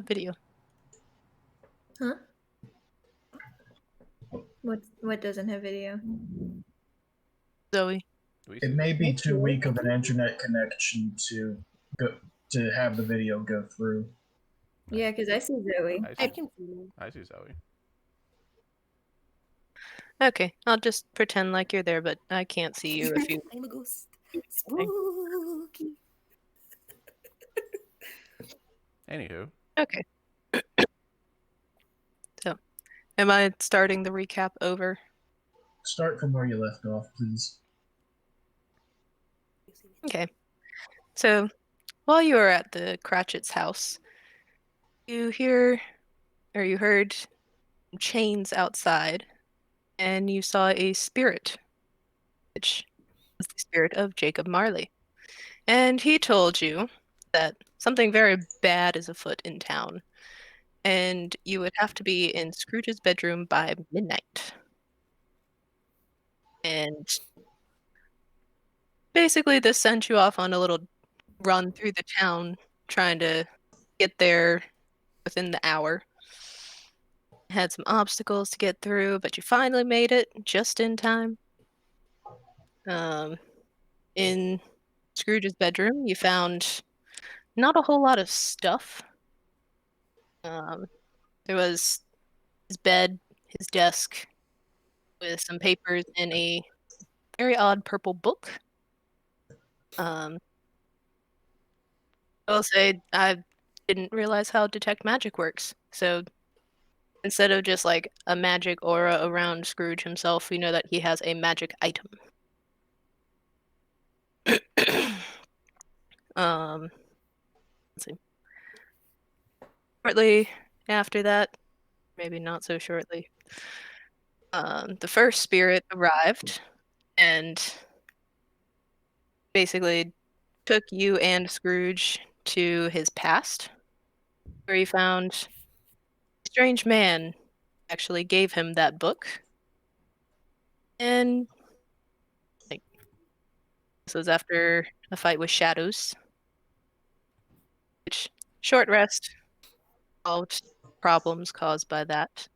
video. Huh? What doesn't have video? Zoe. It may be too weak of an Okay. internet connection to have the video go through. Yeah, because I see Zoe. I can see. I see Zoe. Okay, I'll just pretend like you're there, but I can't see you if you. I'm a ghost. Spooky. Anywho. Okay. So, am I starting the recap over? Start from where you left off, please. Okay. So, while you were at the Cratchit's house, you heard chains outside, and you saw a spirit, which was the spirit of Jacob Marley. And he told you that something very bad is afoot in town, and you would have to be in Scrooge's bedroom by midnight. And basically, this sent you off on a little run through the town, trying to get there within the hour. Had some obstacles to get through, but you finally made it just in time. In Scrooge's bedroom, you found not a whole lot of stuff. There was his bed, his desk, with some papers and a very odd purple book. I'll say I didn't realize how detect magic works. So instead of just like a magic aura around Scrooge himself, we know that he has a magic item. Let's see. Shortly after that, maybe not so shortly, the first spirit arrived and basically took you and Scrooge to his past, where he found a strange man actually gave him that book. And like, this was after a fight with shadows, which short rest solved problems caused by that.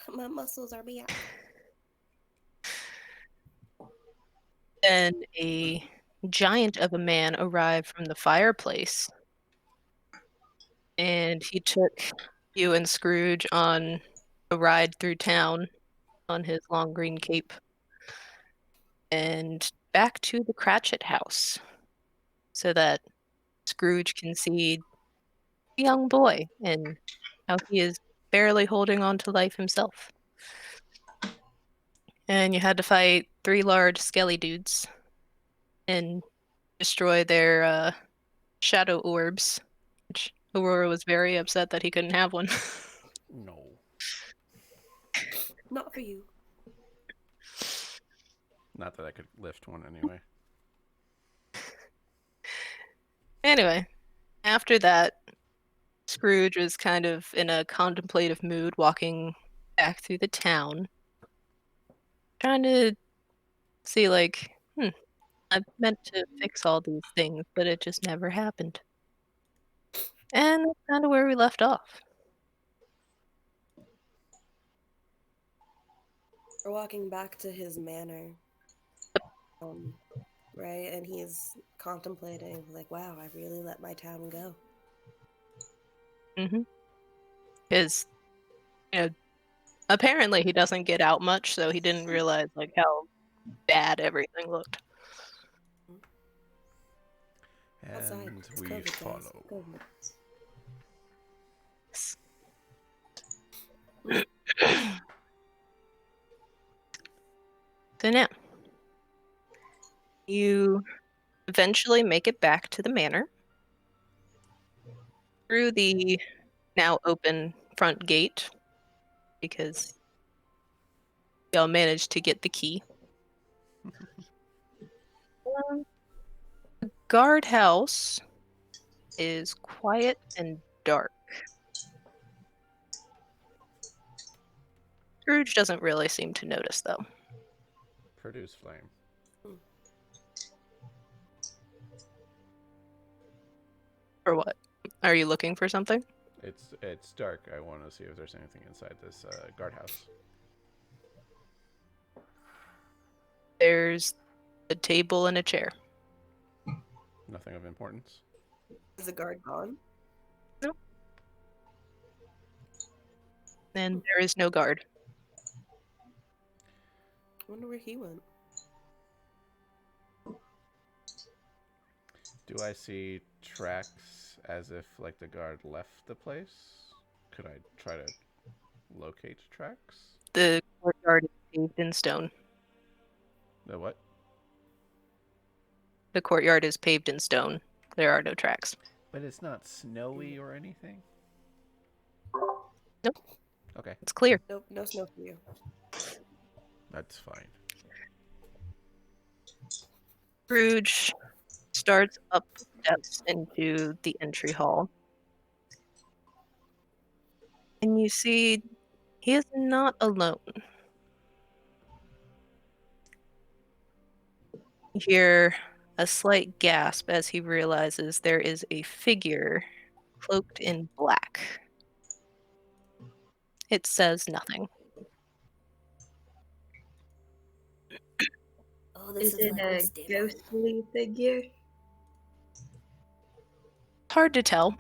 My muscles are beyond. Then a giant of a man arrived from the fireplace, and he took you and Scrooge on a ride through town on his long green cape and back to the Cratchit house so that Scrooge can see the young boy and how he is barely holding on to life himself. And you had to fight 3 large skelly dudes and destroy their shadow orbs, which Aurora was very upset that he couldn't have one. No. Not for you. Not that I could lift one anyway. Anyway, after that, Scrooge was kind of in a contemplative mood, walking back through the town, trying to see, like, I meant to fix all these things, but it just never happened. And that's kind of where we left off. We're walking back to his manor. Right? And he's contemplating, like, wow, I really let my town go. Because, apparently he doesn't get out much, so he didn't realize, like, how bad everything looked. Outside. And It's we COVID, guys. follow. COVID. So now, you eventually make it back to the manor through the now open front gate because y'all managed to get the key. The guardhouse is quiet and dark. Scrooge doesn't really seem to notice, though. Produce flame. Or what? Are you looking for something? It's dark. I want to see if there's anything inside this guardhouse. There's a table and a chair. Nothing of importance. Is the guard gone? And there is no guard. I wonder where he went. Do I see tracks as if like the guard left the place? Could I try to locate tracks? The courtyard is paved in stone. The what? The courtyard is paved in stone. There are no tracks. But it's not snowy or anything? Nope. Okay, It's clear. Nope, no snow for you. that's fine. Scrooge starts up the steps into the entry hall. And you see he is not alone. You hear a slight gasp as he realizes there is a figure cloaked in black. It says nothing. Oh, this Is is it like a unstable. ghostly figure? Hard to tell.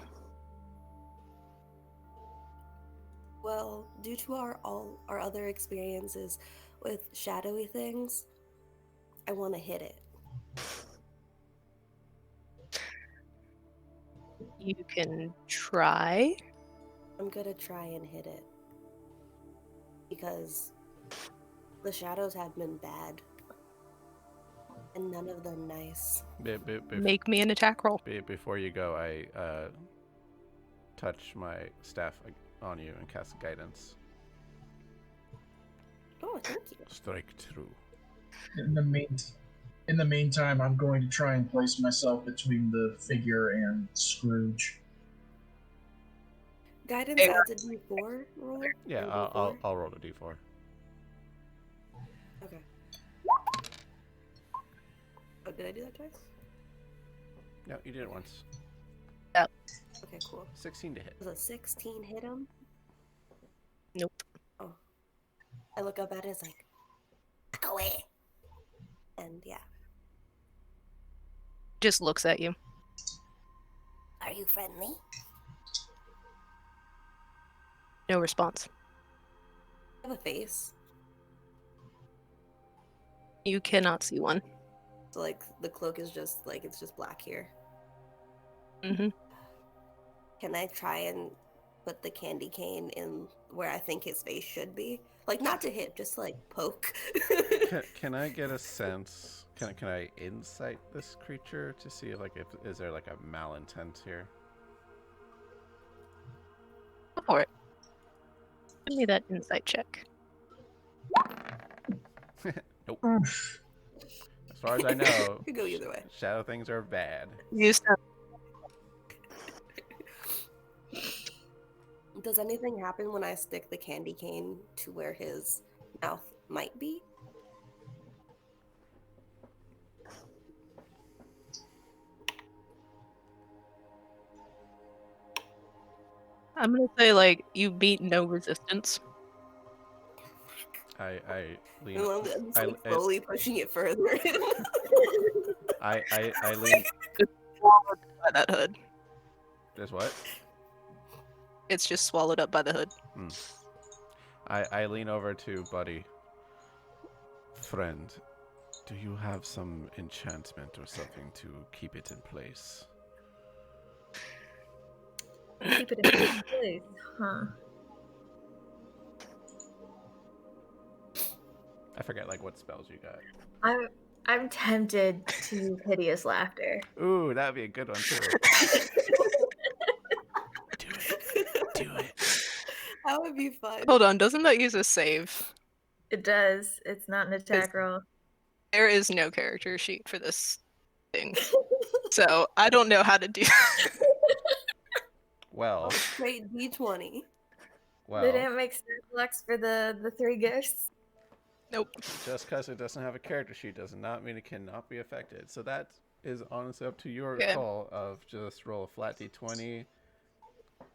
Well, due to all our other experiences with shadowy things, I want to hit it. You can try. I'm gonna try and hit it because the shadows have been bad, and none of them nice. Make me an attack roll. Before you go, I touch my staff on you and cast guidance. Oh, thank you. Strike true. In the meantime, I'm going to try and place myself between the figure and Scrooge. Guidance Hey, adds a D4 roll? Yeah, Or D4? I'll roll a d4. Okay. Oh, did I do that twice? No, you did it once. Okay, cool. 16 to hit. Does a 16 hit him? Nope. Oh. I look up at it, it's like, back away! And yeah. Just looks at you. Are you friendly? No response. I have a face. You cannot see one. So, like, the cloak is just, like, it's just black here. Mm-hmm. Can I try and put the candy cane in where I think his face should be? Like, not to hit, just, like, poke. Can I get a sense? Can I insight this creature to see like if is there like a malintent here? Go for it. Give me that insight check. Nope. As far as I know, Could go either way. shadow things are bad. You sound Does anything happen when I stick the candy cane to where his mouth might be? I'm gonna say like you meet no resistance. I lean. And I'm just, like, I- slowly pushing it further in. I lean. It's swallowed by that hood. There's what? It's just swallowed up by the hood. I lean over to Buddy. Friend, do you have some enchantment or something to keep it in place? Keep it in place, huh? I forget like what spells you got. I'm tempted to use hideous laughter. Ooh, that'd be a good one too. Do it. That would be fun. Hold on, doesn't that use a save? It does. It's not an attack roll. There is no character sheet for this thing. So I don't know how to do Well, Straight D20. They well, didn't make flex for the three ghosts. Nope. just because it doesn't have a character sheet does not mean it cannot be affected. So that is honestly up to your Okay. call of just roll a flat d20,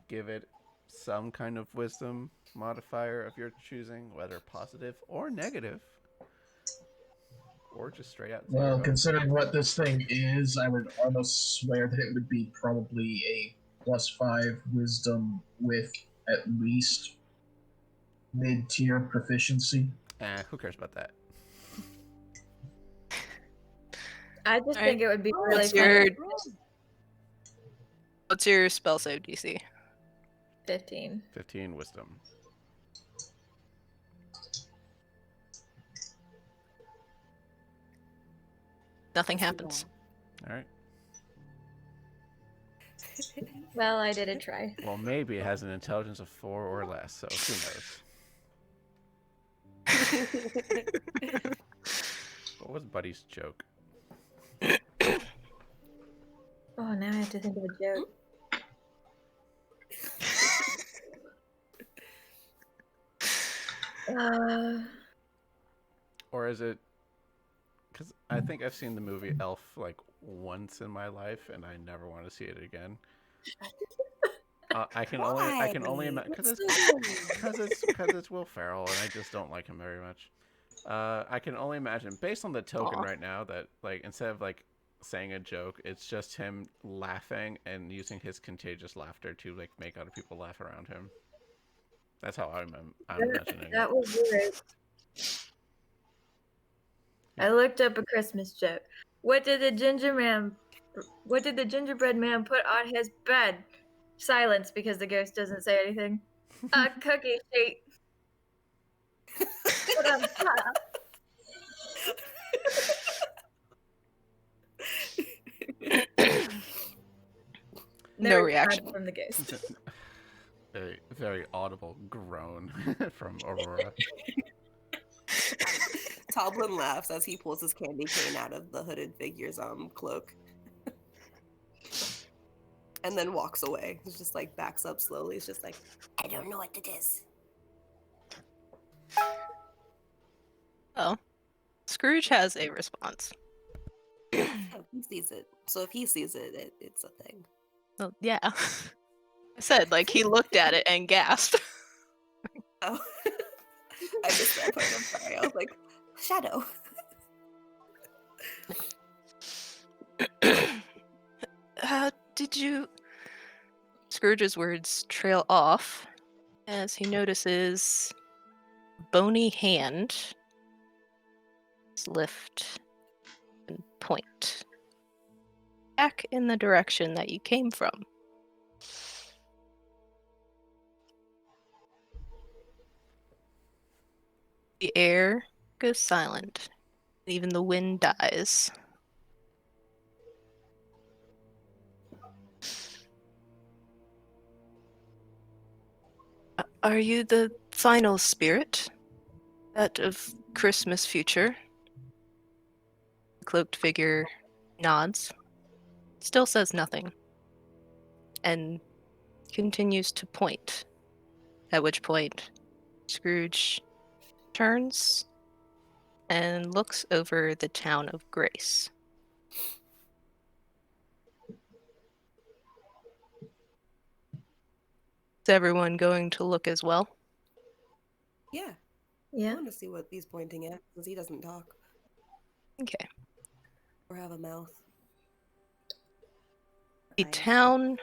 give it some kind of wisdom modifier of your choosing, whether positive or negative, or just straight out Well, zero. considering what this thing is, I would almost swear that it would be probably a +5 wisdom with at least mid-tier proficiency. Who cares about that? I just Alright. think it would be really What's funny. your spell save DC? 15. 15 wisdom. Nothing happens. All right. Well, I did a try. Well, maybe it has an intelligence of 4 or less, so who knows? What was Buddy's joke? Oh, now I have to think of a joke. Or is it... Because I think I've seen the movie Elf like once in my life, and I never want to see it again. I can only imagine because it's Will Ferrell, and I just don't like him very much. I can only imagine, based on the token right now, that like instead of like saying a joke, it's just him laughing and using his contagious laughter to like make other people laugh around him. That's how I'm imagining That it. was weird. I looked up a Christmas joke. What did the gingerbread man put on his bed? Silence, because the ghost doesn't say anything. A cookie sheet. Put on top. No response reaction. from the ghost. A very audible groan from Aurora. Toblin laughs as he pulls his candy cane out of the hooded figure's cloak. And then walks away. He's just like backs up slowly. He's just like, I don't know what it is. Oh. Scrooge has a response. Oh, he sees it. So if he sees it, it's a thing. Well, yeah. I said, like, he looked at it and gasped. Oh. I missed that part. I'm sorry. I was like, shadow. Did you... Scrooge's words trail off as he notices a bony hand lift and point back in the direction that you came from. The air goes silent. Even the wind dies. Are you the final spirit? That of Christmas future? The cloaked figure nods, still says nothing, and continues to point. At which point, Scrooge turns and looks over the town of Grace. Is everyone going to look as well? Yeah. I Yeah. want to see what he's pointing at because he doesn't talk Okay. or have a mouth. The Eyes. town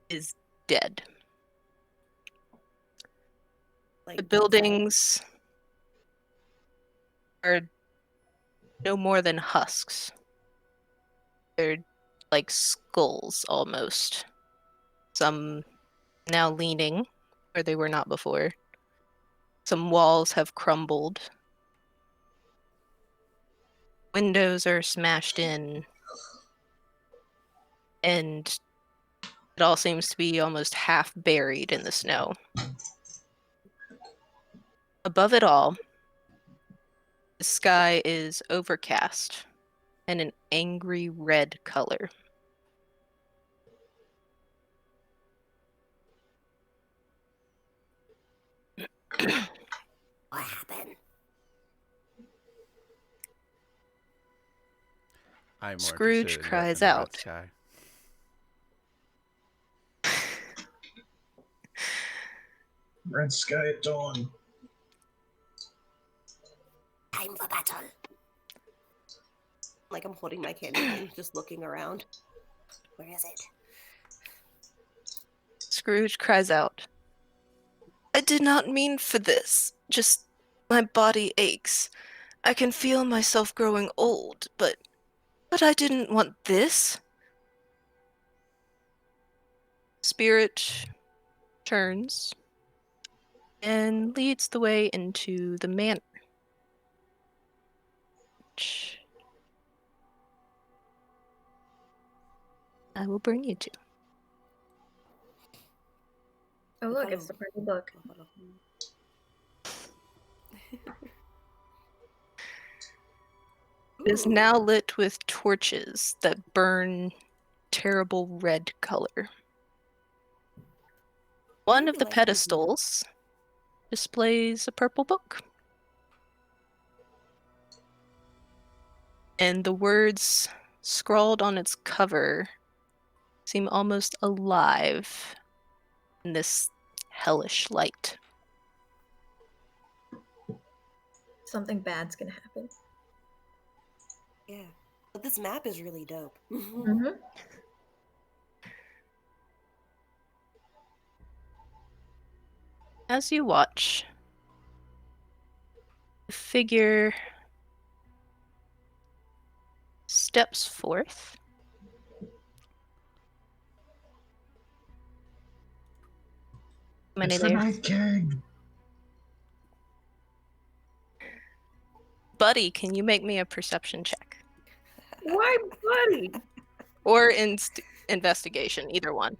is dead. Like The buildings are no more than husks. They're like skulls almost. Some now leaning where they were not before. Some walls have crumbled. Windows are smashed in. And it all seems to be almost half buried in the snow. Above it all, the sky is overcast and an angry red color. What happened? I'm more Scrooge interested in cries the red out. sky. Red sky at dawn. Time for battle. Like I'm holding my candy cane, just looking around. Where is it? Scrooge cries out. I did not mean for this. Just my body aches. I can feel myself growing old, but I didn't want this. Spirit turns and leads the way into the manor. Which I will bring you to. Oh, look, it's the purple book. It is now lit with torches that burn terrible red color. One of the pedestals displays a purple book. And the words scrawled on its cover seem almost alive in this hellish light. Something bad's gonna happen. Yeah. But this map is really dope. Mm-hmm. As you watch, the figure steps forth. How many It's the there? Night King. Buddy, can you make me a perception check? Why, buddy? Or investigation, either one.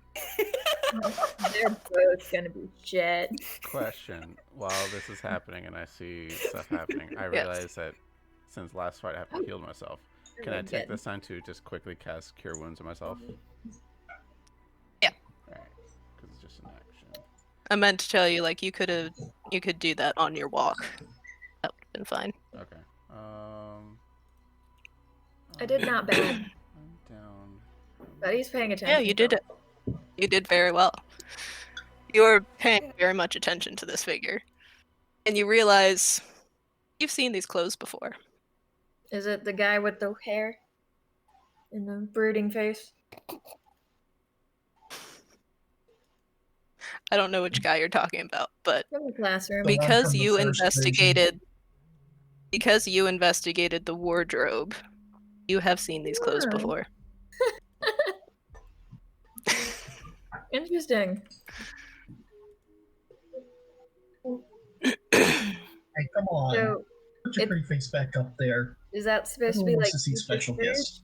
They're both gonna be shit. Question: while this is happening and I see stuff happening, I realize that since last fight I haven't healed myself. Can I take this time to just quickly cast Cure Wounds on myself? Yeah. Alright, because it's just an action. I meant to tell you, like, you could do that on your walk. That would have been fine. Okay. I did not bad. I'm down. But he's paying attention. Yeah, you did it. You did very well. You are paying very much attention to this figure. And you realize you've seen these clothes before. Is it the guy with the hair? And the brooding face? I don't know which guy you're talking about, but From the classroom. The one because from the you first investigated the wardrobe, you have seen these clothes Wow. before. Interesting. Hey, come on. So, Put your pretty face back up there. is that supposed to Everyone be wants like to see Teacher special Scrooge? guests.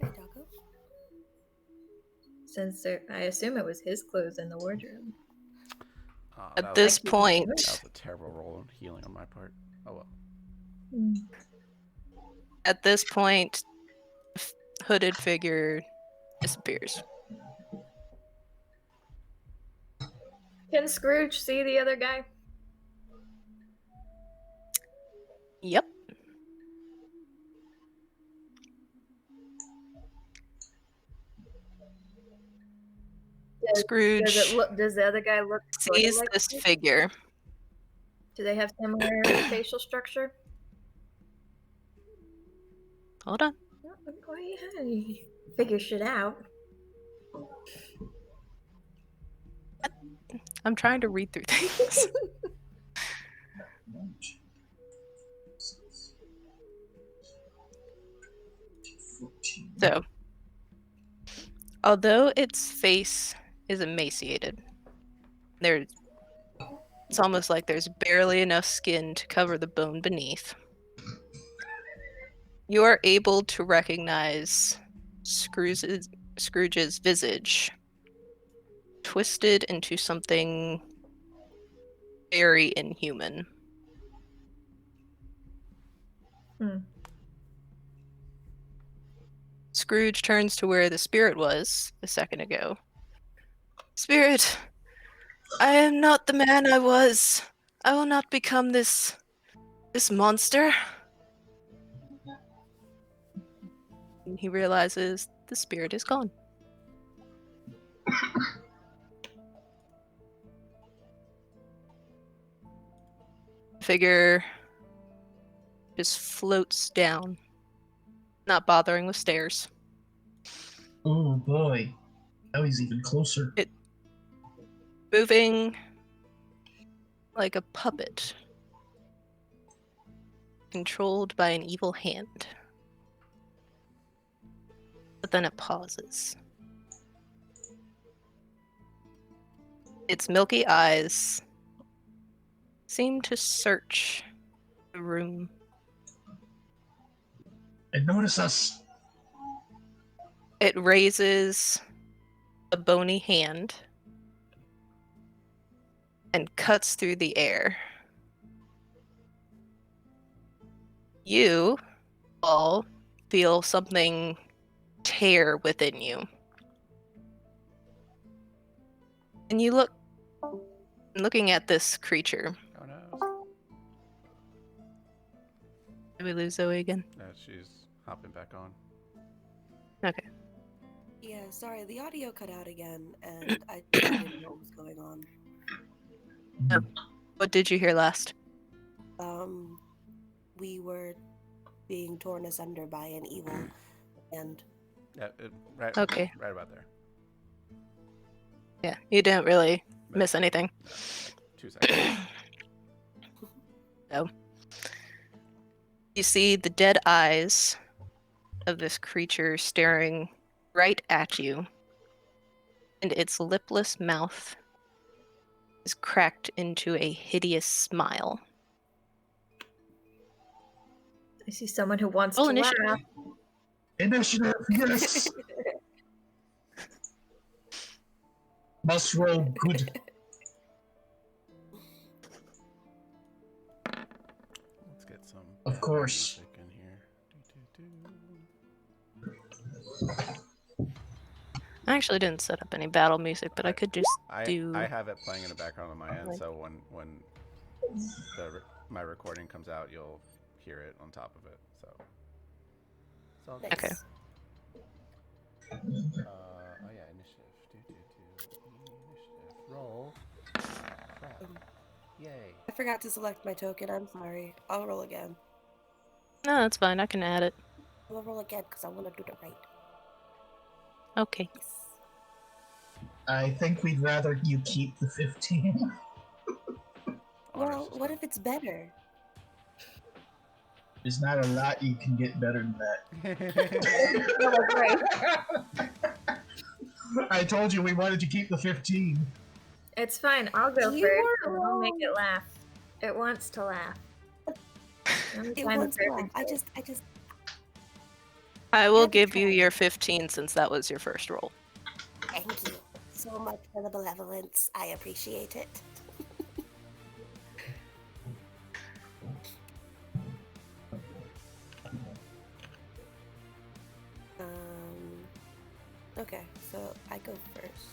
Hey, Doggo. Since I assume it was his clothes in the wardrobe. Oh, At this point, that was a terrible roll of healing on my part. Oh well. Hmm. at this point, hooded figure disappears. Can Scrooge see the other guy? Yep. Scrooge Does the other guy look sees like this him? figure. Do they have similar facial structure? Hold on. Oh, go ahead. Figure shit out. I'm trying to read through things. So, although its face is emaciated, it's almost like there's barely enough skin to cover the bone beneath. You are able to recognize Scrooge's visage twisted into something very inhuman. Scrooge turns to where the spirit was a second ago. Spirit, I am not the man I was. I will not become this monster. And he realizes the spirit is gone. Figure just floats down, not bothering with stairs. Oh boy. Now he's even closer. Moving like a puppet, controlled by an evil hand. But then it pauses. Its milky eyes seem to search the room. And notice us. It raises a bony hand and cuts through the air. You all feel something tear within you. And you looking at this creature. Oh no. Did we lose Zoe again? No, she's hopping back on. Okay. Yeah, sorry, the audio cut out again, and I didn't know what was going on. What did you hear last? We were being torn asunder by an evil, and Yeah, right. Okay. Right about there. Yeah, you didn't really miss anything. 2 seconds. No. You see the dead eyes of this creature staring right at you, and its lipless mouth is cracked into a hideous smile. I see someone who wants Roll to initiative. laugh. Initiative, yes! Must roll good. Let's get some. Of course. music in here. I actually didn't set up any battle music, but I could just do. I have it playing in the background on my end, so when my recording comes out, you'll hear it on top of it. So nice. Okay. Oh yeah, initiative. Initiative. Roll. Crap. Yay. I forgot to select my token. I'm sorry. I'll roll again. No, that's fine. I can add it. I'll roll again because I want to do it right. Okay. Yes. I think we'd rather you keep the 15. Well, what if it's better? There's not a lot you can get better than that. I told you we wanted to keep the 15. It's fine. I'll go You first, were and I'll make wrong. it laugh. It wants to laugh. I'm It kind of wants to laugh. perfect. I just. I will Had to give you try. your 15 since that was your first roll. Thank you so much for the benevolence. I appreciate it. Okay, so I go first.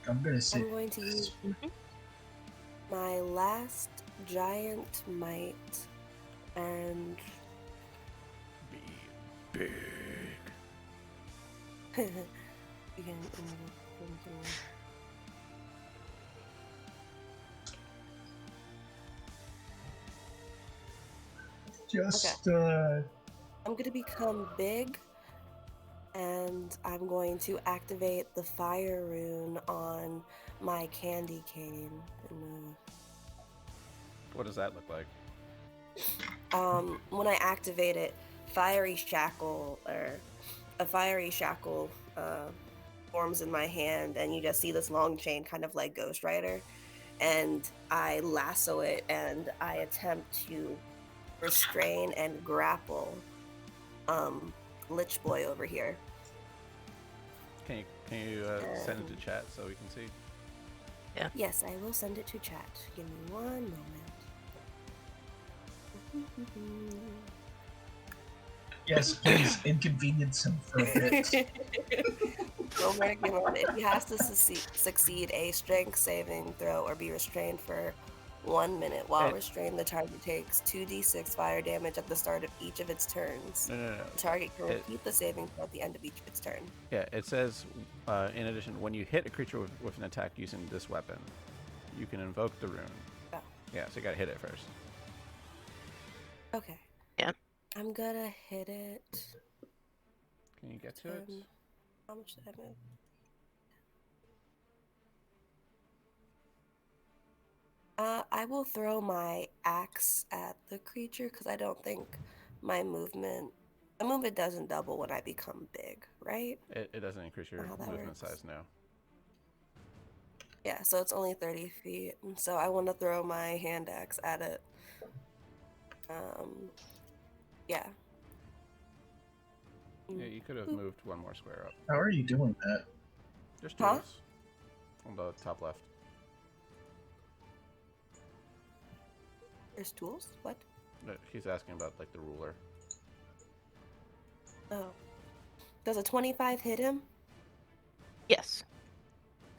I'm gonna say I'm going to use my last giant might and Be big. you can just I'm gonna become big, and I'm going to activate the fire rune on my candy cane. And, What does that look like? when I activate it, a fiery shackle forms in my hand, and you just see this long chain, kind of like Ghost Rider. And I lasso it, and I attempt to restrain and grapple Lich Boy over here. Can you send it to chat so we can see? Yes, I will send it to chat. Give me one moment. yes, please inconvenience him for a bit. Go back in on it. He has to succeed a strength saving throw or be restrained for 1 minute. While restrained, the target takes 2d6 fire damage at the start of each of its turns. No. The target can repeat the saving throw at the end of each of its turn. Yeah, it says, in addition, when you hit a creature with an attack using this weapon, you can invoke the rune. Oh. Yeah, so you gotta hit it first. Okay. Yeah. I'm gonna hit it. Can you get to it? How much did I move? I will throw my axe at the creature because I don't think my movement doesn't double when I become big, right? It doesn't increase your movement works. size now. Yeah, so it's only 30 feet. And so I want to throw my hand axe at it. Yeah. Yeah, you could have moved one more square up. How are you doing that? There's Huh? tools on the top left. There's tools? What? He's asking about like the ruler. Oh. Does a 25 hit him? Yes.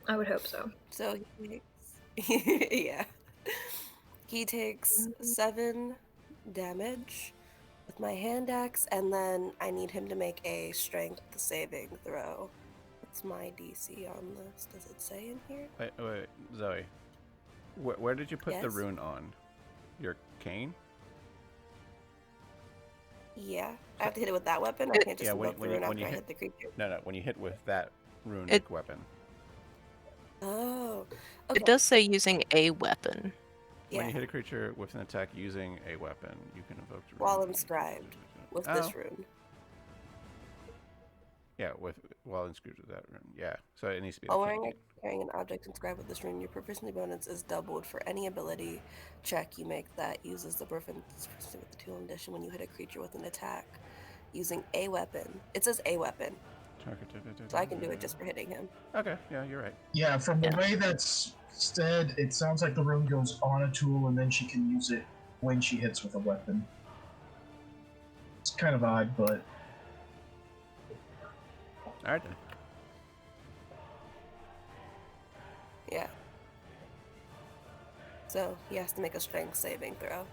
I would hope so. So he takes... yeah. He takes 7 damage with my hand axe, and then I need him to make a strength saving throw. What's my DC on this? Does it say in here? Wait, Zoe. Where did you put the Yes? rune on? Your cane? Yeah. I have to hit it with that weapon? I can't just Yeah, invoke the rune when after you I hit- hit the creature. No, when you hit with that rune It- weapon. Oh. Okay. It does say using a weapon. Yeah. When you hit a creature with an attack using a weapon, you can invoke the rune. While inscribed with Oh. this rune. Yeah, while inscribed with that rune. Yeah, so it needs to be While the wearing cane. carrying an object inscribed with this rune, your proficiency bonus is doubled for any ability check you make that uses the proficiency with the tool. In addition, when you hit a creature with an attack using a weapon, it says a weapon, so I can do it just for hitting him. Okay, yeah, you're right. Yeah, from the Yeah. way that's said, it sounds like the rune goes on a tool and then she can use it when she hits with a weapon. It's kind of odd, but Alright then. Yeah. So he has to make a strength saving throw.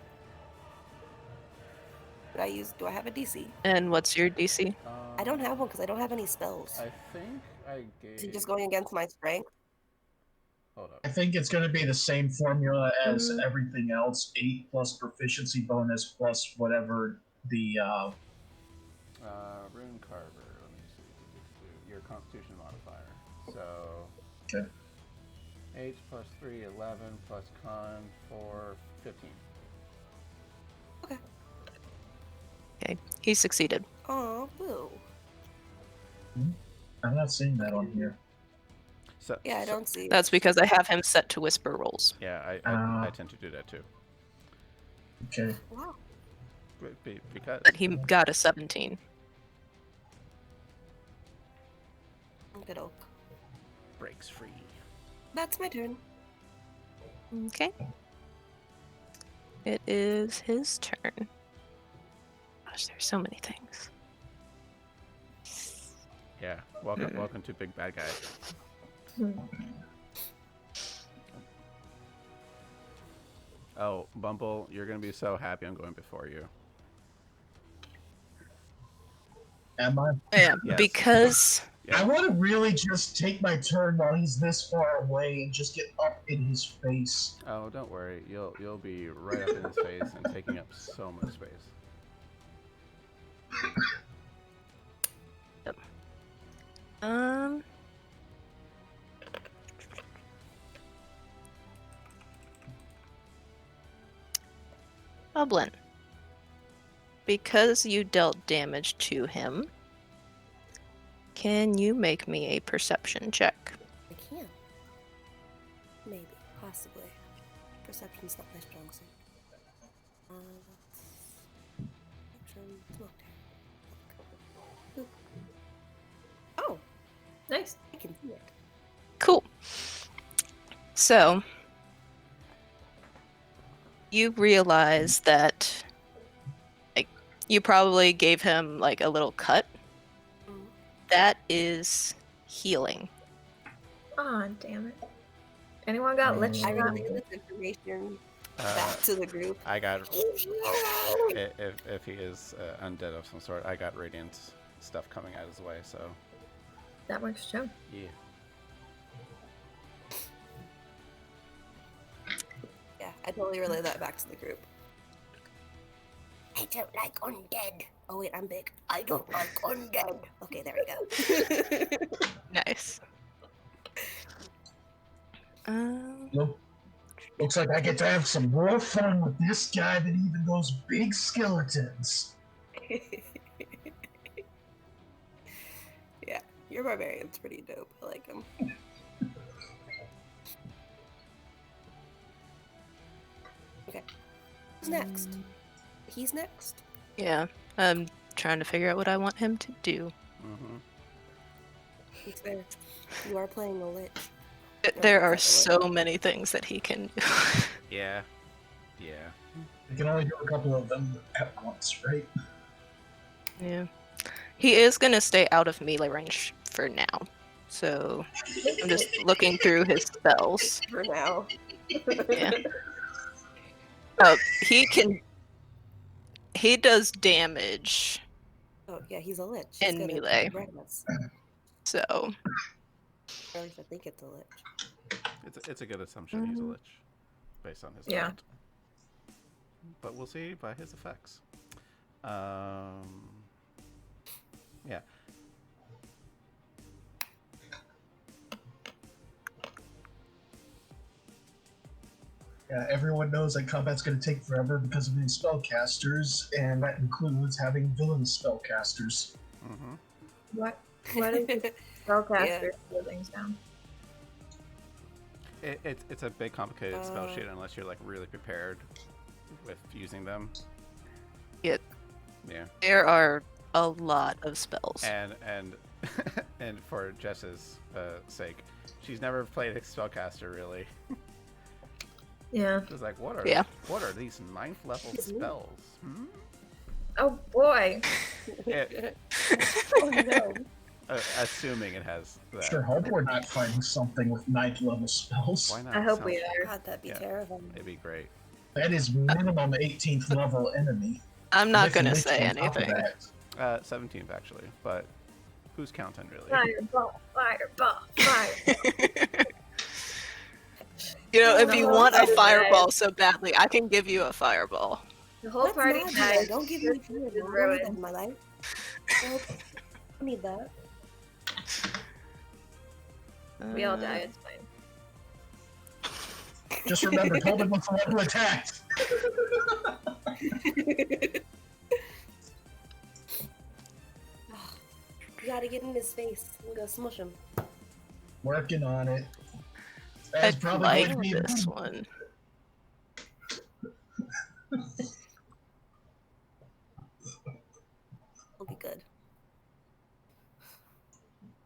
Do I have a DC? And what's your DC? I don't have one because I don't have any spells. I think I gave... Is he just going against my strength? Hold up. I think it's going to be the same formula as everything else: 8 plus proficiency bonus plus whatever the Rune Carver. Let me see. Your Constitution modifier. So... Okay. 8 plus 3, 11 plus Con 4, 15. Okay, he succeeded. Oh, boo. I'm not seeing that on here. So, Yeah, I don't see. That's because I have him set to whisper rolls. Yeah, I tend to do that too. Okay. Wow. Because... But he got a 17. Good oak. breaks free. That's my turn. Okay. It is his turn. Gosh, there's so many things. Yeah, welcome to Big Bad Guy. Oh, Bumble, you're gonna be so happy I'm going before you. Am I? Yeah, Yes. because I want to really just take my turn while he's this far away and just get up in his face. Oh, don't worry, you'll be right up in his face and taking up so much space. Bublin, because you dealt damage to him, can you make me a perception check? I can. Maybe. Possibly. Perception's not my strong suit. Perception, smoke tank. Oh, Nice. I can see it. Cool. So, you realize that, like, you probably gave him, like, a little cut. Mm. That is healing. Aw, damn it. Anyone got lich I I shot? relayed this information back to the group. I got if he is undead of some sort, I got radiant stuff coming out his way. So That works too. yeah. Yeah, I totally relay that back to the group. I don't like undead. Oh wait, I'm big. I don't like undead. Okay, there we go. Nice. Nope. Looks like I get to have some more fun with this guy than even those big skeletons. Yeah, your barbarian's pretty dope. I like him. Okay. Who's next? He's next. Yeah. I'm trying to figure out what I want him to do. Mm-hmm. He's there. You are playing a lich. There are so many things that he can do. Yeah. Yeah. You can only do a couple of them at once, right? Yeah. He is going to stay out of melee range for now. So I'm just looking through his spells. For now. Yeah. He does damage Oh yeah, he's a lich. He's in good at melee. redness. So Or at least I think it's a lich. It's a good assumption he's a lich, based on his Yeah. art. But we'll see by his effects. Yeah. Yeah, everyone knows that combat's going to take forever because of these spellcasters, and that includes having villain spellcasters. Mm-hmm. What is the spellcaster slow things down? It's a big complicated spell Uh. sheet unless you're like really prepared with using them. Yeah. Yeah. there are a lot of spells. And and for Jess's sake, she's never played a spellcaster really. Yeah. She's like, what are these 9th level spells? Hmm? Oh boy. Oh no. Assuming it has that. Sure hope we're not fighting something with 9th level spells. Why not? I hope Sounds- we are. God, that'd be Yeah. terrifying. It'd be great. That is minimum 18th level enemy. I'm not With going to Lich say on top of anything. that. 17th actually, but who's counting really? Fireball, fireball, fireball. You know, if The you whole want a party fireball dies. so badly, I can give you a fireball. The whole Let's party not do dies. that. Don't give me This fear. is I don't need ruined. that in my life. Nope. I need that. We all die. It's fine. Just remember, Tobin was the one who attacked. You gotta get in his face and go smush him. Working on it. I That's probably like going to be this one. It'll be good.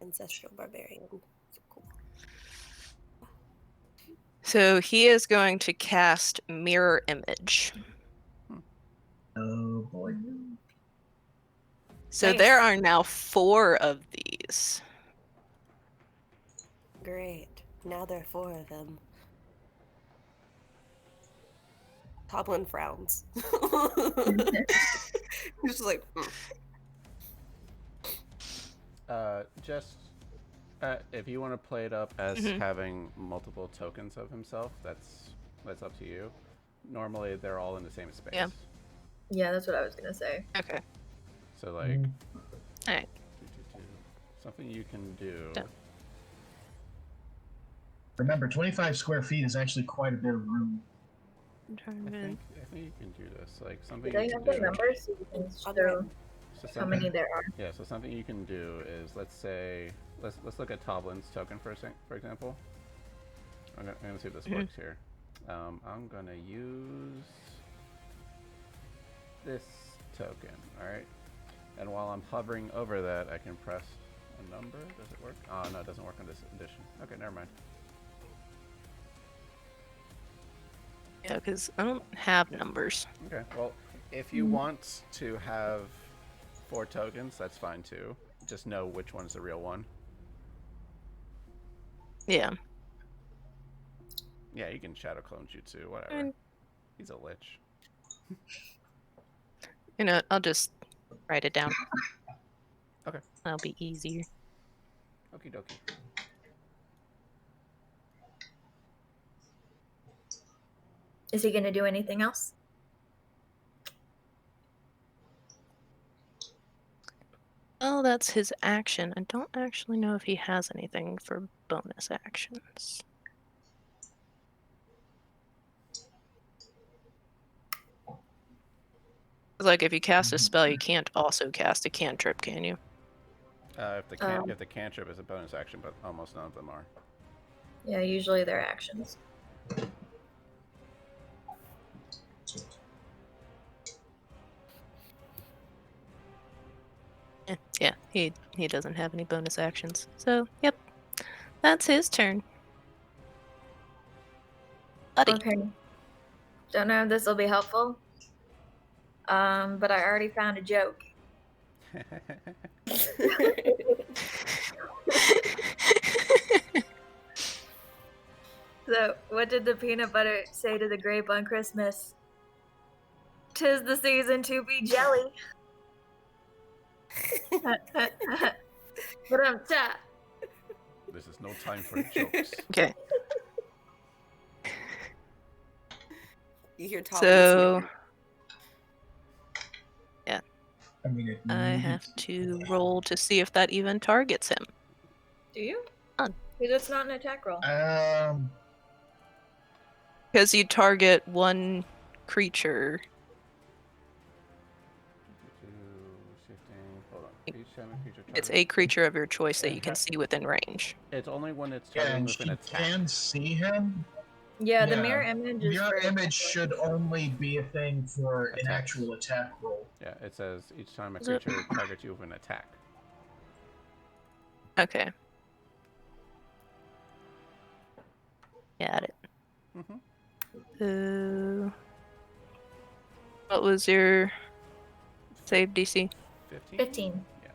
Ancestral barbarian. So cool. So he is going to cast Mirror Image. Oh boy. So Nice. there are now 4 of these. Great. Now there are 4 of them. Toblin frowns. Just like, Just if you want to play it up as having multiple tokens of himself, that's up to you. Normally, they're all in the same space. Yeah. Yeah, that's what I was gonna say. Okay. So like, Alright. something you can do. Yeah. Remember, 25 square feet is actually quite a bit of room. I'm trying I to... think you can do this. Like something Do they you have can the do. numbers so you can show So how many there are? Yeah, so something you can do is let's look at Toblin's token for example. I'm gonna see if this works here. I'm gonna use this token, alright? And while I'm hovering over that, I can press a number. Does it work? Oh no, it doesn't work on this edition. Okay, never mind. Yeah, because I don't have numbers. Okay, well, if you want to have 4 tokens, that's fine too. Just know which one's the real one. Yeah. Yeah, you can shadow clone jutsu, whatever. And He's a lich. You know, I'll just write it down. Okay. That'll be easier. Okie dokie. Is he gonna do anything else? Oh, that's his action. I don't actually know if he has anything for bonus actions. Like, if you cast a spell, you can't also cast a cantrip, can you? If the cantrip is a bonus action, but almost none of them are. Yeah, usually they're actions. Yeah, he doesn't have any bonus actions. So, yep. That's his turn. Buddy. Okay. Don't know if this will be helpful. But I already found a joke. So, what did the peanut butter say to the grape on Christmas? 'Tis the season to be jelly. But I'm ta. This is no time for jokes. Okay. You hear Tom So, I mean, I have to roll to see if that even targets him. Do you? Fun. Because it's not an attack roll. Because you target one creature. Hold on. Each time a creature It's targets- a creature of your choice that you can see within range. It's only when it's yeah, targeting and with she an attack. can see him. Yeah, the Yeah. mirror image is Mirror for image should only be a thing for an Attacks. actual attack roll. Yeah, it says each time a Is it- creature targets you with an attack. Okay. Got it. Mm-hmm. What was your save DC? 15? 15. Yeah.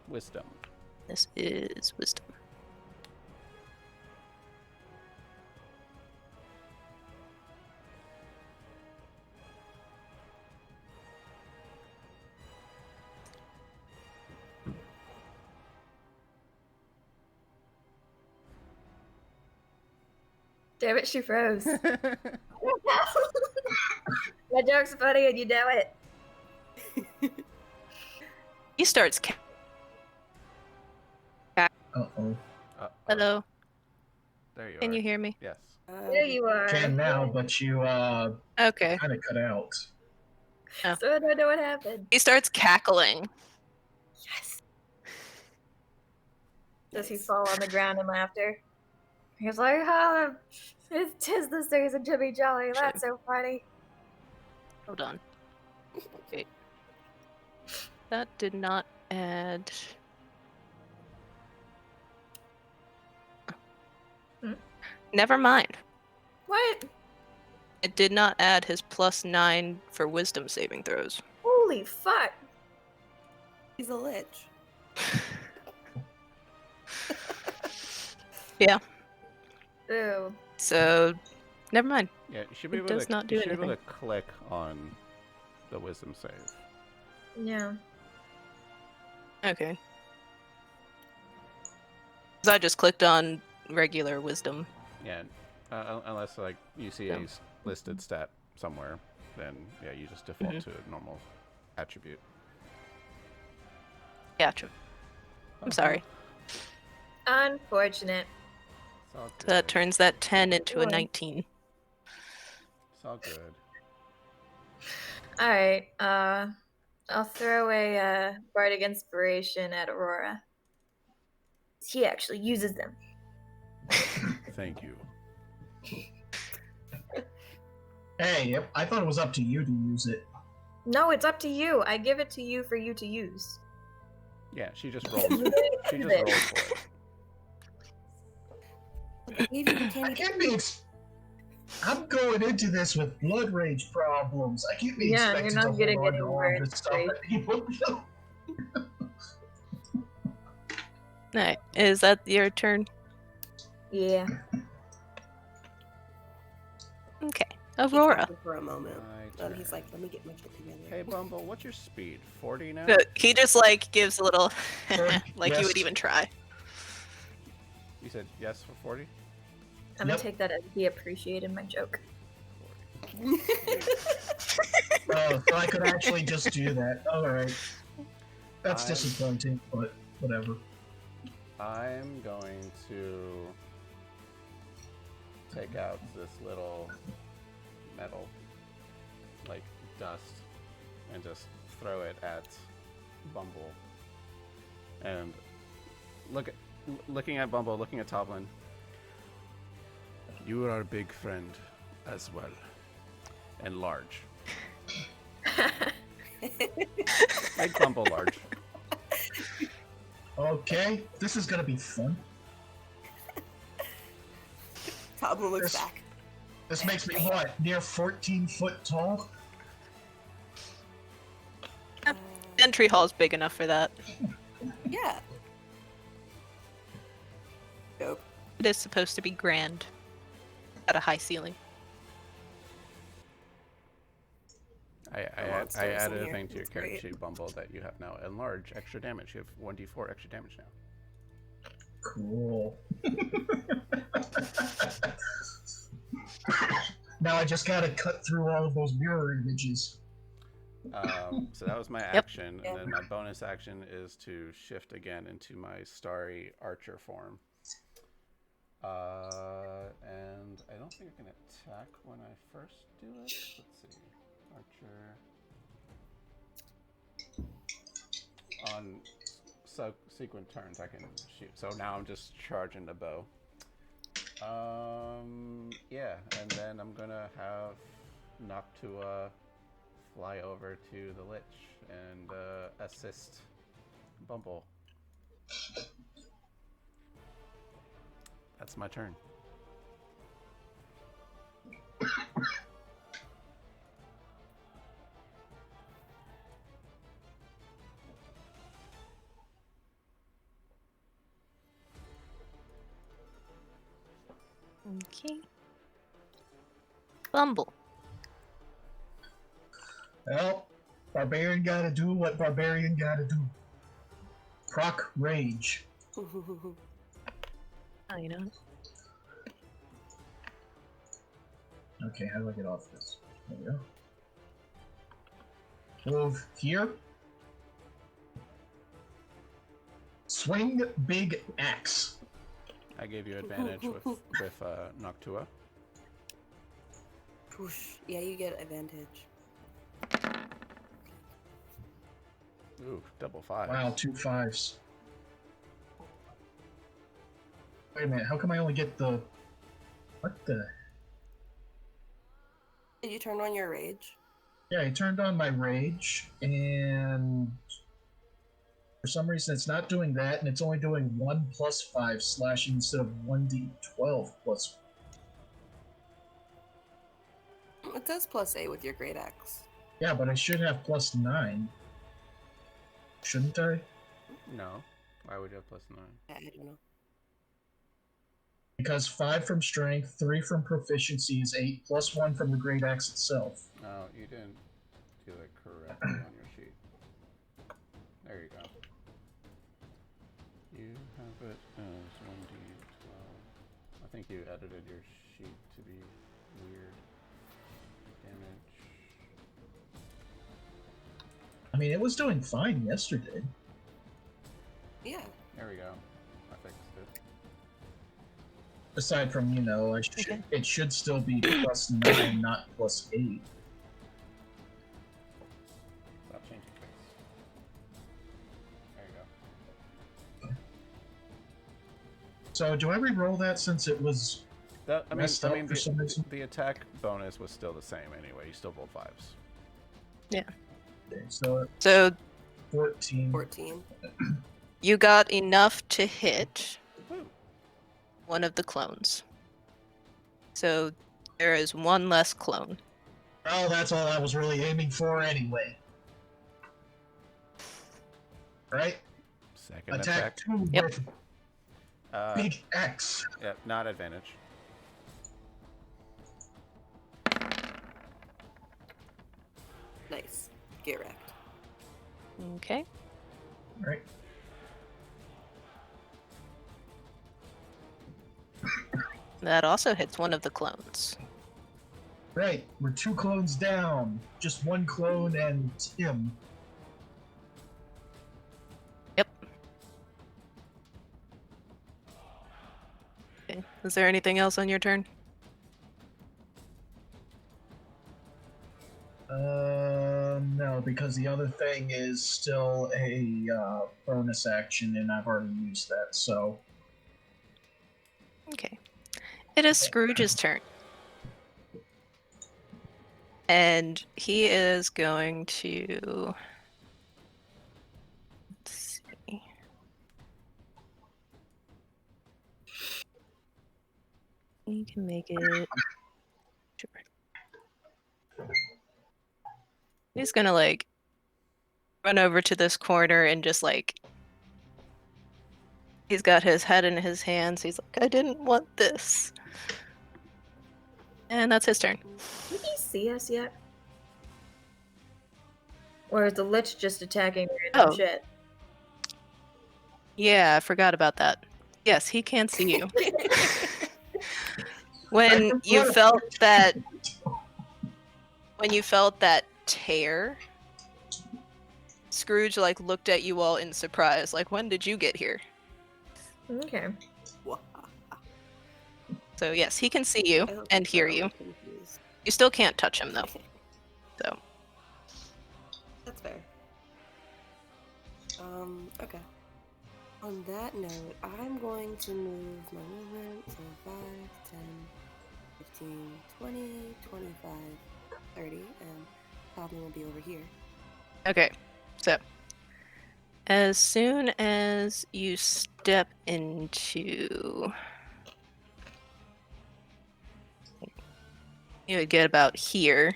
Wisdom. This is wisdom. Damn it, she froze. My joke's funny and you know it. He starts. Uh-oh. Hello. There you are. Can you hear me? Yes. There you are. Can now, but you Okay. kind of cut out. So I don't know what happened. He starts cackling. Yes. Does he fall on the ground in laughter? He's like, oh, tis the season to be jolly. That's so funny. Hold on. Okay. That did not add. Never mind. What? It did not add his +9 for wisdom saving throws. Holy fuck. He's a lich. Yeah. Ew. So, never mind. Yeah, you should be It able does to. not do You should be able to anything. click on the wisdom save. Yeah. Okay. 'Cause I just clicked on regular wisdom. Yeah, unless like you see Yeah. a listed stat somewhere, then yeah, you just default to a normal attribute. Gotcha. I'm sorry. Unfortunate. It's all So good. that turns that 10 into a Boy. 19. It's all good. Alright, I'll throw a bardic inspiration at Aurora. She actually uses them. Thank you. Hey, I thought it was up to you to use it. No, it's up to you. I give it to you for you to use. Yeah, she just rolls. She Use just it. rolls for it. I can't be. I'm going into this with blood rage problems. I can't be Yeah, expected you're to not getting hold on to anywhere all this stuff straight. that people know. Alright, is that your turn? Yeah. Okay, He Aurora. talked for a moment. My Then he's turn. like, let me get my shit together. Hey, Bumble, what's your speed? 40 now? He just like gives a little, like you would Yes. even try. You said yes for 40? I'm gonna Yep. take that as he appreciated my joke. 40. Oh, so I could actually just do that. Alright. That's I'm- disappointing, but whatever. I'm going to take out this little metal, like dust, and just throw it at Bumble. And looking at Bumble, looking at Toblin. You are our big friend as well, and large. Make Bumble large. Okay, this is gonna be fun. Toblin looks This- back. This makes me what? Near 14 foot tall? Entry hall's big enough for that. Yeah. Dope. It is supposed to be grand. At a high ceiling. I monsters in added a here. thing to your That's character great. sheet, Bumble, that you have now. Enlarge extra damage. You have 1d4 extra damage now. Cool. Now I just gotta cut through all of those mirror images. So that was my action, and then my bonus action is to shift again into my starry archer form. And I don't think I can attack when I first do it. Let's see. Archer. On subsequent turns, I can shoot. So now I'm just charging the bow. Yeah, and then I'm gonna have Noctua fly over to the Lich and assist Bumble. That's my turn. Okay. Bumble. Well, barbarian gotta do what barbarian gotta do. Proc rage. Oh, you know. Okay, how do I get off this? There we go. Move here. Swing big axe. I gave you advantage with Noctua. Whoosh. Yeah, you get advantage. Ooh, double 5. Wow, 2 5s. Wait a minute, how come I only get the... What the... Did you turn on your rage? Yeah, I turned on my rage, and... For some reason it's not doing that, and it's only doing 1 plus 5 slashing instead of 1d12 plus... It does +8 with your great axe. Yeah, but I should have plus 9. Shouldn't I? No. Why would you have +9? I don't know. Because 5 from strength, 3 from proficiency is 8, plus 1 from the great axe itself. No, you didn't do it correctly on your sheet. There you go. You have it as 1d12. I think you edited your sheet to be weird. Damage. I mean, it was doing fine yesterday. Yeah. There we go. I fixed it. Aside from, you know, Okay. it should still be plus 9, not plus 8. Stop changing things. There you go. So, do I re-roll that since it was That, I messed up mean for some reason? the attack bonus was still the same anyway. You still rolled 5s. Okay, so So 14. 14. you got enough to hit Woo. one of the clones. So there is one less clone. Oh, that's all I was really aiming for anyway. Right? Second Attack 2 Yep. with Big X. Yep, not advantage. Nice. Get wrecked. Okay. All right. That also hits one of the clones. Right. We're 2 clones down. Just 1 clone and Tim. Yep. Okay. Is there anything else on your turn? No, because the other thing is still a bonus action, and I've already used that. So. Okay. It is Scrooge's turn. And he is going to. Let's see. You can make it. Sure. He's gonna like run over to this corner and just like. He's got his head in his hands. He's like, I didn't want this. And that's his turn. Can he see us yet? Or is the Lich just attacking random Oh. shit? Yeah, I forgot about that. Yes, he can see you. When you felt that tear, Scrooge like looked at you all in surprise, like, when did you get here? Okay. So yes, he can see you I hope and he's hear not you. confused. You still can't touch him though. So That's fair. Okay. On that note, I'm going to move my movement to 5, 10, 15, 20, 25, 30, and Goblin will be over here. okay. So as soon as you step into you would get about here.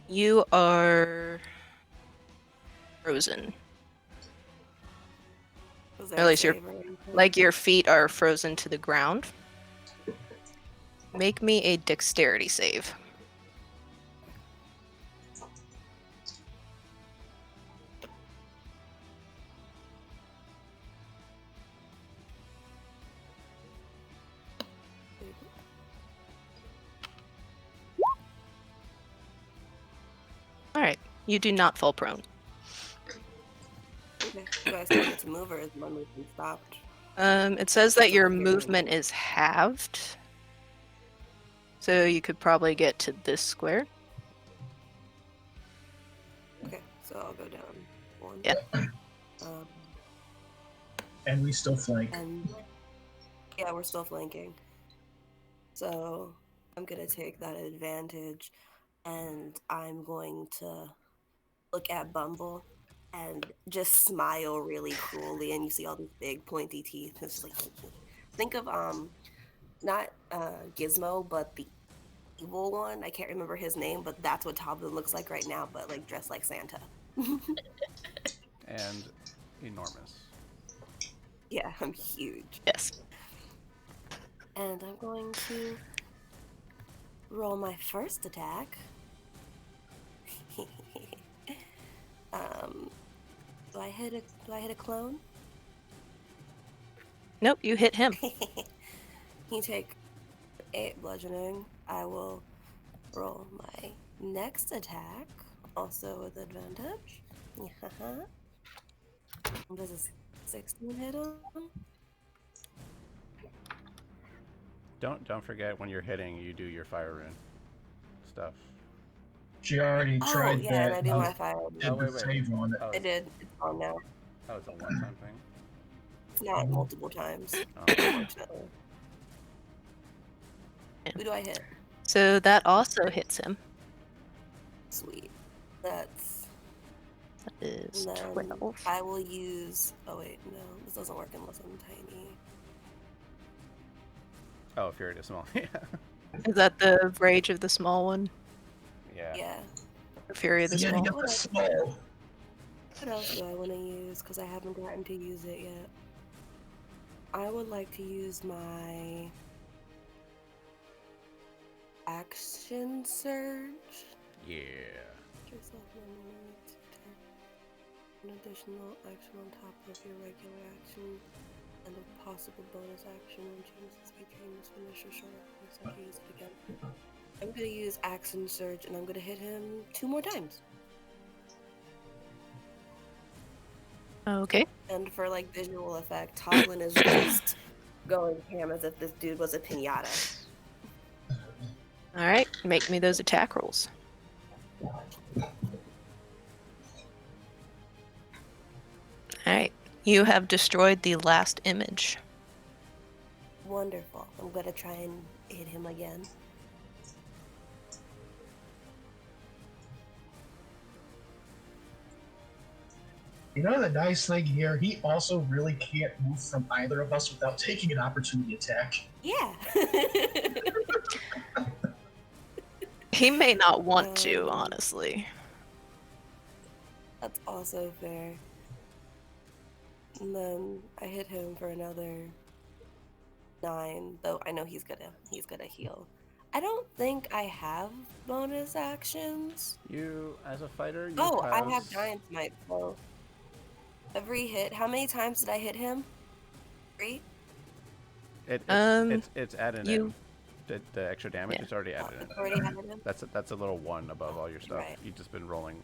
You are frozen. Was Or there at a least save or anything? like your feet are frozen to the ground. Make me a dexterity save. Alright, you do not fall prone. Okay. Do I still get to move, or is my movement stopped? It says that your Okay, movement movement. is halved. So you could probably get to this square. Okay, so I'll go down 1. Yeah. And we still flank. And yeah, we're still flanking. So I'm gonna take that advantage, and I'm going to look at Bumble and just smile really cruelly, and you see all these big pointy teeth. It's just like think of not Gizmo, but the evil one. I can't remember his name, but that's what Toblin looks like right now, but like dressed like Santa. And enormous. Yeah, I'm huge. Yes. And I'm going to roll my first attack. Do I hit a clone? Nope, you hit him. You take 8 bludgeoning. I will roll my next attack, also with advantage. Does a 16 hit him? Don't forget when you're hitting, you do your fire rune stuff. She already tried yeah, that. and I do my fire. Did wait. the save on it. Oh, I did. It's on now. oh, it's a one-time thing. It's not multiple times, Oh. unfortunately. Yeah. Who do I hit? So that also hits him. Sweet. That is then 12. I will use. Oh wait, no, this doesn't work unless I'm tiny. Oh, Fury to small. Yeah. Is that the rage of the small one? Yeah. Yeah. The fury of the Yeah, small? you got the small. What else do I want to use? Because I haven't gotten to use it yet. I would like to use my action surge. Yeah. Yourself an additional action on top of your regular action and a possible bonus action when changes between this finish or short so I can use it again. I'm gonna use action surge and I'm gonna hit him 2 more times. Okay. And for like visual effect, Toblin is just going ham as if this dude was a pinata. All right. Make me those attack rolls. All right. You have destroyed the last image. Wonderful. I'm gonna try and hit him again. You know the nice thing here, he also really can't move from either of us without taking an opportunity attack. Yeah. He may not want to, honestly. That's also fair. And then I hit him for another 9, though I know he's gonna heal. I don't think I have bonus actions. You, as a fighter, you I have Giant Smite, so every hit. How many times did I hit him? 3? It's added you- in. The extra damage Yeah. is already added It's in. already added in? That's a little 1 above all your stuff. Right. You've just been rolling.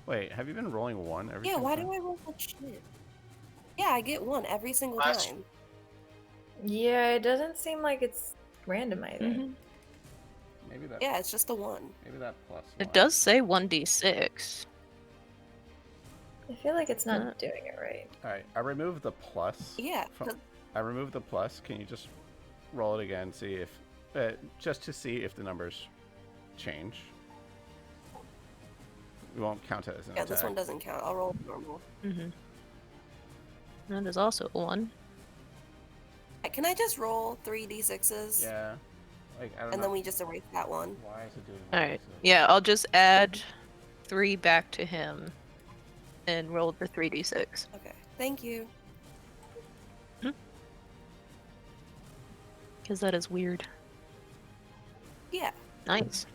Wait, have you been rolling 1 every Yeah, single why time? do I roll such shit? Yeah, I get 1 every single Last- time. Yeah, it doesn't seem like it's random either. Mhm. Maybe that. Yeah, it's just a 1. Maybe that plus. It one. does say 1d6. I feel like it's not Uh. doing it right. All right, I removed the plus. Yeah, I removed the plus. Can you just roll it again? See if, just to see if the numbers change. We won't count it as an yeah, attack. this one doesn't count. I'll roll normal. Mm-hmm. That is also a 1. Can I just roll 3d6s? Yeah. Like I don't And know. then we just erase that one. Why is it doing? All right. Yeah, I'll just add 3 back to him and roll the 3d6. Okay, thank you. Because that is weird. Yeah, Nice.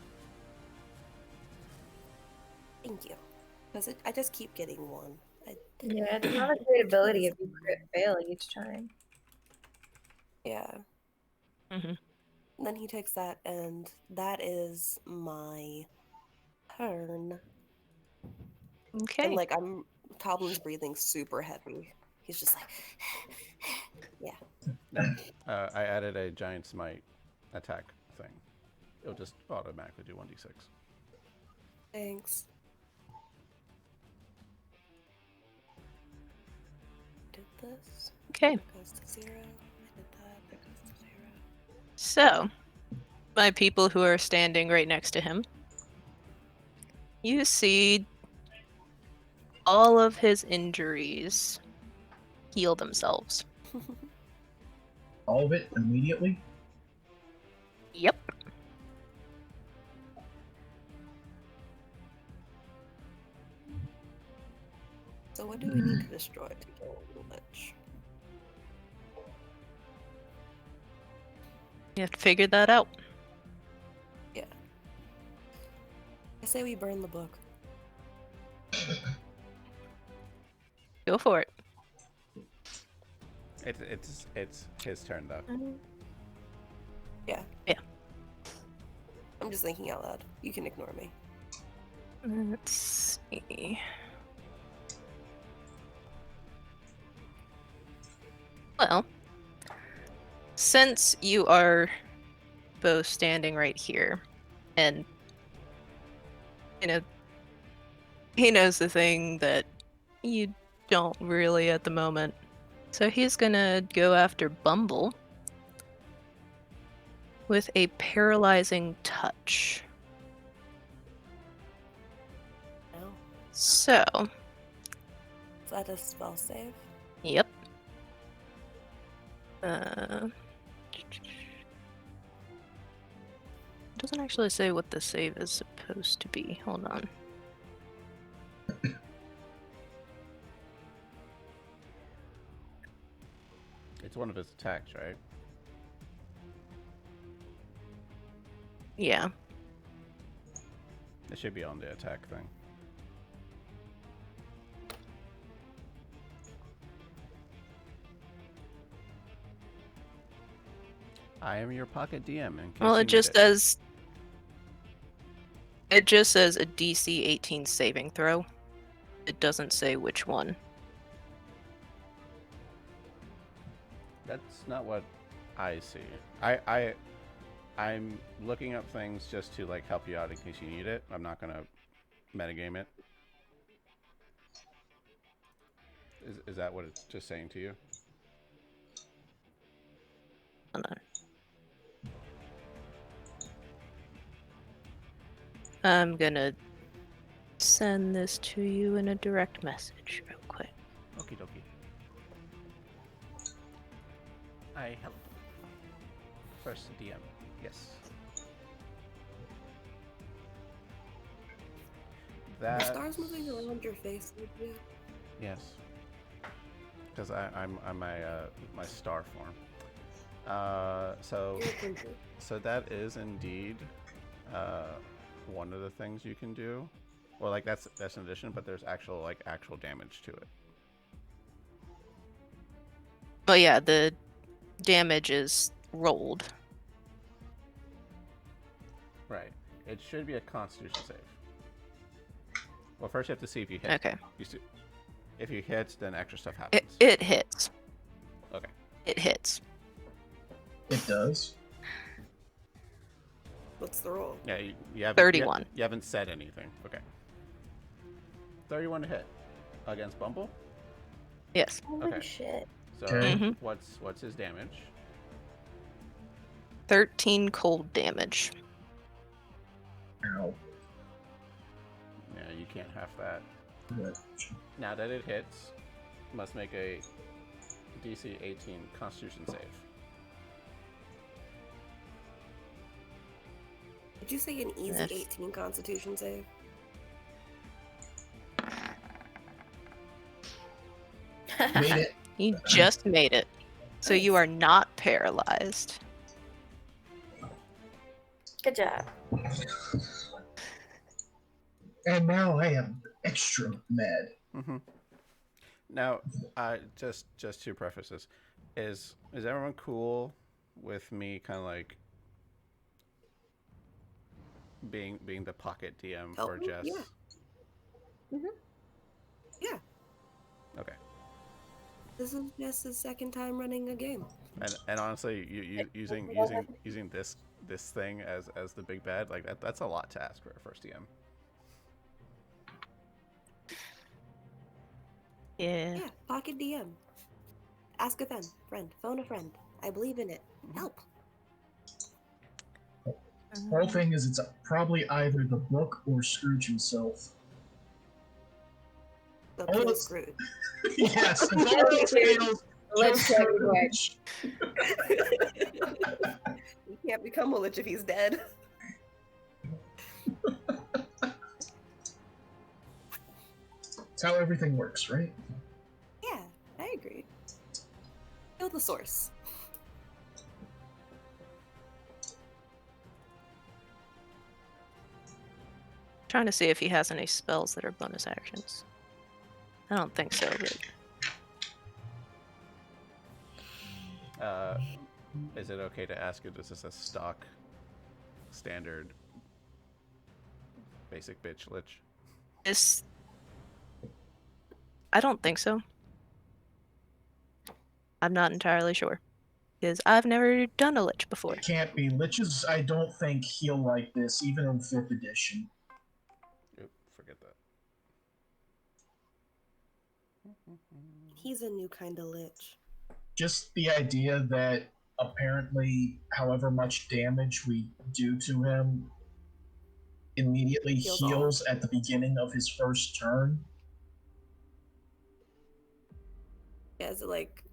thank you. Because I just keep getting 1. Yeah, it's not a great ability if you crit fail each time. Yeah. Mhm. And then he takes that, and that is my turn. Okay. And like Toblin's breathing super heavy. He's just like, yeah. I added a giant smite attack thing. It'll just automatically do 1d6. Thanks. Did this. Okay. It goes to 0. I did that. It goes to 0. So, my people who are standing right next to him, you see all of his injuries heal themselves. All of it immediately? Yep. So what do we need to destroy to kill the lich? You have to figure that out. I say we burn the book. Go for it. It's his turn though. Yeah. Yeah. I'm just thinking out loud. You can ignore me. Let's see. Well, since you are both standing right here, and he knows the thing that you don't really at the moment, so he's gonna go after Bumble with a paralyzing touch. No. So, Is that a spell save? yep. It doesn't actually say what the save is supposed to be. Hold on. It's one of his attacks, right? Yeah. It should be on the attack thing. I am your pocket DM in case Well, you it need just it. does. It just says a DC 18 saving throw. It doesn't say which one. That's not what I see. I'm looking up things just to like help you out in case you need it. I'm not gonna metagame it. Is that what it's just saying to you? Hold on. I'm gonna send this to you in a direct message real quick. Okie dokie. I help. First DM. Yes. Are That. stars moving around your face? Yeah. Yes. Because I'm my star form. So You're a princess. so that is indeed one of the things you can do. Well, like that's an addition, but there's actual damage to it. But yeah, the damage is rolled. Right. It should be a Constitution save. Well, first you have to see if you hit. Okay. If you hit, then extra stuff happens. It hits. Okay. It hits. It does. What's the roll? Yeah, you haven't. 31. You haven't said anything. Okay. 31 to hit against Bumble. Yes. Holy Okay. shit. So Okay. Mhm. what's his damage? 13 cold damage. Ow. Yeah, you can't have that. But Now that it hits, must make a DC 18 Constitution save. Did you say an easy Yes. 18 Constitution save? made it. You just made it. So you are not paralyzed. Good job. And now I am extra mad. Mm-hmm. Now, just to preface this, is everyone cool with me kind of like being the pocket DM for Oh, Jess? yeah. Yeah. Okay. This is Jess's second time running a game. And honestly, you using this thing as the big bad, like that's a lot to ask for a first DM. Yeah. Yeah, pocket DM. Ask a friend. Phone a friend. I believe in it. Help. Whole thing is, it's probably either the book or Scrooge himself. So Oh, kill it's- Scrooge. Yes, it's all else fails. Let's kill check it back. Scrooge. You can't become a lich if he's dead. That's how everything works, right? Yeah, I agree. Kill the source. Trying to see if he has any spells that are bonus actions. I don't think so, but Is it okay to ask if this is a stock, standard, basic bitch lich? this. I don't think so. I'm not entirely sure. Because I've never done a lich before. It can't be. Liches, I don't think, heal like this, even in 5th edition. Oop, forget that. He's a new kind of lich. Just the idea that apparently, however much damage we do to him, immediately Heals heals at the beginning of his first turn. Yeah, is it like...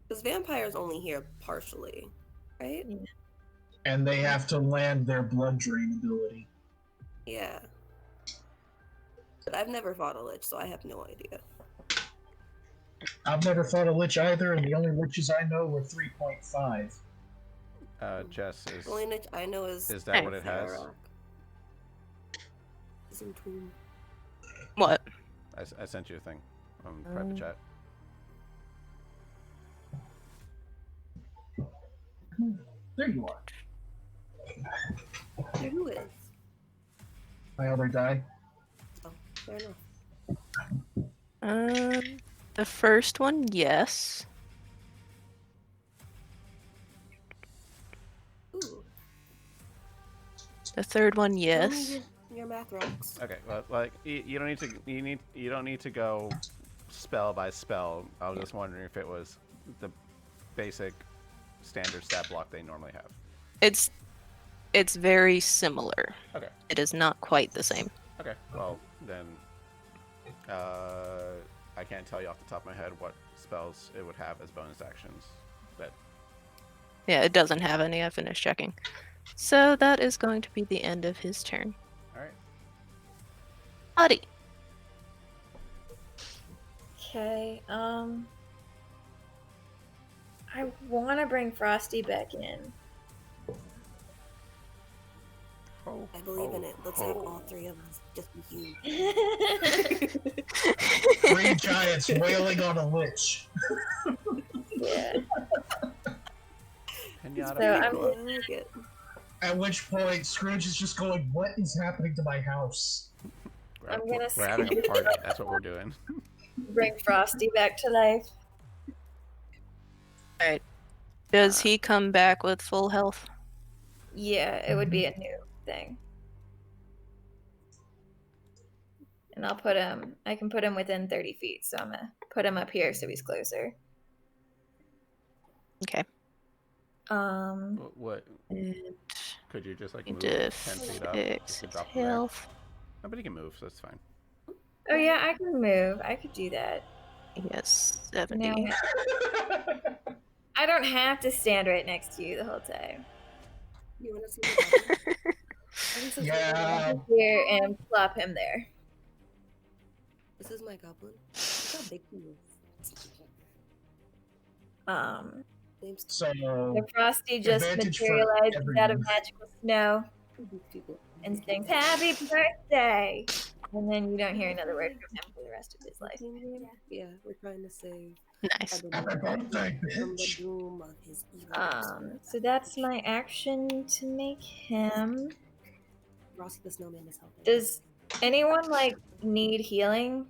Because vampires only heal partially, right? And they have to land their blood drain ability. Yeah. But I've never fought a lich, so I have no idea. I've never fought a lich either, and the only liches I know were 3.5. Jess, The only niche I know is that what it has? Rock. It's in Tomb. What? I sent you a thing on private chat. There you are. Who is? My other die. Oh, fair enough. The first one, yes. Ooh. The third one, Tell me yes. your math rocks. Okay, well, like you don't need to you don't need to go spell by spell. I was just wondering if it was the basic standard stat block they normally have. It's very similar. Okay. It is not quite the same. Okay. Well, then I can't tell you off the top of my head what spells it would have as bonus actions, but Yeah, it doesn't have any. I finished checking. So that is going to be the end of his turn. all right. Buddy. Okay, I want to bring Frosty back in. Oh, I believe in it. Let's take all three of us. Just be huge. 3 giants wailing on a lich. Yeah. Pinata. So I'm Cool, I like it. At which point, Scrooge is just going, "What is happening to my house?" I'm gonna we're having a party. That's what we're doing. bring Frosty back to life. Alright. Does he come back with full health? Yeah, it would be a new thing. And I'll put him, I can put him within 30 feet, so I'm gonna put him up here so he's closer. Okay. What? And Could you just like need move to 10 feet up? fix Just to his drop him there? health. Nobody can move, so that's fine. Oh yeah, I can move. I could do that. He has 70. Now, I don't have to stand right next to you the whole time. You want to see the goblin? Yeah. Here and plop him there. This is my goblin. Look how big he is. Name's So, The Frosty just Advantage for materializes out of everyone. magical snow people. and sings "Happy Birthday," and then you don't hear another word from him for the rest of his life. Yeah, we're trying to save Nice. happy birthday, from the bitch. doom of his evil. So that's my action to make him. Rossi the Snowman is helping. Does anyone like need healing?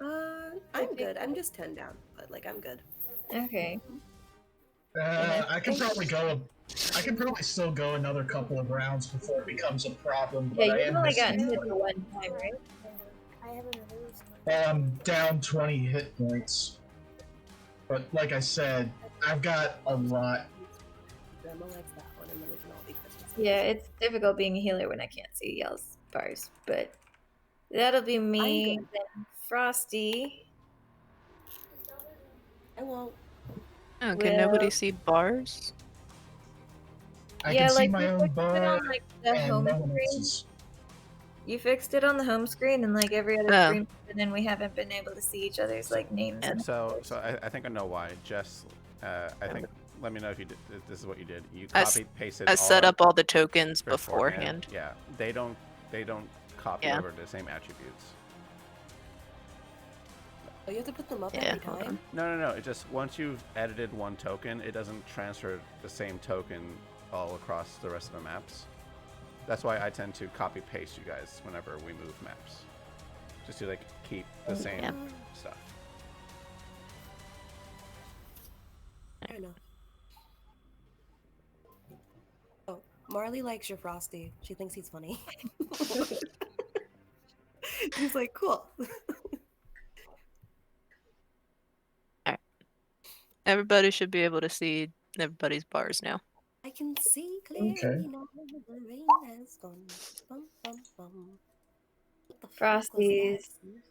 I'm good. I'm just 10 down, but like I'm good. Okay. I can probably go. I can probably still go another couple of rounds before it becomes a problem. But Yeah, I you've am only missing gotten hit time. the one time, right? I have another I'm down 20 hit points. But like I said, I've got a lot. Grandma likes that one, and then we can all be Christmas. Yeah, it's difficult being a healer when I can't see y'all's bars, but that'll be me. I'm Then Frosty. I won't. Oh, can nobody see bars? I can see like my you own fixed it bar on like the and home no one screen. else's. You fixed it on the home screen and like every other Oh. screen, and then we haven't been able to see each other's like names. And So I think I know why. Jess, I think. Let me know if you did. This is what you did. You I copy pasted. I set up all the tokens beforehand. beforehand. Yeah, they don't copy Yeah. over the same attributes. Oh, you have to put them up Yeah, every hold time. on. No. It just once you've edited one token, it doesn't transfer the same token all across the rest of the maps. That's why I tend to copy paste you guys whenever we move maps, just to like keep the same Yeah. stuff. I know. Oh, Marley likes your Frosty. She thinks he's funny. She's like, cool. Everybody should be able to see everybody's bars now. I can see clearly Okay. now the rain has gone. Bum, bum, bum. What the fuck was Frosty's that?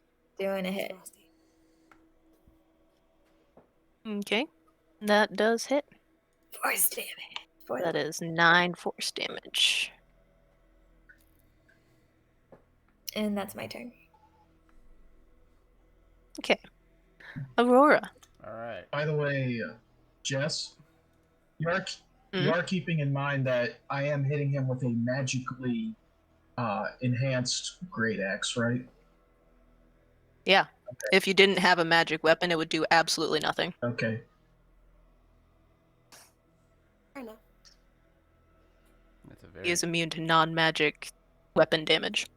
doing a hit. Frosty. Okay. That does hit. Force damage. That is 9 force damage. And that's my turn. Okay. Aurora. All right. By the way, Jess, You are keeping in mind that I am hitting him with a magically enhanced great axe, right? Yeah. Okay. If you didn't have a magic weapon, it would do absolutely nothing. Okay. Fair enough. That's a He very is immune to non-magic weapon damage.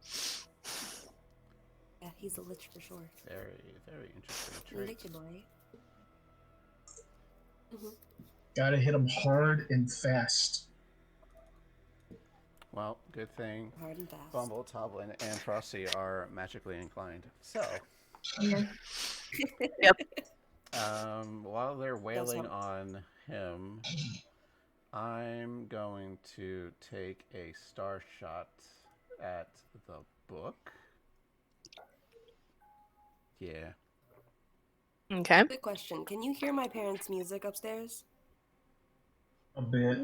Yeah, he's a lich for sure. very interesting trait. Lich boy. Mm-hmm. Gotta hit him hard and fast. Well, good thing Hard and fast. Bumble, Toblin, and Frosty are magically inclined. So, Yep. while they're wailing help. on him, I'm going to take a star shot at the book. Yeah. Okay. Quick question. Can you hear my parents' music upstairs? A bit.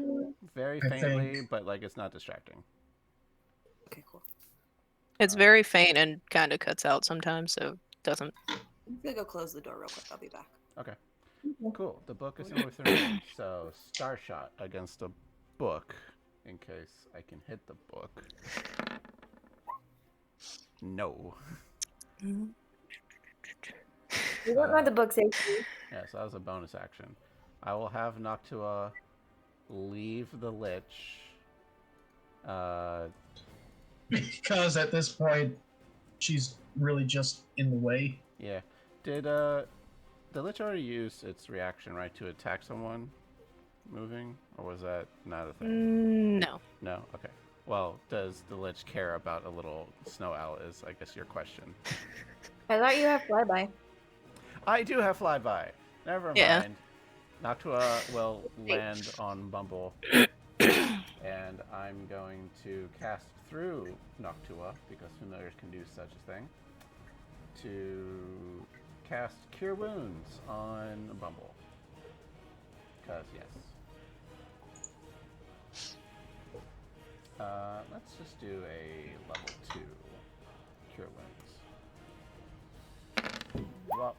Very I faintly, think- but like it's not distracting. Okay, cool. It's very faint and kind of cuts out sometimes, so it doesn't. I'm gonna go close the door real quick. I'll be back. Okay. Cool. The book is in within range, so star shot against a book in case I can hit the book. No. You don't know the book safety. Yeah, so that was a bonus action. I will have Noctua leave the Lich. Because at this point, she's really just in the way. Yeah. Did the Lich already use its reaction, right, to attack someone moving? Or was that not a thing? No. No? Okay. Well, does the Lich care about a little snow owl is, I guess, your question. I thought you have flyby. I do have flyby. Never Yeah. mind. Noctua will land on Bumble. And I'm going to cast through Noctua, because familiars can do such a thing, to cast Cure Wounds on Bumble. Because, yes. Let's just do a level 2 Cure Wounds. Well,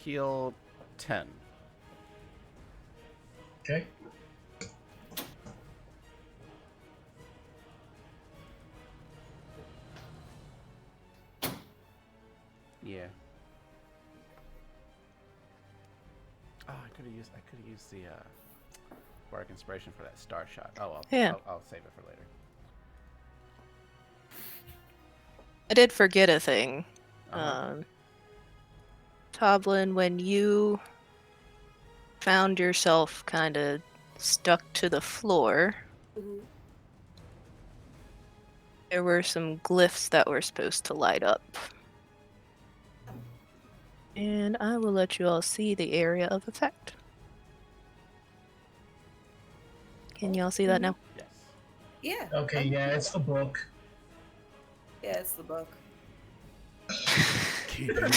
heal 10. Okay. Yeah. Oh, I could have used the bardic inspiration for that star shot. Oh well. Yeah. I'll save it for later. I did forget a thing. Uh-huh. Toblin, when you found yourself kind of stuck to the floor, Mm-hmm. there were some glyphs that were supposed to light up. And I will let you all see the area of effect. Can y'all see that now? Yes. Yeah. Okay, yeah, it's the book. Yeah, it's the book. Keep him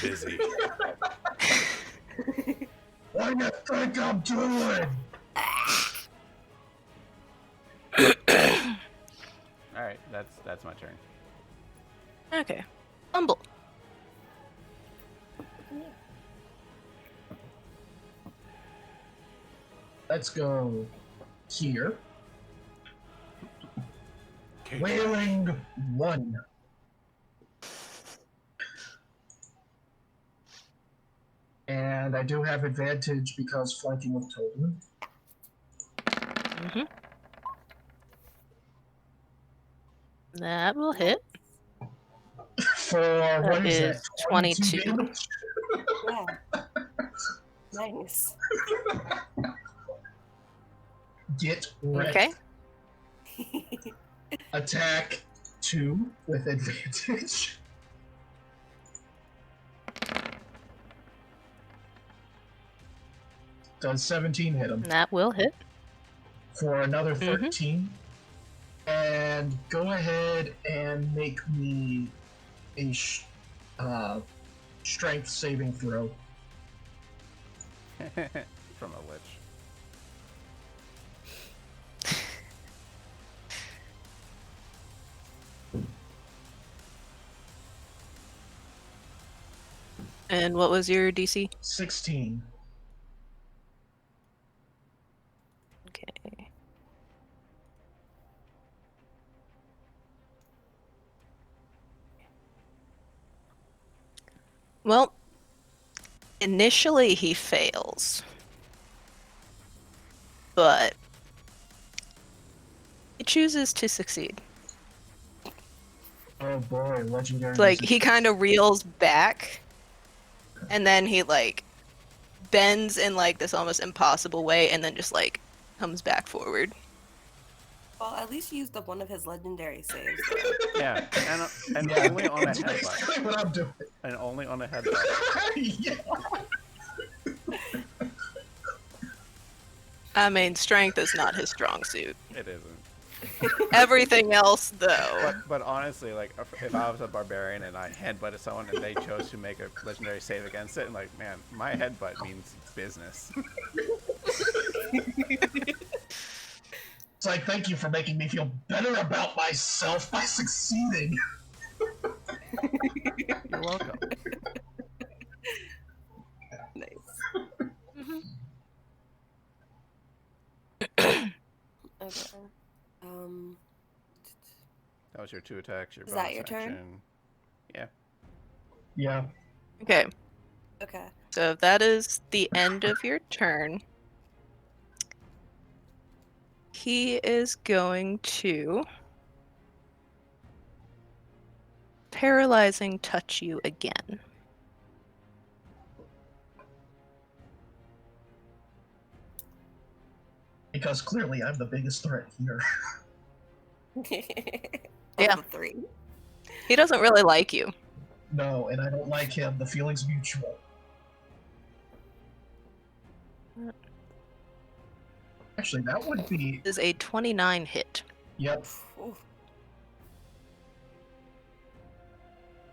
busy. What do you think I'm doing? All right, that's my turn. Okay. Bumble. Let's go here. Okay. Wailing 1. And I do have advantage because flanking with Tobin. Mm-hmm. That will hit. For what That is is that? 22. damage? Yeah. Nice. Get wrecked. Okay. Attack 2 with advantage. Does 17 hit him? That will hit. For another Mhm. 13. And go ahead and make me a strength saving throw. From a Lich. And what was your DC? 16. Well, initially he fails, but he chooses to succeed. Oh boy, legendary. Like, he kind of reels back, and then he, like, bends in, like, this almost impossible way, and then just, like, comes back forward. Well, at least he used up one of his legendary saves, though. Yeah, and Yeah, only on a that's headbutt. basically what I'm doing. And only on a headbutt. Yeah. I mean, strength is not his strong suit. It isn't. Everything else, though. But honestly, like, if I was a barbarian and I headbutted someone and they chose to make a legendary save against it, and like, man, my headbutt means business. It's like, thank you for making me feel better about myself by succeeding. You're welcome. Nice. Mhm. Okay. That was your 2 attacks. Your Is bonus that your turn? action. Yeah. Yeah. Okay, Okay. so if that is the end of your turn, he is going to paralyzing touch you again. Because clearly I'm the biggest threat here. Yeah. Of the 3. He doesn't really like you. No, and I don't like him. The feeling's mutual. Actually, that would be. Is a 29 hit. Yep. Ooh.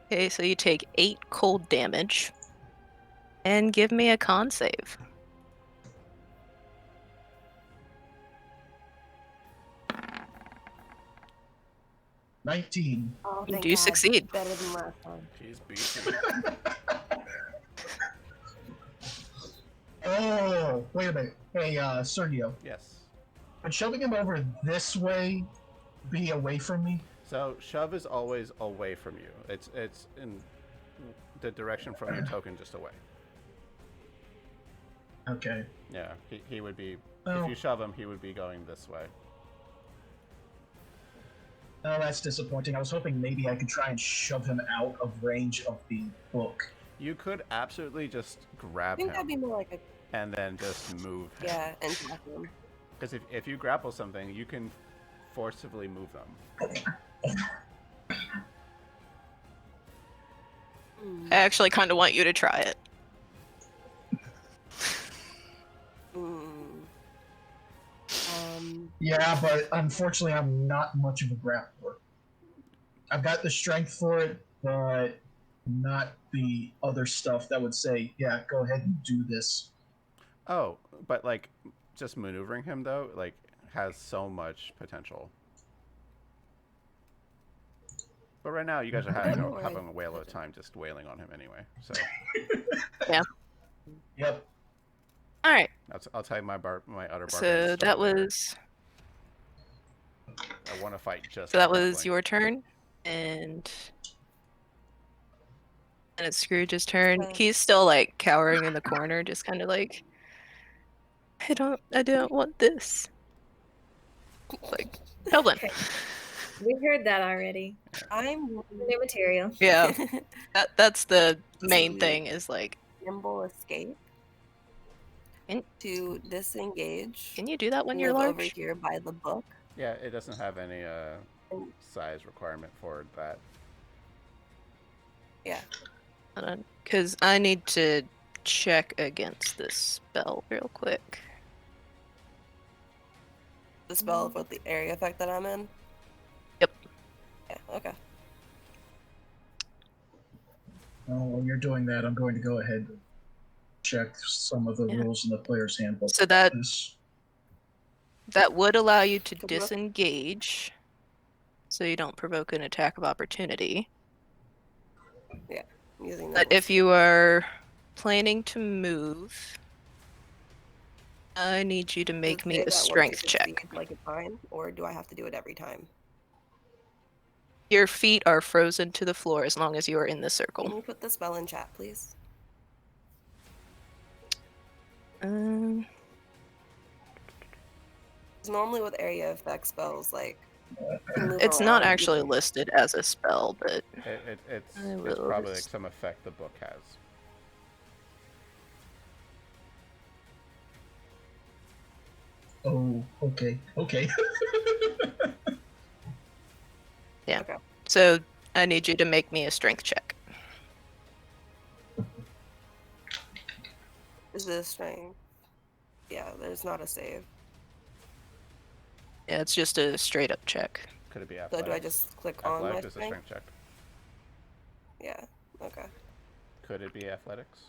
Okay, so you take 8 cold damage. And give me a con save. $19. Oh, You thank do God. succeed. Better than last time. Jeez, beastie. Oh, wait a minute. Hey, Sergio. Yes. Would shoving him over this way be away from me? So shove is always away from you. It's in the direction from your token, just away. Okay. Yeah, he would be. Oh. If you shove him, he would be going this way. Oh, that's disappointing. I was hoping maybe I could try and shove him out of range of the book. You could absolutely just I grab think that'd be him more like a and then just move him. yeah, and tackle him. Because if you grapple something, you can forcibly move them. I actually kind of want you to try it. Yeah, but unfortunately, I'm not much of a grappler. I've got the strength for it, but not the other stuff that would say, yeah, go ahead and do this. Oh, but like just maneuvering him though, like has so much potential. But right now, you guys are having a whale of a time just wailing on him anyway. So Yeah. Yep. All right. I'll tell you my utter barbarian So story that later. was. I want to fight just. So that for was grappling. your turn, and it's Scrooge's turn. He's still like cowering in the corner, just kind of like, I don't want this. Like, Helen. Okay. We heard that already. I'm New material. Yeah, that's the main So- thing. Is like, nimble escape Can- to disengage. can you do that when you're live over large? here by the book. Yeah, it doesn't have any size requirement for that. Yeah. Hold on, because I need to check against this spell real quick. The spell with the area effect that I'm in. Yep. Yeah. Okay. Well, while you're doing that, I'm going to go ahead and check some of the Yeah. rules in the player's handbook. So that would allow you to Good luck. disengage, so you don't provoke an attack of opportunity. I'm using But that. if you are planning to move, I need you to make me a strength check. Like it's fine, or do I have to do it every time? Your feet are frozen to the floor as long as you are in the Can circle. you put the spell in chat, please? Um, 'Cause normally with area effect spells, like you can move it's not around, you actually can- listed as a spell, but It's I it's will probably like just- some effect the book has. Oh, okay, okay. yeah. Okay. So I need you to make me a strength check. Is this strength? Yeah, there's not a save. Yeah, it's just a straight up check. Could it be So athletics? do I just click on my Athletics is a strength? strength check. Yeah. Okay. Could it be athletics?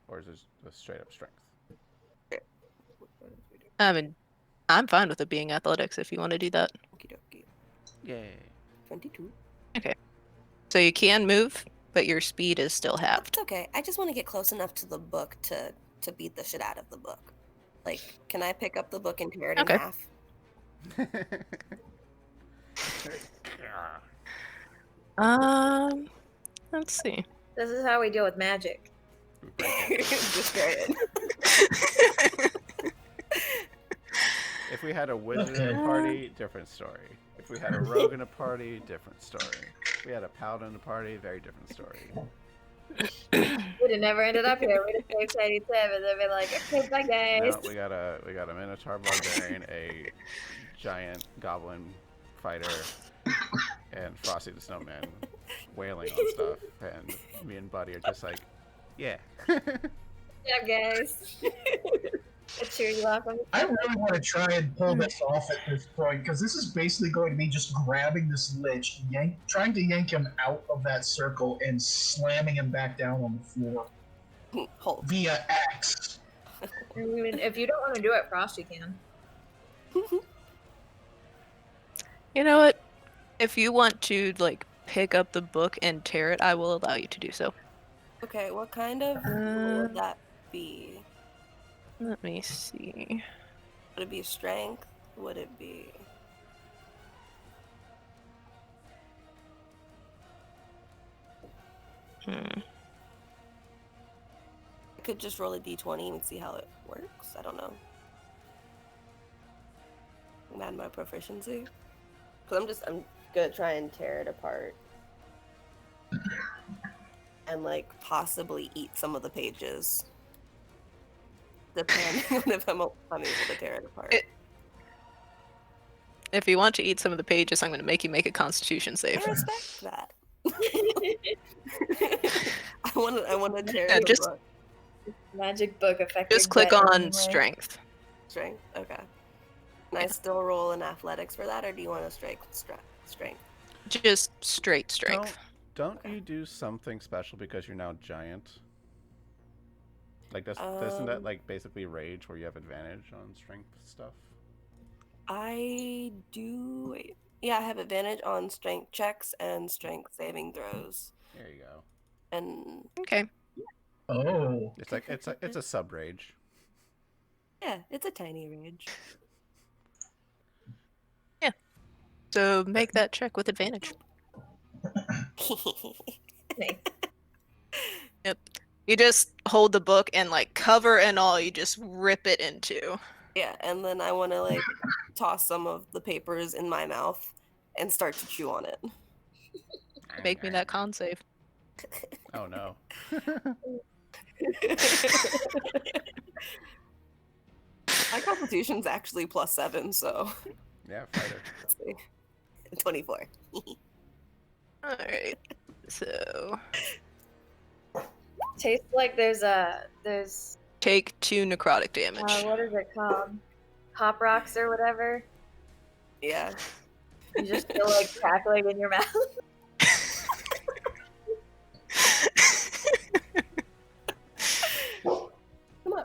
Or is it a straight up strength? I mean, I'm fine with it being athletics if you want to do that. Okie dokie. Yay. 22. So you can move, but your speed is still halved. It's okay. I just want to get close enough to the book to beat the shit out of the book. Like, can I pick up the book and tear it in Okay. half? Let's see. This is how we deal with magic. Destroy it. If we had a wizard Okay. in a party, different story. If we had a rogue in a party, different story. If we had a paladin in a party, very different story. We'd have never ended up here. We'd have saved Tiny Tim and then been like, okay, bye guys. No, we got a minotaur barbarian, a giant goblin fighter, and Frosty the Snowman wailing on stuff, and me and Buddy are just like, yeah. Good job, guys. I'll cheer you off. I really want to try and pull this off at this point, because this is basically going to be just grabbing this lich, trying to yank him out of that circle and slamming him back down on the floor Hold. via axe. I mean, if you don't want to do it, Frosty can. You know what? If you want to like pick up the book and tear it, I will allow you to do so. Okay, what kind of roll would that be? Let me see. Would it be strength? Would it be... Hmm. I could just roll a d20 and see how it works. I don't know. Add my proficiency. Because I'm gonna try and tear it apart. And like possibly eat some of the pages. Depending on if I'm able to tear it apart. If you want to eat some of the pages, I'm going to make you make a Constitution save. I respect that. I want to tear Yeah, the just- book. Magic book affected. Just click better on anyway. strength. Strength? Okay. Can I still roll in athletics for that, or do you want to strength? Just straight strength. Don't you do something special because you're now giant? Like, doesn't that like basically rage where you have advantage on strength stuff? I do. Wait. Yeah, I have advantage on strength checks and strength saving throws. There you go. And Okay. Oh. It's like it's a sub rage. yeah, it's a tiny rage. So make that check with advantage. Nice. Yep. You just hold the book and like cover and all, you just rip it into. Yeah, and then I want to like toss some of the papers in my mouth and start to chew on it. Make me that con save. Oh no. My constitution's actually +7, so Yeah, fighter. let's see. 24. Alright. So Tastes like there's take 2 necrotic damage. what is it called? Pop rocks or whatever. Yeah. You just feel like crackling in your mouth. Come on.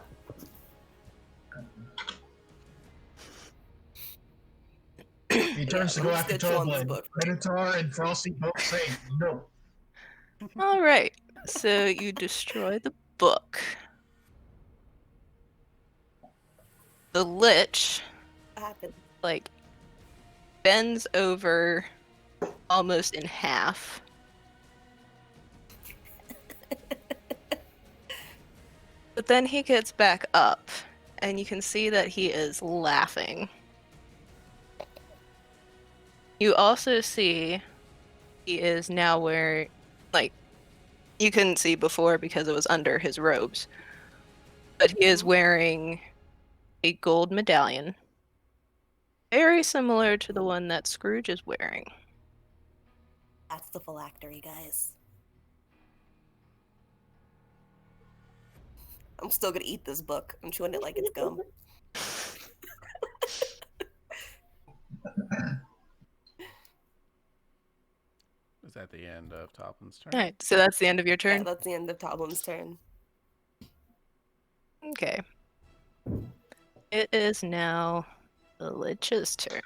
He turns to go I'm after just gonna chew on this Toblin. book. Minotaur and Frosty both say no. Alright. So you destroy the book. The lich What happened? like bends over almost in half. But then he gets back up, and you can see that he is laughing. You also see he is now wearing, like, you couldn't see before because it was under his robes, but he is wearing a gold medallion, very similar to the one that Scrooge is wearing. That's the phylactery, guys. I'm still gonna eat this book. I'm chewing it like it's gum. Is that the end of Toplin's turn? All right, so that's the end of your Yeah, turn? that's the end of Toblin's turn. Okay. It is now the Lich's turn.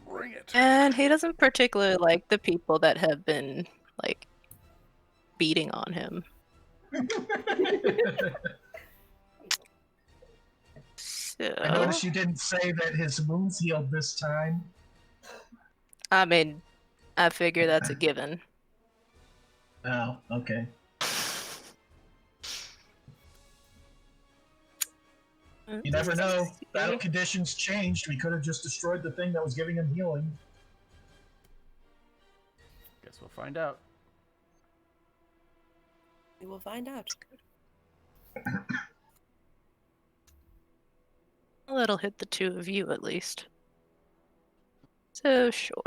Bring it. And he doesn't particularly like the people that have been, like, beating on him. So, I noticed you didn't say that his wounds healed this time. I mean, I figure that's a given. Oh, okay. You never know. Battle conditions changed. We could have just destroyed the thing that was giving him healing. Guess we'll find out. We will find out. Well, that'll hit the two of you at least. So, sure.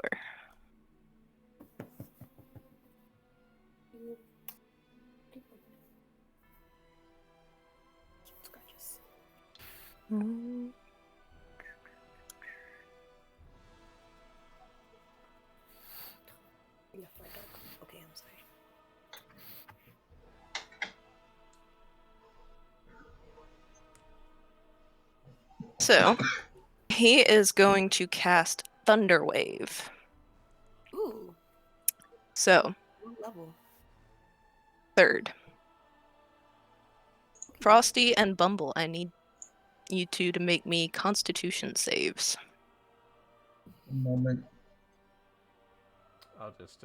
Scratches. Mm. You left my dog. Okay, I'm sorry. So, he is going to cast Thunder Wave. Ooh, So, what level? third. Frosty and Bumble, I need you two to make me Constitution saves. One moment. I'll just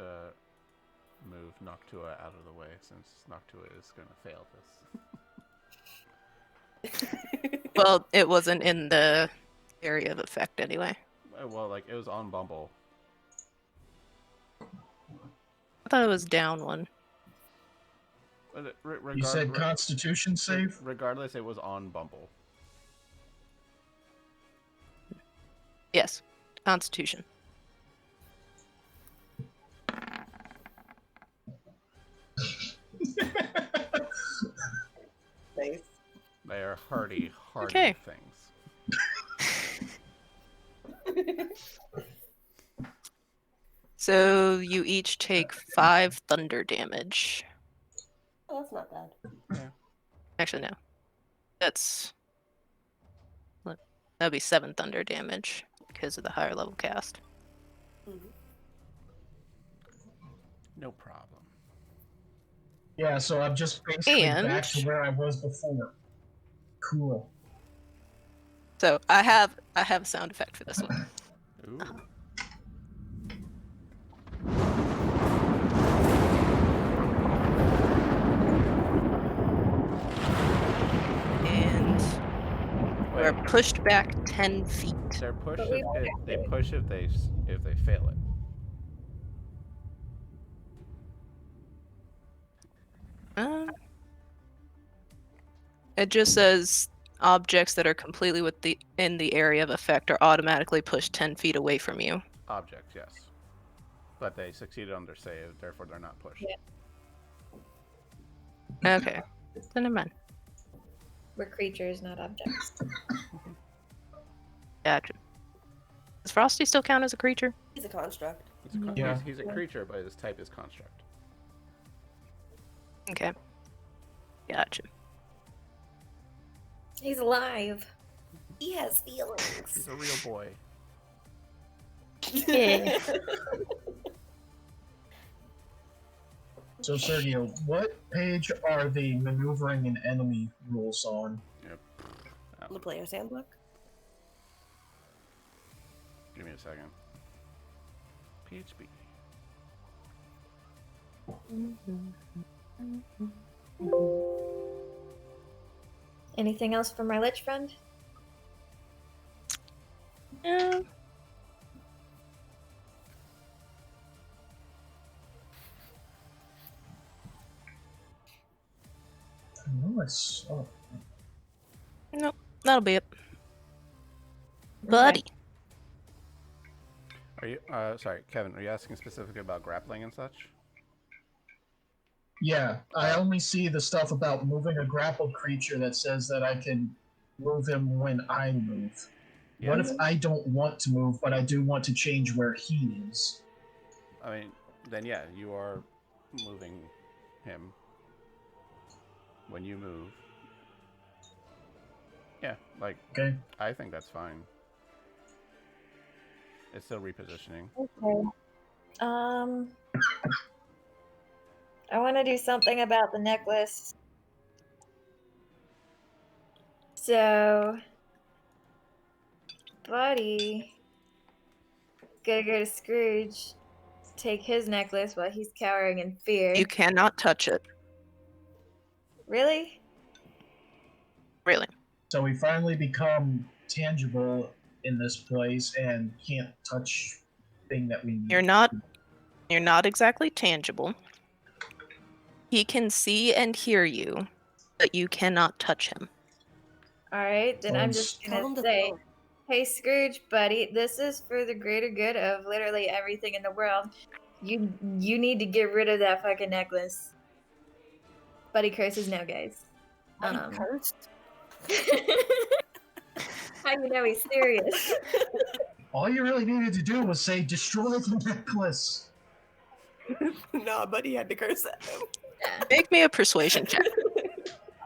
move Noctua out of the way since Noctua is going to fail this. Well, it wasn't in the area of effect anyway. Well, like, it was on Bumble. I thought it was down one. But You said Constitution save? Regardless, it was on Bumble. Yes, Constitution. Nice. They are hardy Okay. things. So you each take 5 thunder damage. Oh, that's not bad. Actually, no. That'd be 7 thunder damage because of the higher level cast. Mm-hmm. No problem. Yeah, so I'm just basically back to where I was before. Cool. So I have a sound effect for this one. Ooh. And we're pushed back 10 feet. They're pushed But if they push if they fail it. It just says objects that are completely in the area of effect are automatically pushed 10 feet away from you. Objects, yes. But they succeeded on their save, therefore they're not pushed. Yeah. Okay. Then never mind. We're creatures, not objects. Gotcha. Does Frosty still count as a creature? He's a construct. Yeah. He's a creature, but his type is construct. Okay. Gotcha. He's alive. He has feelings. He's a real boy. Yeah. So, Sergio, what page are the maneuvering an enemy rules on? Yep. The player's handbook. Give me a second. PHP. Anything else from my lich friend? Yeah. Oh, I saw. Nope, that'll be it. Okay. Buddy. Are you, sorry, Kevin, are you asking specifically about grappling and such? Yeah, I only see the stuff about moving a grappled creature that says that I can move him when I move. Yeah. What if I don't want to move, but I do want to change where he is? I mean, then yeah, you are moving him when you move. Yeah, like, Okay. I think that's fine. It's still repositioning. Okay. I want to do something about the necklace. So, Buddy gonna go to Scrooge, take his necklace while he's cowering in fear. You cannot touch it. Really? Really. So we finally become tangible in this place and can't touch thing that we need. You're not exactly tangible. He can see and hear you, but you cannot touch him. Alright, then I'm just Tell gonna him to say, throw. hey Scrooge, buddy, this is for the greater good of literally everything in the world. You need to get rid of that fucking necklace. Buddy curses now, guys. I'm cursed. How you know he's serious? All you really needed to do was say, destroy the necklace. Nah, buddy had to curse at him. Yeah, Make me a persuasion check.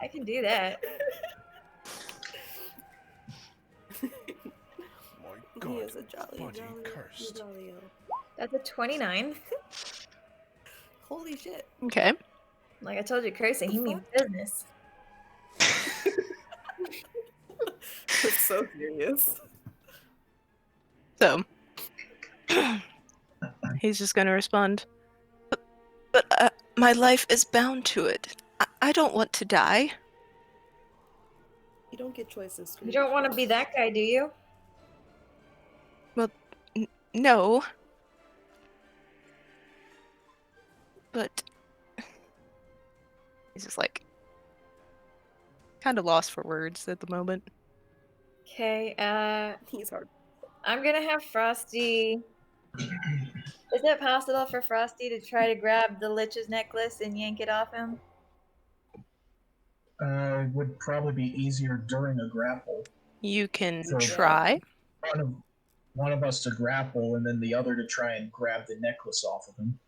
I can do that. My He God, is a jolly, buddy jolly, cursed. jolly. That's a 29. Holy shit. Okay. Like I told you, cursing, he means business. That's so serious. So he's just gonna respond. But my life is bound to it. I don't want to die. You don't get choices. You don't want to be that guy, do you? No. But he's just like kind of lost for words at the moment. Okay, He's hard. I'm gonna have Frosty. Is it possible for Frosty to try to grab the Lich's necklace and yank it off him? Would probably be easier during a grapple. You can So- try. One of us to grapple, and then the other to try and grab the necklace off of him.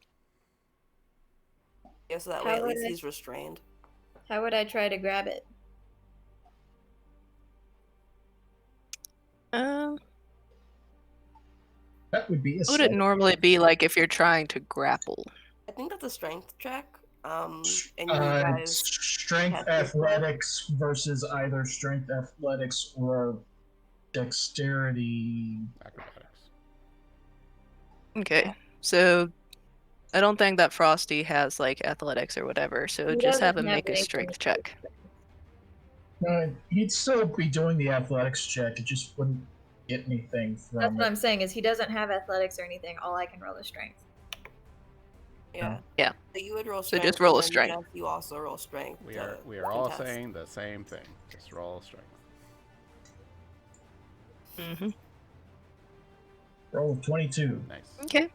Yeah, so that How way at would least I- he's restrained. How would I try to grab it? That would be a What would it normally be like if you're trying to grapple? I think that's a strength check. And you guys strength have to- athletics versus either strength athletics or dexterity. Acrobatics. Okay, so I don't think that Frosty has like athletics or whatever, so He just have doesn't him make a anything. strength check. He'd still be doing the athletics check. It just wouldn't get anything from That's what it. I'm saying. Is he doesn't have athletics or anything. All I can roll is strength. Yeah. Yeah. So you would roll So strength. just roll a and then strength. Jeff, you also roll strength. We to are all contest. saying the same thing. Just roll strength. Mm-hmm. Roll of 22. Nice. Okay,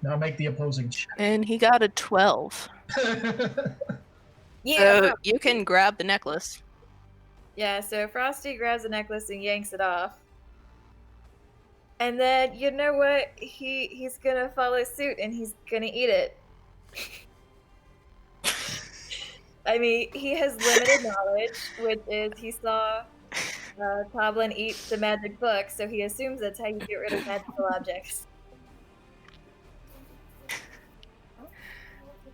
Now make the opposing and he got a 12. check. Yeah. So you can grab the necklace. Yeah, so Frosty grabs the necklace and yanks it off. And then, you know what? He's gonna follow suit and he's gonna eat it. I mean, he has limited knowledge, which is he saw Toblin eat the magic book, so he assumes that's how you get rid of magical objects.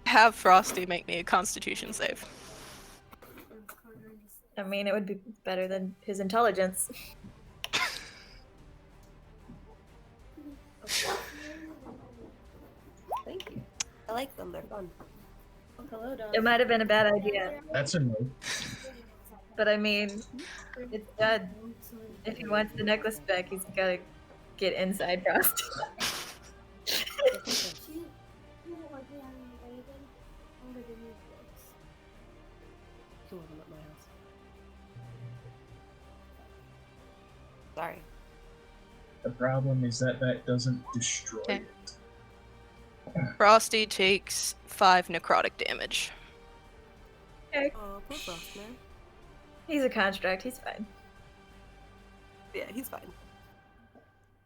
Have Frosty make me a Constitution save. I mean, it would be better than his intelligence. I like them. They're fun. Hello, dog. It might have been a bad idea, That's a no. but I mean, it's Judd. If he wants the necklace back, he's gotta get inside Frosty. Two of them at my house. Sorry. The problem is that doesn't destroy Okay. it. Frosty takes 5 necrotic damage. Oh, poor Frostman. He's a construct, he's fine. Yeah, he's fine.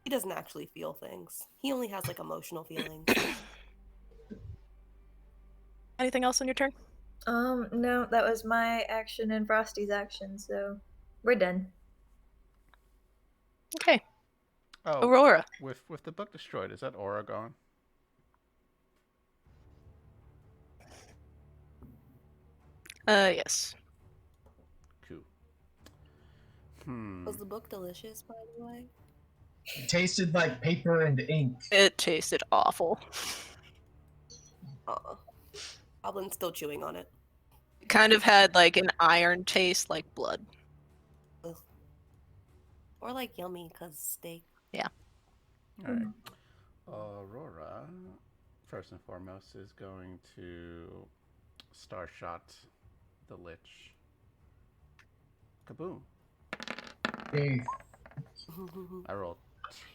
He doesn't actually feel things. He only has like emotional feelings. Anything else on your turn? No, that was my action and Frosty's action, so we're done. Okay. Oh, Aurora. with the book destroyed, is that aura gone? Yes. Cool. Was the book delicious, by the way? It tasted like paper and ink. It tasted awful. Goblin's still chewing on it. It kind of had like an iron taste, like blood. Ugh. Or like yummy, cause steak. All right. Aurora, first and foremost, is going to star shot the Lich. Kaboom! Hey, I rolled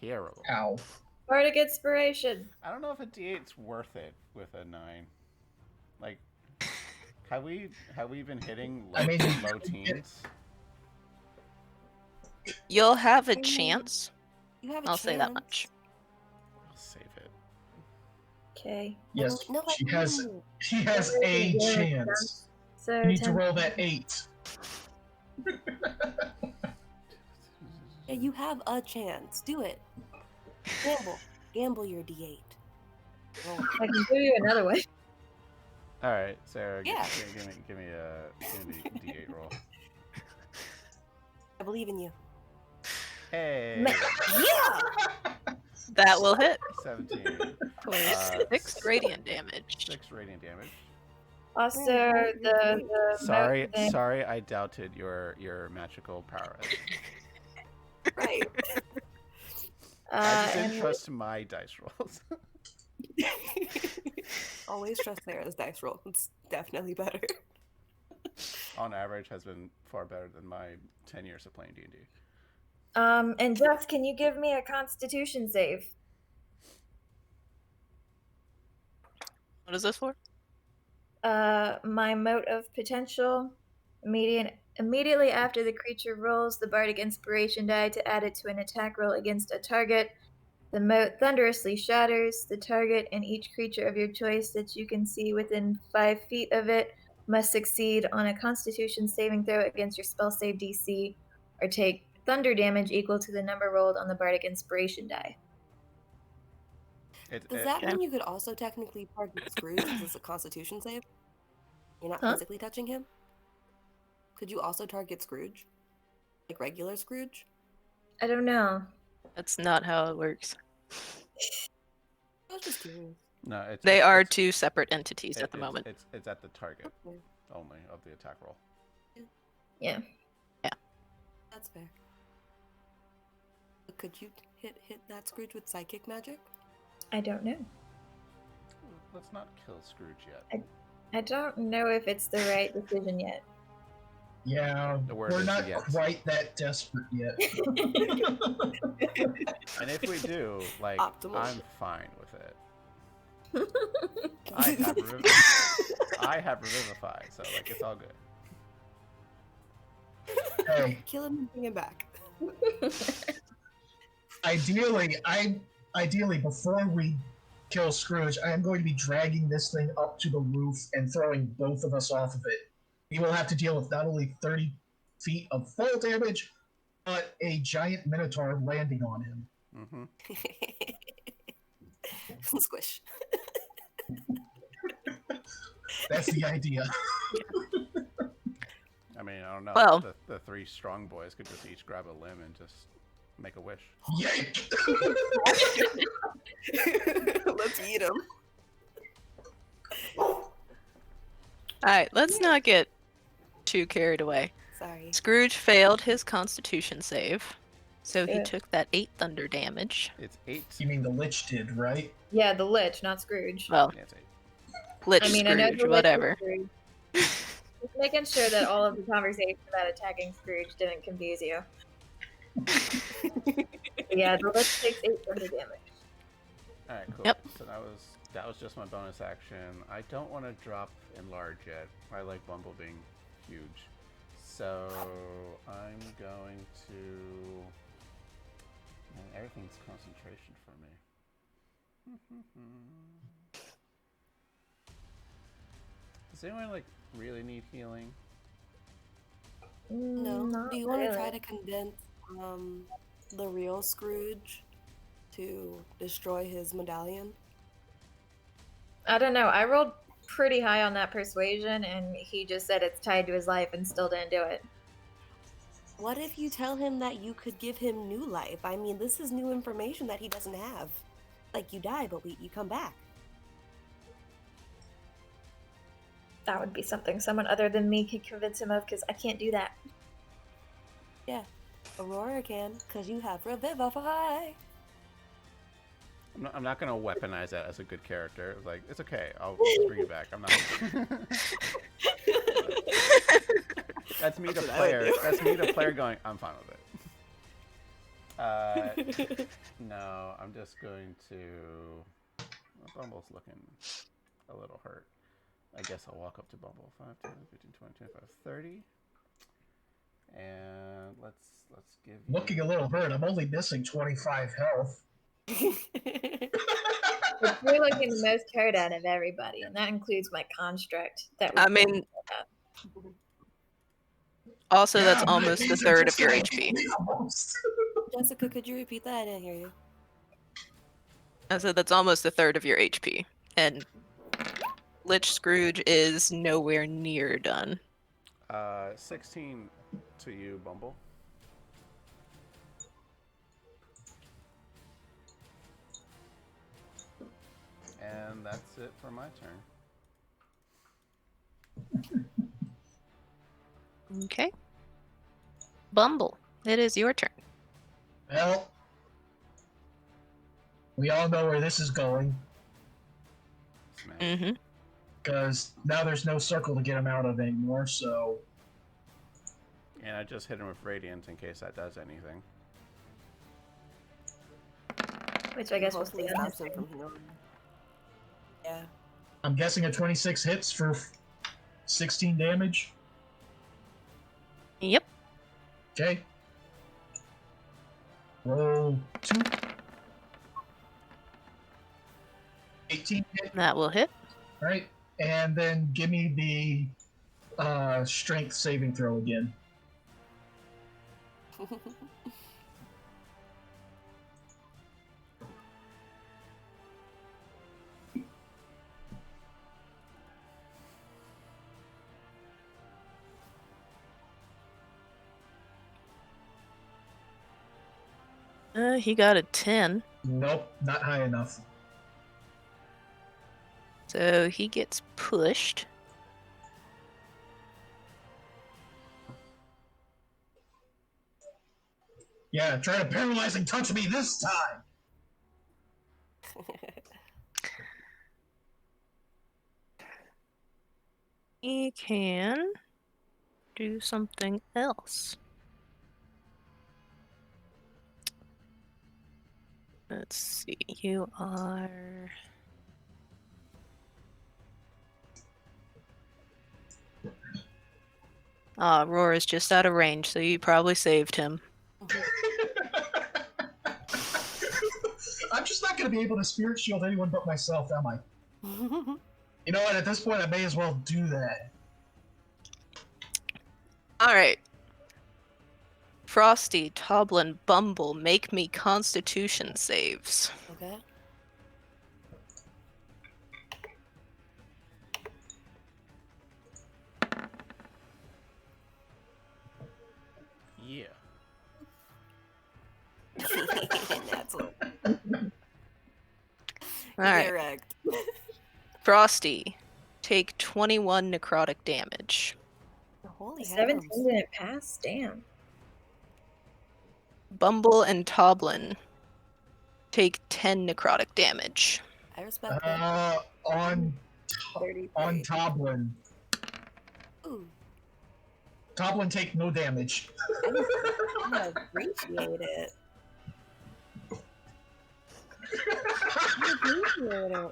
terrible. ow. Bardic Inspiration. I don't know if a D8's worth it with a 9. Like, have we been hitting I like mean, low teens? You'll have a chance. You have a I'll say that chance. much. I'll save it. Okay. Yes, No, I she has do. a chance. So You need to 10. roll that 8. Yeah, you have a chance. Do it. Gamble your D8. Roll. I can do you another way. All right, Sarah. Yeah. Give me a D8 roll. I believe in you. Hey, Yeah. That will hit. 17. For 6 radiant damage. 6 radiant damage. Also, the Sorry, moat thing. sorry, I doubted your magical prowess. Right. I just and didn't trust my dice rolls. Always trust Sarah's dice roll. It's definitely better. On average, has been far better than my 10 years of playing D&D. and Jeff, can you give me a Constitution save? What is this for? My mote of potential. Immediately after the creature rolls the bardic inspiration die to add it to an attack roll against a target, the mote thunderously shatters. The target and each creature of your choice that you can see within 5 feet of it must succeed on a Constitution saving throw against your spell save DC, or take thunder damage equal to the number rolled on the bardic inspiration die. Does that mean you could also technically target Scrooge because it's a Constitution save? You're not Huh? physically touching him? Could you also target Scrooge? Like regular Scrooge? I don't know. That's not how it works. I was just curious. No, it's They it's- are it's- 2 separate entities at the it's- moment. It's at the target Okay. only of the attack roll. Yeah. That's fair. But could you hit that Scrooge with psychic magic? I don't know. Let's not kill Scrooge yet. I don't know if it's the right decision yet. Yeah, The word we're is not yes. quite that desperate yet. And if we do, like, Optimal. I'm fine with it. I have Revivify, so like it's all good. Hey, Kill him and bring him back. ideally, before we kill Scrooge, I am going to be dragging this thing up to the roof and throwing both of us off of it. We will have to deal with not only 30 feet of full damage, but a giant minotaur landing on him. Mm-hmm. Squish. That's the idea. I mean, I don't know. Well- The 3 strong boys could just each grab a limb and just make a wish. Yank! Let's eat him. Alright, let's not get too carried away. Sorry. Scrooge failed his constitution save, so he Yeah. took that 8 thunder damage. It's 8. You mean the Lich did, right? Yeah, the Lich, not Scrooge. Well, Yeah, it's 8. Lich I mean, I know Scrooge, the Lich whatever. is Scrooge. Just making sure that all of the conversation about attacking Scrooge didn't confuse you. Yeah, the Lich takes 8 thunder damage. Alright, cool. Yep. So that was just my bonus action. I don't want to drop enlarge yet. I like Bumble being huge. So I'm going to. Man, everything's concentration for me. Does anyone like really need healing? No. Not Do you want to really. try to convince the real Scrooge to destroy his medallion? I don't know. I rolled pretty high on that persuasion, and he just said it's tied to his life and still didn't do it. What if you tell him that you could give him new life? I mean, this is new information that he doesn't have. Like, you die, but you come back. That would be something someone other than me could convince him of, because I can't do that. Yeah. Aurora can, because you have Revivify. I'm not gonna weaponize that as a good character. Like, it's okay. I'll bring it back. I'm not. That's me, the player. That's me, the player, going, I'm fine with it. No, I'm just going to. Well, Bumble's looking a little hurt. I guess I'll walk up to Bumble. 5, 10, 15, 20, 25, 30. And let's give you. Looking a little hurt. I'm only missing 25 health. You're looking the most hurt out of everybody, and that includes my construct. That I mean, also that's Yeah, almost but a third just of your like HP. me almost. Jessica, could you repeat that? I didn't hear you. I said that's almost a third of your HP. And Lich Scrooge is nowhere near done. 16 to you, Bumble. And that's it for my turn. Okay. Bumble, it is your turn. Well, we all know where this is going, Smash. Mm-hmm. because now there's no circle to get him out of anymore, so... And I just hit him with Radiant in case that does anything. which I guess was Hopefully the stops other him thing. from healing. Yeah. I'm guessing a 26 hits for 16 damage. Yep. Okay. Roll 2. 18 hit, That will hit. right? And then give me the strength saving throw again. He got a 10. Nope, not high enough. So he gets pushed. Yeah, try to paralyzing touch me this time! He can do something else. Let's see. You are... Rora's just out of range, so you probably saved him. I'm just not going to be able to spirit shield anyone but myself, am I? You know what, at this point I may as well do that. Alright. Frosty, Toblin, Bumble, make me constitution saves. Okay. Yeah. That's what. Alright. Correct. Frosty, take 21 necrotic damage. Holy 17 heavens. didn't pass? Damn. Bumble and Toblin take 10 necrotic damage. I respect that. On 33. Toblin. Ooh, Toblin take no damage. I appreciate it. I appreciate it.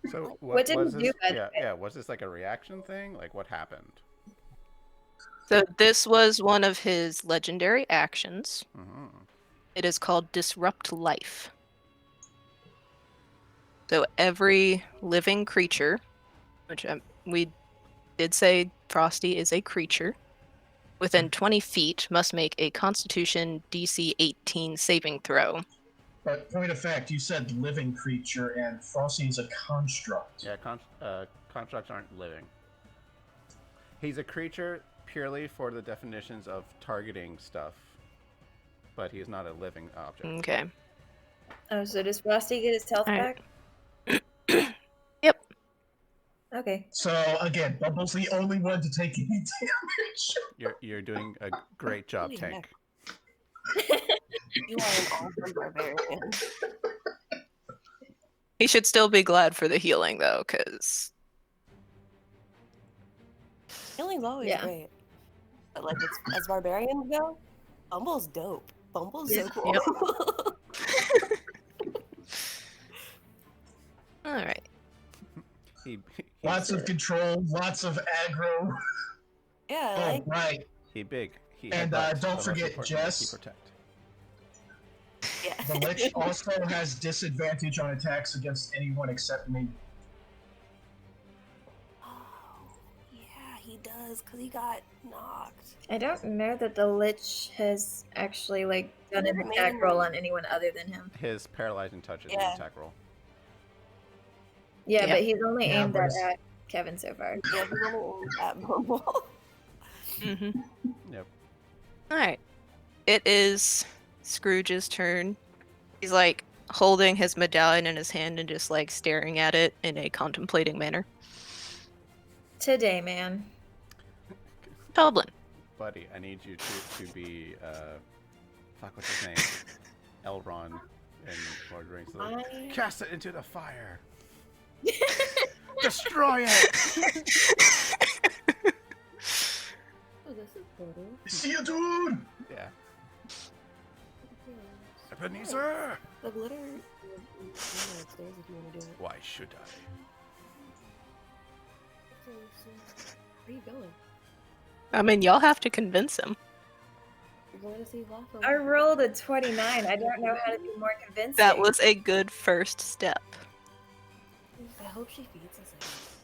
So What did was he this? do, by the Yeah, way? yeah. Was this like a reaction thing? Like what happened? So this was one of his legendary actions. Mm-hmm. It is called Disrupt Life. So every living creature, which we did say Frosty is a creature, within 20 feet must make a Constitution DC 18 saving throw. But point of fact, you said living creature, and Frosty is a construct. Yeah, constructs aren't living. He's a creature purely for the definitions of targeting stuff, but he is not a living object. Okay. Oh, so does Frosty get his health Alright. back? Yep. Okay. So again, Bumble's the only one to take any damage. You're doing a great job, Holy Tank. You are an awesome barbarian. He should still be glad for the healing, though, because... Healing's always Yeah. great. But like as barbarians go, Bumble's dope. Bumble's so cool. Alright. Lots of control, lots of aggro. Yeah, Oh, like right. He big. He And, headbutts, don't but most forget importantly, Jess. He protect. yeah. The Lich also has disadvantage on attacks against anyone except me. Oh, yeah, he does, because he got knocked. I don't know that the Lich has actually like done an Never attack made roll one. on anyone other than him. His paralyzing touch is Yeah. an attack roll. Yeah, Yeah. but he's only Yeah, aimed but that it's- at Kevin so far. Yeah, he's only at Bumble. Mm-hmm. Yep. Alright. It is Scrooge's turn. He's like holding his medallion in his hand and just like staring at it in a contemplating manner. Today, man. Toblin. Buddy, I need you to be fuck, what's his name? Elrond in Lord of the Rings. I- Cast it into the fire. Destroy it. Oh, this is pretty. See you, dude! Yeah. Ebenezer. The glitter is upstairs if you want to do it. Why should I? Where are you going? I mean, y'all have to convince him. You're going to see Lawful. I rolled a 29. I don't know how to be more convincing. That was a good first step. I hope she feeds us.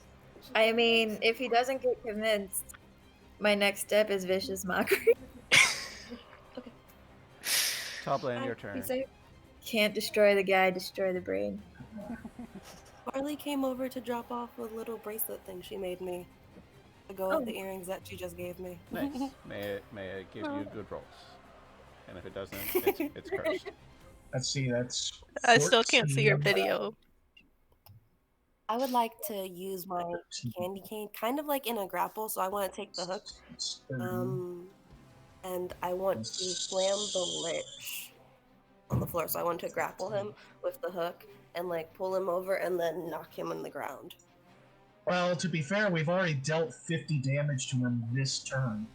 I mean, if he doesn't get convinced, my next step is vicious mockery. Toblin, your turn. Can't destroy the guy, destroy the brain. Marley came over to drop off a little bracelet thing she made me to go with the earrings that she just gave me. Nice. May I give you good rolls? And if it doesn't, it's cursed. Let's see, that's. I still can't see your 14. video. I would like to use my candy cane kind of like in a grapple, so I want to take the hook. And I want to slam the Lich on the floor. So I want to grapple him with the hook and like pull him over and then knock him on the ground. Well, to be fair, we've already dealt 50 damage to him this turn.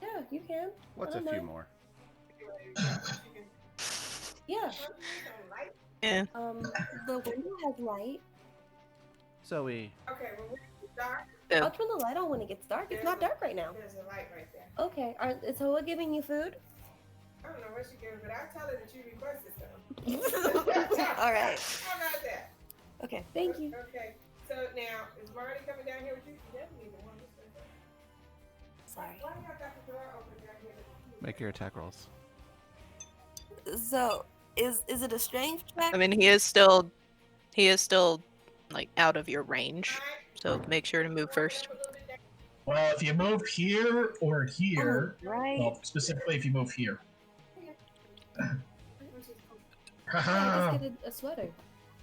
Yeah, you can. What's a few more? Yeah. Yeah. The window has light. Zoe. Okay, well, when it's dark, Yeah. I'll turn the light on when it gets dark. It's not dark right now. there's a light right there. Okay. Is Hoa giving you food? I don't know what she gave, but I tell her that you requested some. All right. How about that? Okay. Thank you. Okay, so now, is Marty coming down here with you? She doesn't even want to say that. Sorry. Why y'all got the door open down here? Make your attack rolls. So, is it a strength check? I mean, he is still like out of your range. So make sure to move first. Well, if you move here or here, Right. well, specifically if you move here. Haha. Just get a sweater.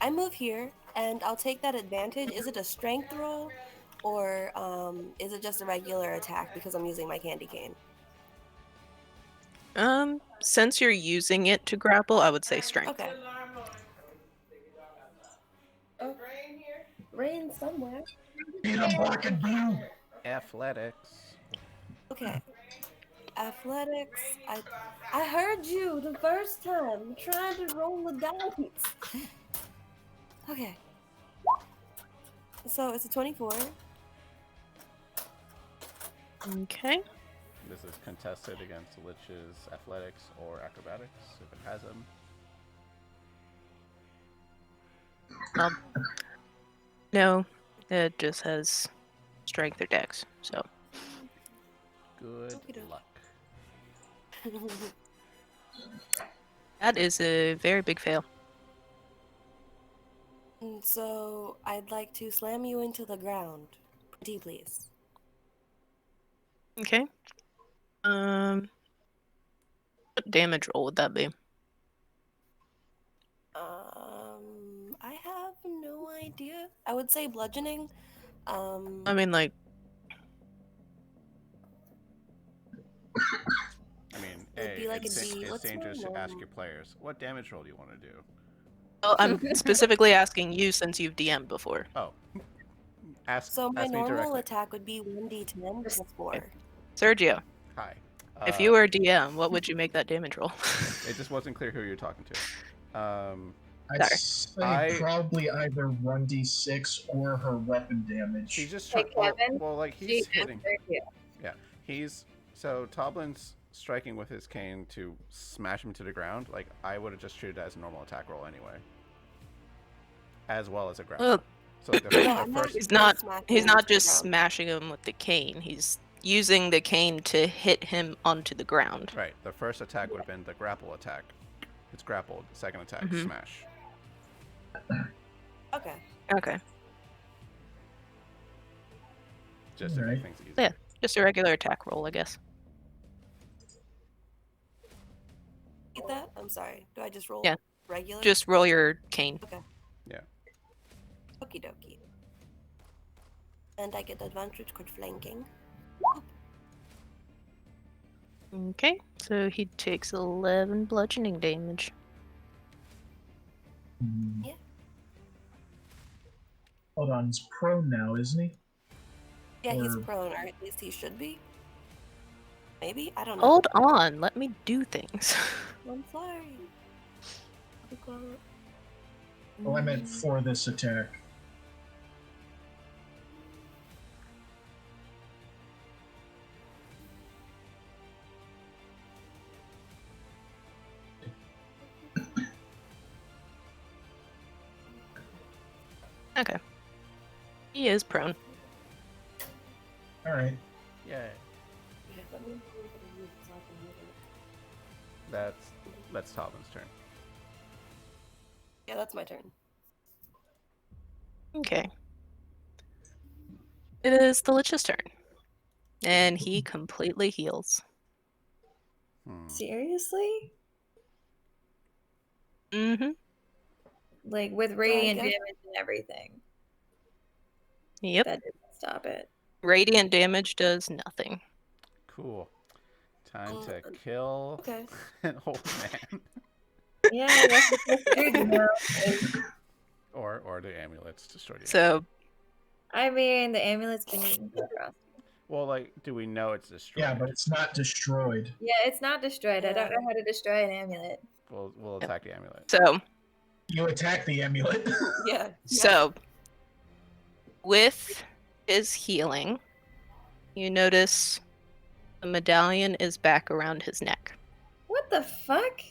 I move here, and I'll take that advantage. Is it a strength roll, or is it just a regular attack because I'm using my candy cane? Since you're using it to grapple, I would say strength. Okay. Oh, rain somewhere. Beat 'em black and blue. Athletics. Okay. Athletics. I heard you the first time trying to roll the dice. Okay. So it's a 24. Okay. This is contested against the Lich's athletics or acrobatics if it has them. No, it just has strength or dex. So Good Okey-doke. luck. that is a very big fail. So I'd like to slam you into the ground. Pretty please. Okay. What damage roll would that be? I have no idea. I would say bludgeoning. I mean, like, I mean, It'd be like a it's, D. it's What's dangerous to normal? ask your players. What damage roll do you want to do? well, I'm specifically asking you since you've DM'd before. Oh. Ask So my me normal directly. attack would be 1d10 plus 4. Sergio, Hi. if you were DM, what would you make that damage roll? It just wasn't clear who you're talking to. I'd Sorry. say probably either 1d6 or her weapon damage. She's just Hey, trying. Kevin, Well, like She he's asked hitting. Sergio. Yeah, he's so Toblin's striking with his cane to smash him to the ground. Like I would have just treated it as a normal attack roll anyway, as well as a grapple. Well, So like No, the first. he's not smacking he's him not to the just ground. smashing him with the cane. He's using the cane to hit him onto the ground. Right. The first attack would have been the grapple attack. It's grappled. The second attack, Mhm. smash. Okay. Okay. Just to make Alright. things easy. Yeah. Just a regular attack roll, I guess. Get that? I'm sorry. Do I just roll Yeah. regular? Just roll your cane. Yeah. Okie dokie. And I get advantage called flanking. Okay. So he takes 11 bludgeoning damage. Hmm. Yeah. Hold on, he's prone now, isn't he? Yeah, he's Or- prone, or at least he should be. Maybe? I don't know. Hold on, let me do things. I'm sorry. Oh, I meant for this attack. Okay. He is prone. Alright. Yay. That's Toblin's turn. Yeah, that's my turn. Okay. It is the Lich's turn. And he completely heals. Seriously? Mm-hmm. Like with radiant guess- damage and everything. Yep. That didn't stop it. Radiant damage does nothing. Cool. Time to Uh, kill Okay. an old man. Yeah, that's what supposed to do, you know? or the amulets destroyed you. So, I mean, the amulet's been eaten by frost. Well, like, do we know it's destroyed? Yeah, but it's not destroyed. Yeah, it's not destroyed. I don't know how to destroy an amulet. We'll attack the amulet. so, You attack the amulet. Yeah. so, with his healing, you notice the medallion is back around his neck. What the fuck?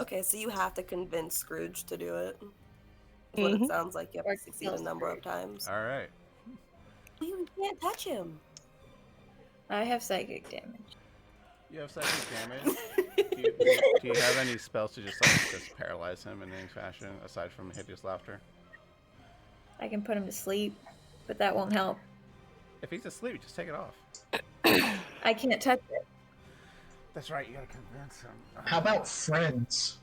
Okay, so you have to convince Scrooge to do it. That's what Mhm. it sounds like. You have Or to succeed a kill number of Scrooge. times. All right. You can't touch him. I have psychic damage. You have psychic damage. Do you have any spells to just paralyze him in any fashion aside from hideous laughter? I can put him to sleep, but that won't help. If he's asleep, just take it off. I can't touch it. That's right. You gotta convince him. How about friends?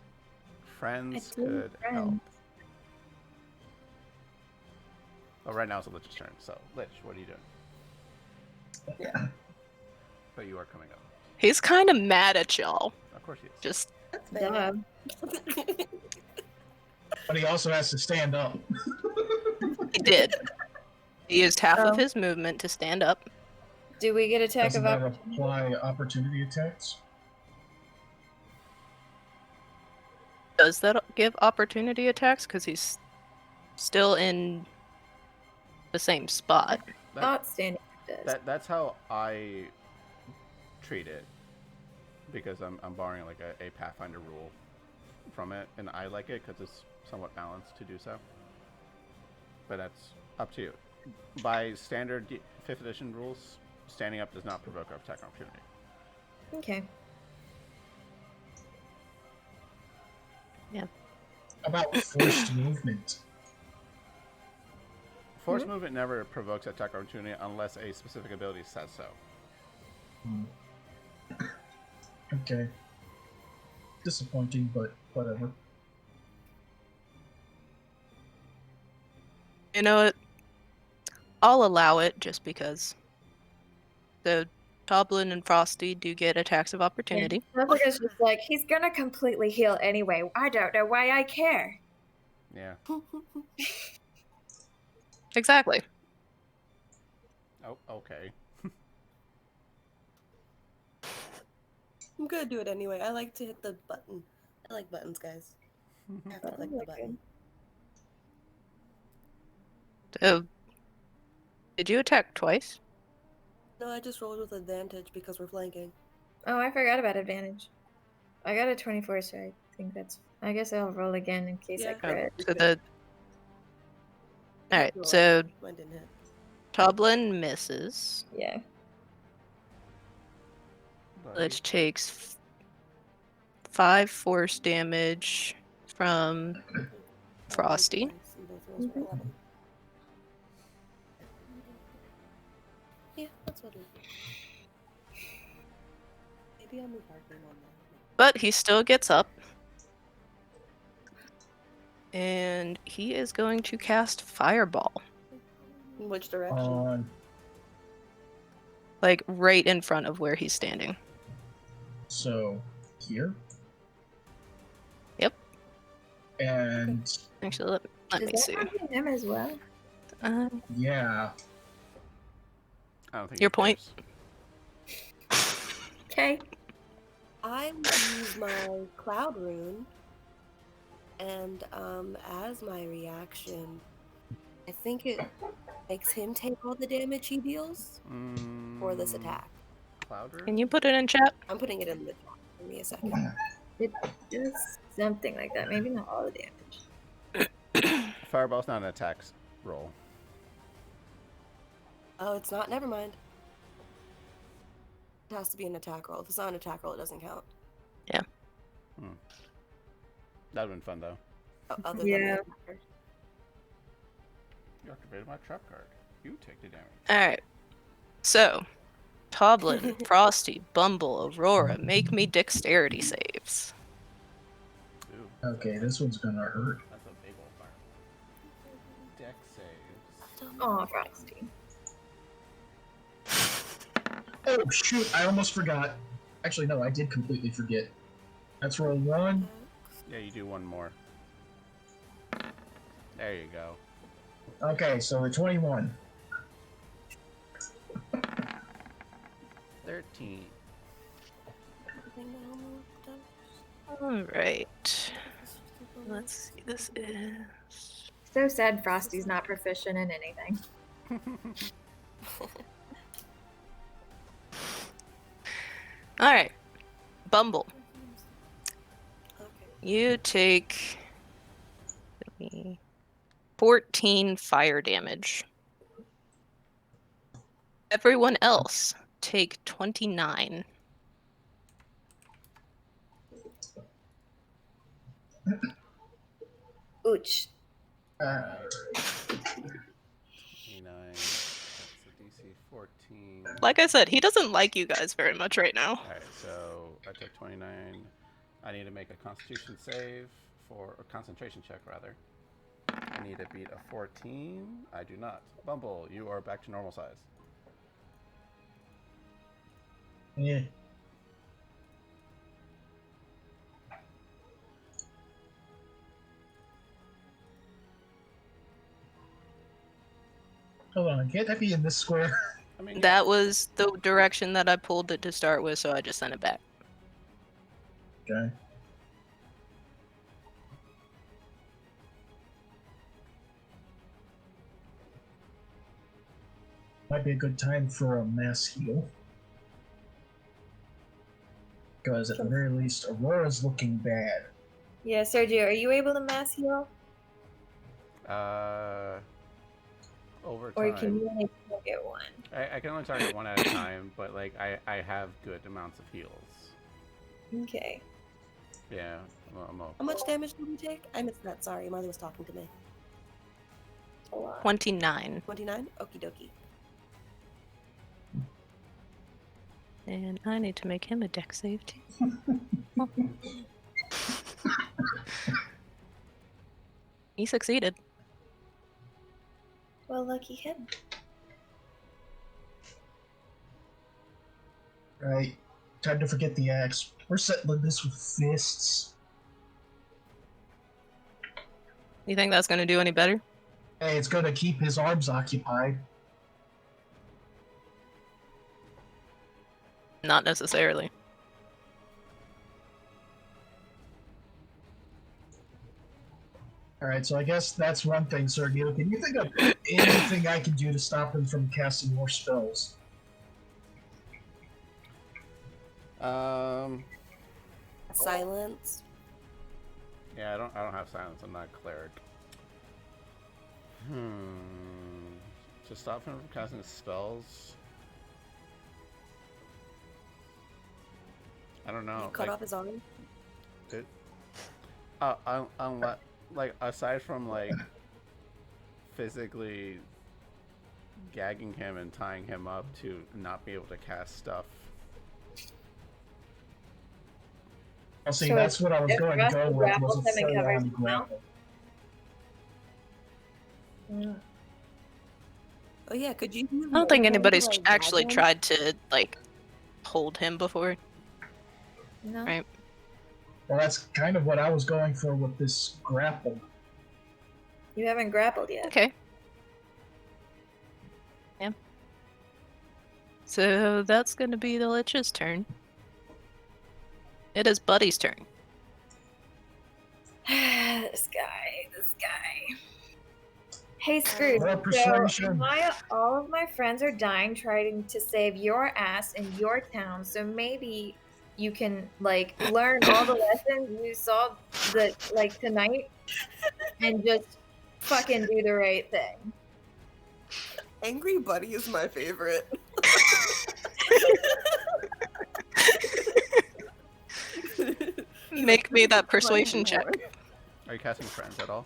Friends I do could friends. help. Oh, right now it's Lich's turn. So, Lich, what are you doing? Yeah. But you are coming up. He's kind of mad at y'all. Of course he is. Just That's fair. Duh. But he also has to stand up. he did. He used half of Oh. his movement to stand up. Do we get attack Doesn't of that opportunity? apply opportunity attacks? Does that give opportunity attacks? Because he's still in the same spot. Thought standing does. That's how I treat it, because I'm borrowing like a Pathfinder rule from it, and I like it because it's somewhat balanced to do so. But that's up to you. By standard 5th edition rules, standing up does not provoke attack opportunity. Okay. About forced movement. Force movement never provokes attack opportunity unless a specific ability says so. Okay. Disappointing, but whatever. You know what? I'll allow it just because. So, Toblin and Frosty do get attacks of opportunity. Jessica's just like, he's gonna completely heal anyway. I don't know why I care. Yeah. Exactly. Oh, okay. I'm gonna do it anyway. I like to hit the button. I like buttons, guys. I have to click the button. So, did you attack twice? No, I just rolled with advantage because we're flanking. Oh, I forgot about advantage. I got a 24, so I think that's. I guess I'll roll again in case I Yeah. crit. So the. Alright, so Mine didn't hit. Toblin misses. Yeah. Lich takes 5 force damage from Frosty. Nice, and both rolls were 11. Yeah, that's what it is. Maybe I'll move Harkin on that. But he still gets up. And he is going to cast Fireball. In which direction? On Like right in front of where he's standing. so here. Yep. And Actually, let me Does see. that happen to him as well? yeah, I don't think Your he point? cares. Okay. I will use my Cloud Rune, and as my reaction, I think it makes him take all the damage he deals for this attack. Cloud Rune? Can you put it in chat? I'm putting it in the chat. Give me a second. It does something like that. Maybe not all the damage. Fireball's not an attack roll. Oh, it's not? Never mind. It has to be an attack roll. If it's not an attack roll, it doesn't count. That would've been fun though. Other than Yeah. the attacker. You activated my trap card. You take the damage. Alright. So, Toblin, Frosty, Bumble, Aurora, make me dexterity saves. Ooh, okay, this one's gonna hurt. that's a big old fire. Deck saves. Oh, Frosty. Oh shoot! I almost forgot. Actually, no, I did completely forget. Let's roll 1. Yeah, you do one more. There you go. Okay, so the 21. 13. Alright. Let's see, this is... So sad Frosty's not proficient in anything. Alright. Bumble. Okay. You take 14 fire damage. Everyone else take 29. Ouch. 29. That's a DC 14. Like I said, he doesn't like you guys very much right now. Alright, so I took 29. I need to make a Constitution save for a concentration check rather. I need to beat a 14. I do not. Bumble, you are back to normal size. Yeah. Hold on, can't that be in this square? I mean, That was the direction that I pulled it to start with, so I just sent it back. Okay. Might be a good time for a mass heal. Because at the very least, Aurora's looking bad. Yeah, Sergio, are you able to mass heal? Over Or time. can you only target one? I can only target one at a time, but like I have good amounts of heals. Okay. Yeah. Well, How much damage did you take? I missed that. Sorry, Mother was talking to me. A lot. 29. 29? Okie dokie. And I need to make him a deck save too. He succeeded. Well, lucky him. Right. Time to forget the axe. We're settling this with fists. You think that's gonna do any better? Hey, it's gonna keep his arms occupied. Not necessarily. Alright, so I guess that's one thing, Sergio. Can you think of anything I can do to stop him from casting more spells? Silence. Yeah, I don't have silence. I'm not a cleric. To stop him from casting spells. I don't know. You cut off his arm? Unless, like, aside from like physically gagging him and tying him up to not be able to cast stuff. Well, see, So that's what I was if going to Rusty go with, grapples was a him and covers full-on his mouth? grapple. Oh yeah, could you? I don't think anybody's like, actually gag him? tried to, like, hold him before. No. Right. Well, that's kind of what I was going for with this grapple. You haven't grappled yet. Okay. Yeah. So that's gonna be the Lich's turn. It is Buddy's turn. This guy. Hey, Scrooge. More So persuasion. all of my friends are dying trying to save your ass in your town. So maybe you can like learn all the lessons you saw tonight, and just fucking do the right thing. Angry Buddy is my favorite. Make me that persuasion check. Are you casting friends at all?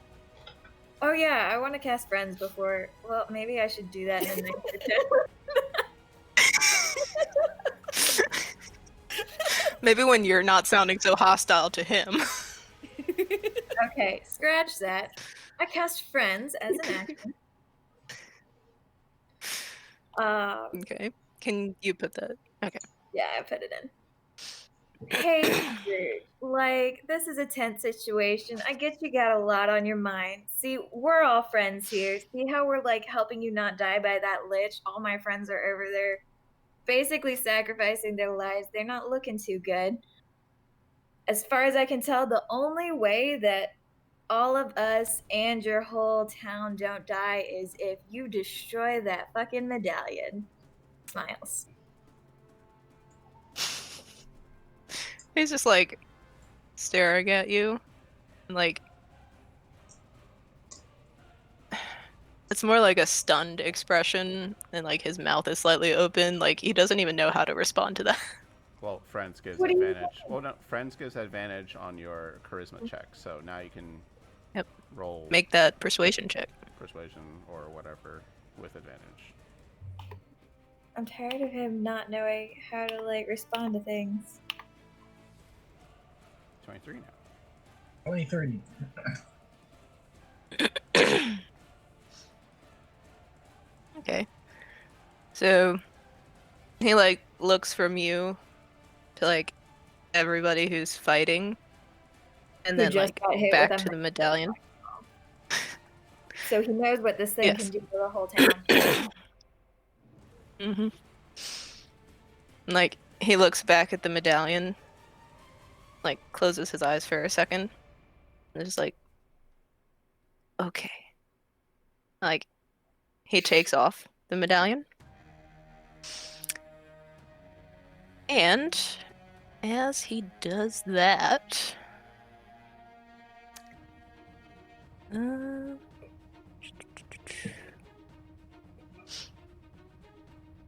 Oh yeah, I want to cast friends before. Well, maybe I should do that in the next attempt. Maybe when you're not sounding so hostile to him. Okay, scratch that. I cast friends as an action. Okay. Can you put that? Okay. Yeah, I put it in. Hey, Scrooge, like, this is a tense situation. I get you got a lot on your mind. See, we're all friends here. See how we're, like, helping you not die by that lich? All my friends are over there basically sacrificing their lives. They're not looking too good. As far as I can tell, the only way that all of us and your whole town don't die is if you destroy that fucking medallion. Smiles. He's just like staring at you. And like it's more like a stunned expression, and like his mouth is slightly open, like he doesn't even know how to respond to that. Well, friends gives What do you advantage. Well, no, friends gives advantage on your charisma check, so now you can Yep. roll Make that persuasion check. persuasion or whatever with advantage. I'm tired of him not knowing how to, like, respond to things. 23 now. 23. Okay. So he like looks from you to like everybody who's fighting, and Who then just like got hit with back a to the medallion. So he knows what this thing can Yes. do to the whole town. Mm-hmm. Like he looks back at the medallion, like closes his eyes for a second, and is like, okay. Like he takes off the medallion, and as he does that, uh,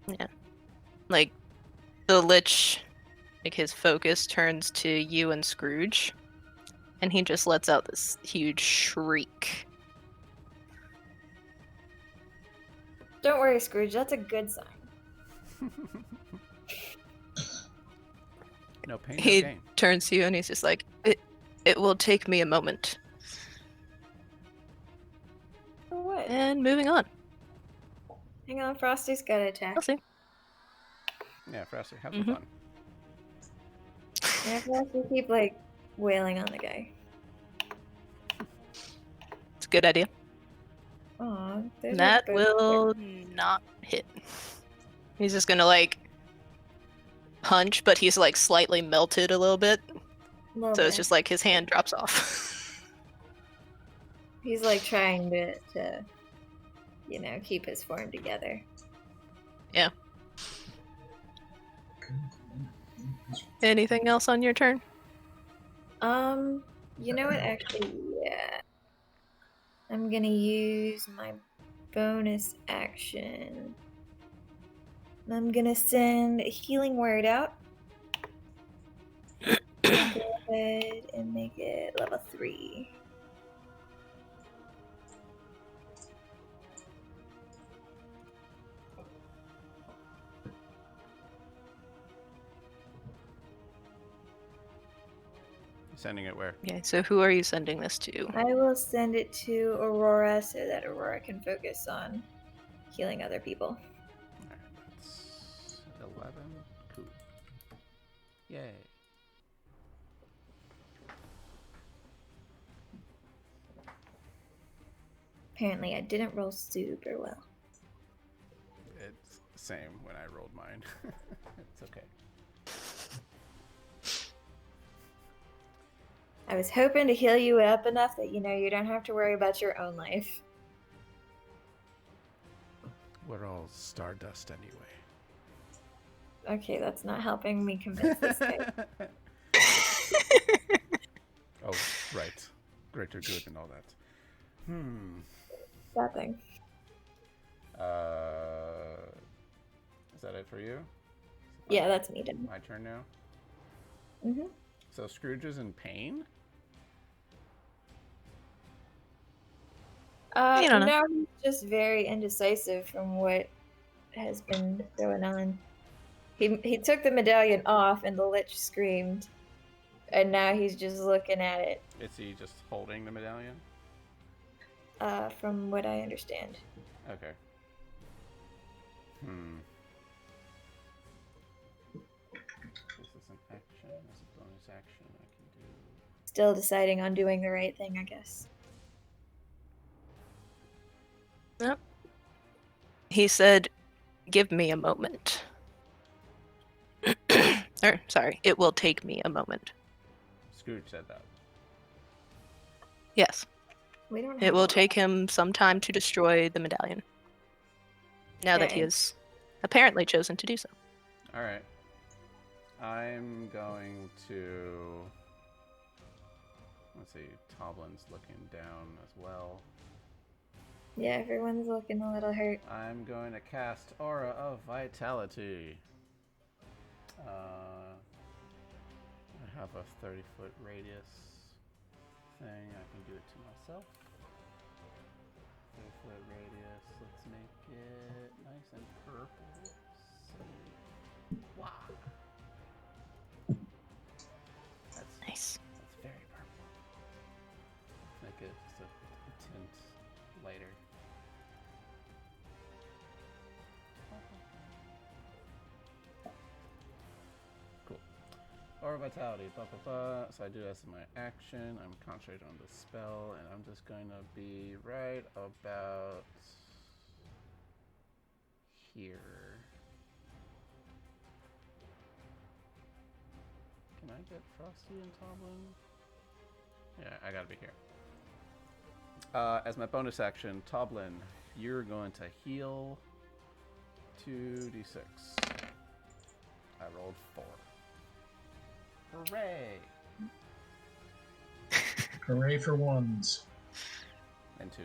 yeah, like the Lich, like his focus turns to you and Scrooge, and he just lets out this huge shriek. Don't worry, Scrooge. That's a good sign. No pain, no He gain. turns to you and he's just like, it will take me a moment. For what? And moving on. Hang on, Frosty's got to attack. I'll see. Yeah, Frosty, have some Mhm. fun. Yeah, Frosty keep like wailing on the guy. It's a good idea. Aw, there's That a will not hit. He's just gonna like punch, but he's like slightly melted a little bit. So it's just like his hand drops off. He's like trying to keep his form together. Yeah. Anything else on your turn? You know what? Actually, yeah. I'm gonna use my bonus action. I'm gonna send a healing word out. Go ahead and make it level 3. Sending it where? Okay, so who are you sending this to? I will send it to Aurora so that Aurora can focus on healing other people. Alright, that's 11. Cool. Yay. Apparently, I didn't roll super well. It's the same when I rolled mine. It's okay. I was hoping to heal you up enough that you don't have to worry about your own life. We're all stardust anyway. Okay, that's not helping me convince this guy. Oh, right. Greater good and all that. That thing. Is that it for you? Yeah, that's me done. My turn now? Mm-hmm. So Scrooge is in pain? You don't know. No, he's just very indecisive from what has been going on. He took the medallion off and the Lich screamed. And now he's just looking at it, Is he just holding the medallion? from what I understand. Okay. This is an action. This is a bonus action I can do. Still deciding on doing the right thing, I guess. Yep. He said, give me a moment. Or, sorry, it will take me a moment. Scrooge said that. Yes. We don't It have will all take that. him some time to destroy the medallion. Now that he Okay. has apparently chosen to do so. Alright. I'm going to... Let's see, Toblin's looking down as well. Yeah, everyone's looking a little hurt. I'm going to cast Aura of Vitality. I have a 30-foot radius thing. I can do it to myself. 30-foot radius. Let's make it nice and purple. Wow. That's Nice. later. Cool. Aura Vitality. Blah, blah, blah. So I do this in my action. I'm concentrating on the spell, and I'm just going to be right about here. Can I get Frosty and Toblin? Yeah, I gotta be here. As my bonus action, Toblin, you're going to heal 2d6. I rolled 4. Hooray! Hooray for ones. And 2s.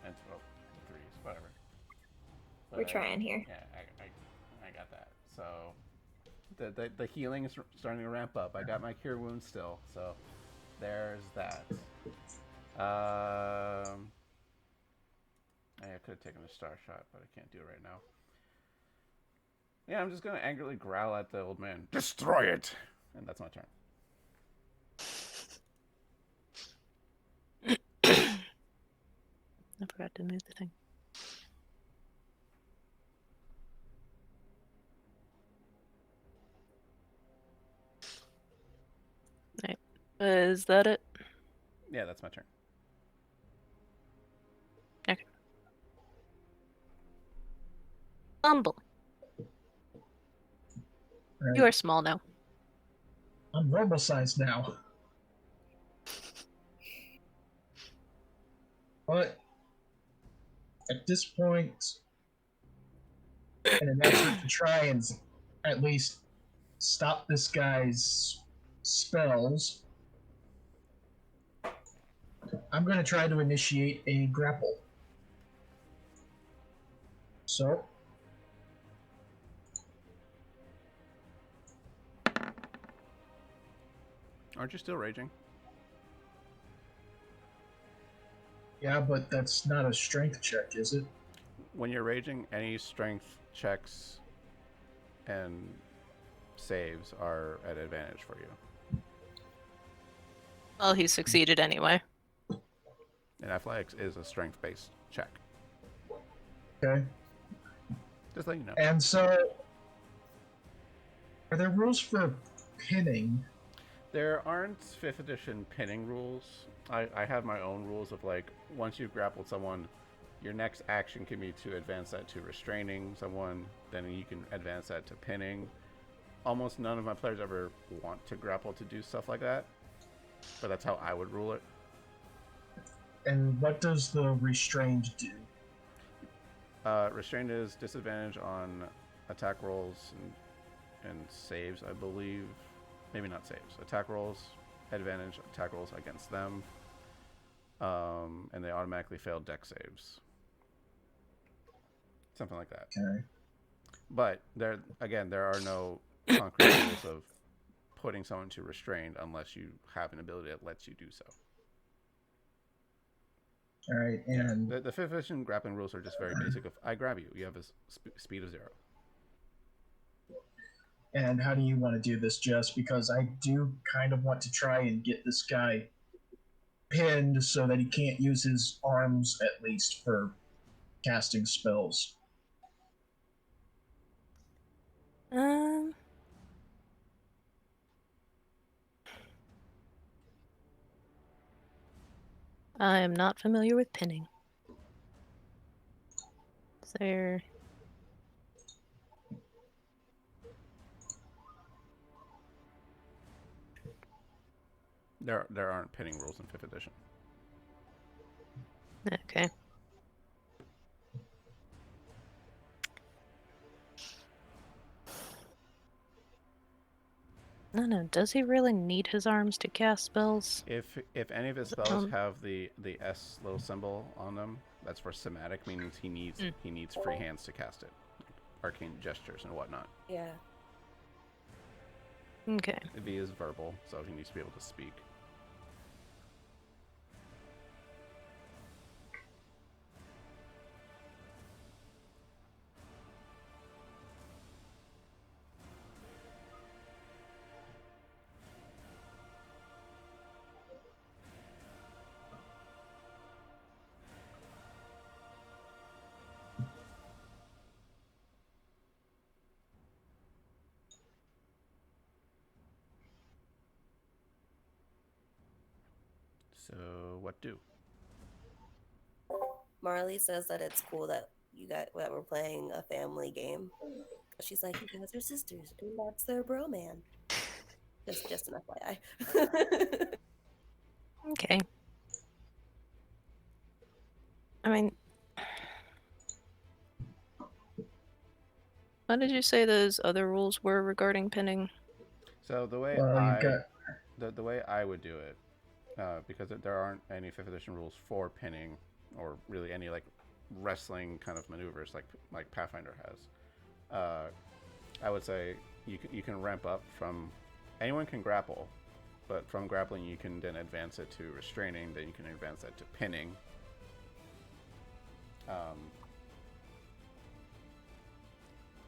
And 3s. Whatever. We're trying here. Yeah, I got that. So the healing is starting to ramp up. I got my cure wounds still, so there's that. I could have taken a star shot, but I can't do it right now. Yeah, I'm just gonna angrily growl at the old man. Destroy it! And that's my turn. I forgot to move the thing. Right. Is that it? Yeah, that's my turn. Okay. Humble. Right. You are small now. I'm normal size now. But at this point, in an effort to try and at least stop this guy's spells, I'm going to try to initiate a grapple. So, Aren't you still raging? yeah, but that's not a strength check, is it? When you're raging, any strength checks and saves are at advantage for you. Well, he succeeded anyway. And athletics is a strength-based check. Okay. Just let you know. And so, are there rules for pinning? There aren't 5th edition pinning rules. I have my own rules of like, once you've grappled someone, your next action can be to advance that to restraining someone, then you can advance that to pinning. Almost none of my players ever want to grapple to do stuff like that, but that's how I would rule it. And what does the restrained do? Restrained is disadvantage on attack rolls and saves, I believe. Maybe not saves. Attack rolls, advantage attack rolls against them. And they automatically fail dex saves. Something like that. Okay. But there are no concrete rules of putting someone to restrained unless you have an ability that lets you do so. All right, and The 5th edition grappling rules are just very basic. Of I grab you, you have a speed of 0. And how do you want to do this, Jess? Because I do kind of want to try and get this guy pinned so that he can't use his arms, at least, for casting spells. I am not familiar with pinning. Is there... There aren't pinning rules in 5th edition. Okay. I don't know. Does he really need his arms to cast spells? If any of his spells have the S little symbol on them, that's for somatic, meaning he needs free hands to cast it, arcane gestures and whatnot. Yeah. Okay. V is verbal, so he needs to be able to speak. So what do? Marley says that it's cool that that we're playing a family game. She's like, you guys are sisters, and that's their bro man. Just an FYI. Okay. I mean, what did you say those other rules were regarding pinning? So the way You've got the way I would do it, because there aren't any 5th edition rules for pinning, or really any like wrestling kind of maneuvers like Pathfinder has. I would say you can ramp up from anyone can grapple, but from grappling you can then advance it to restraining, then you can advance that to pinning.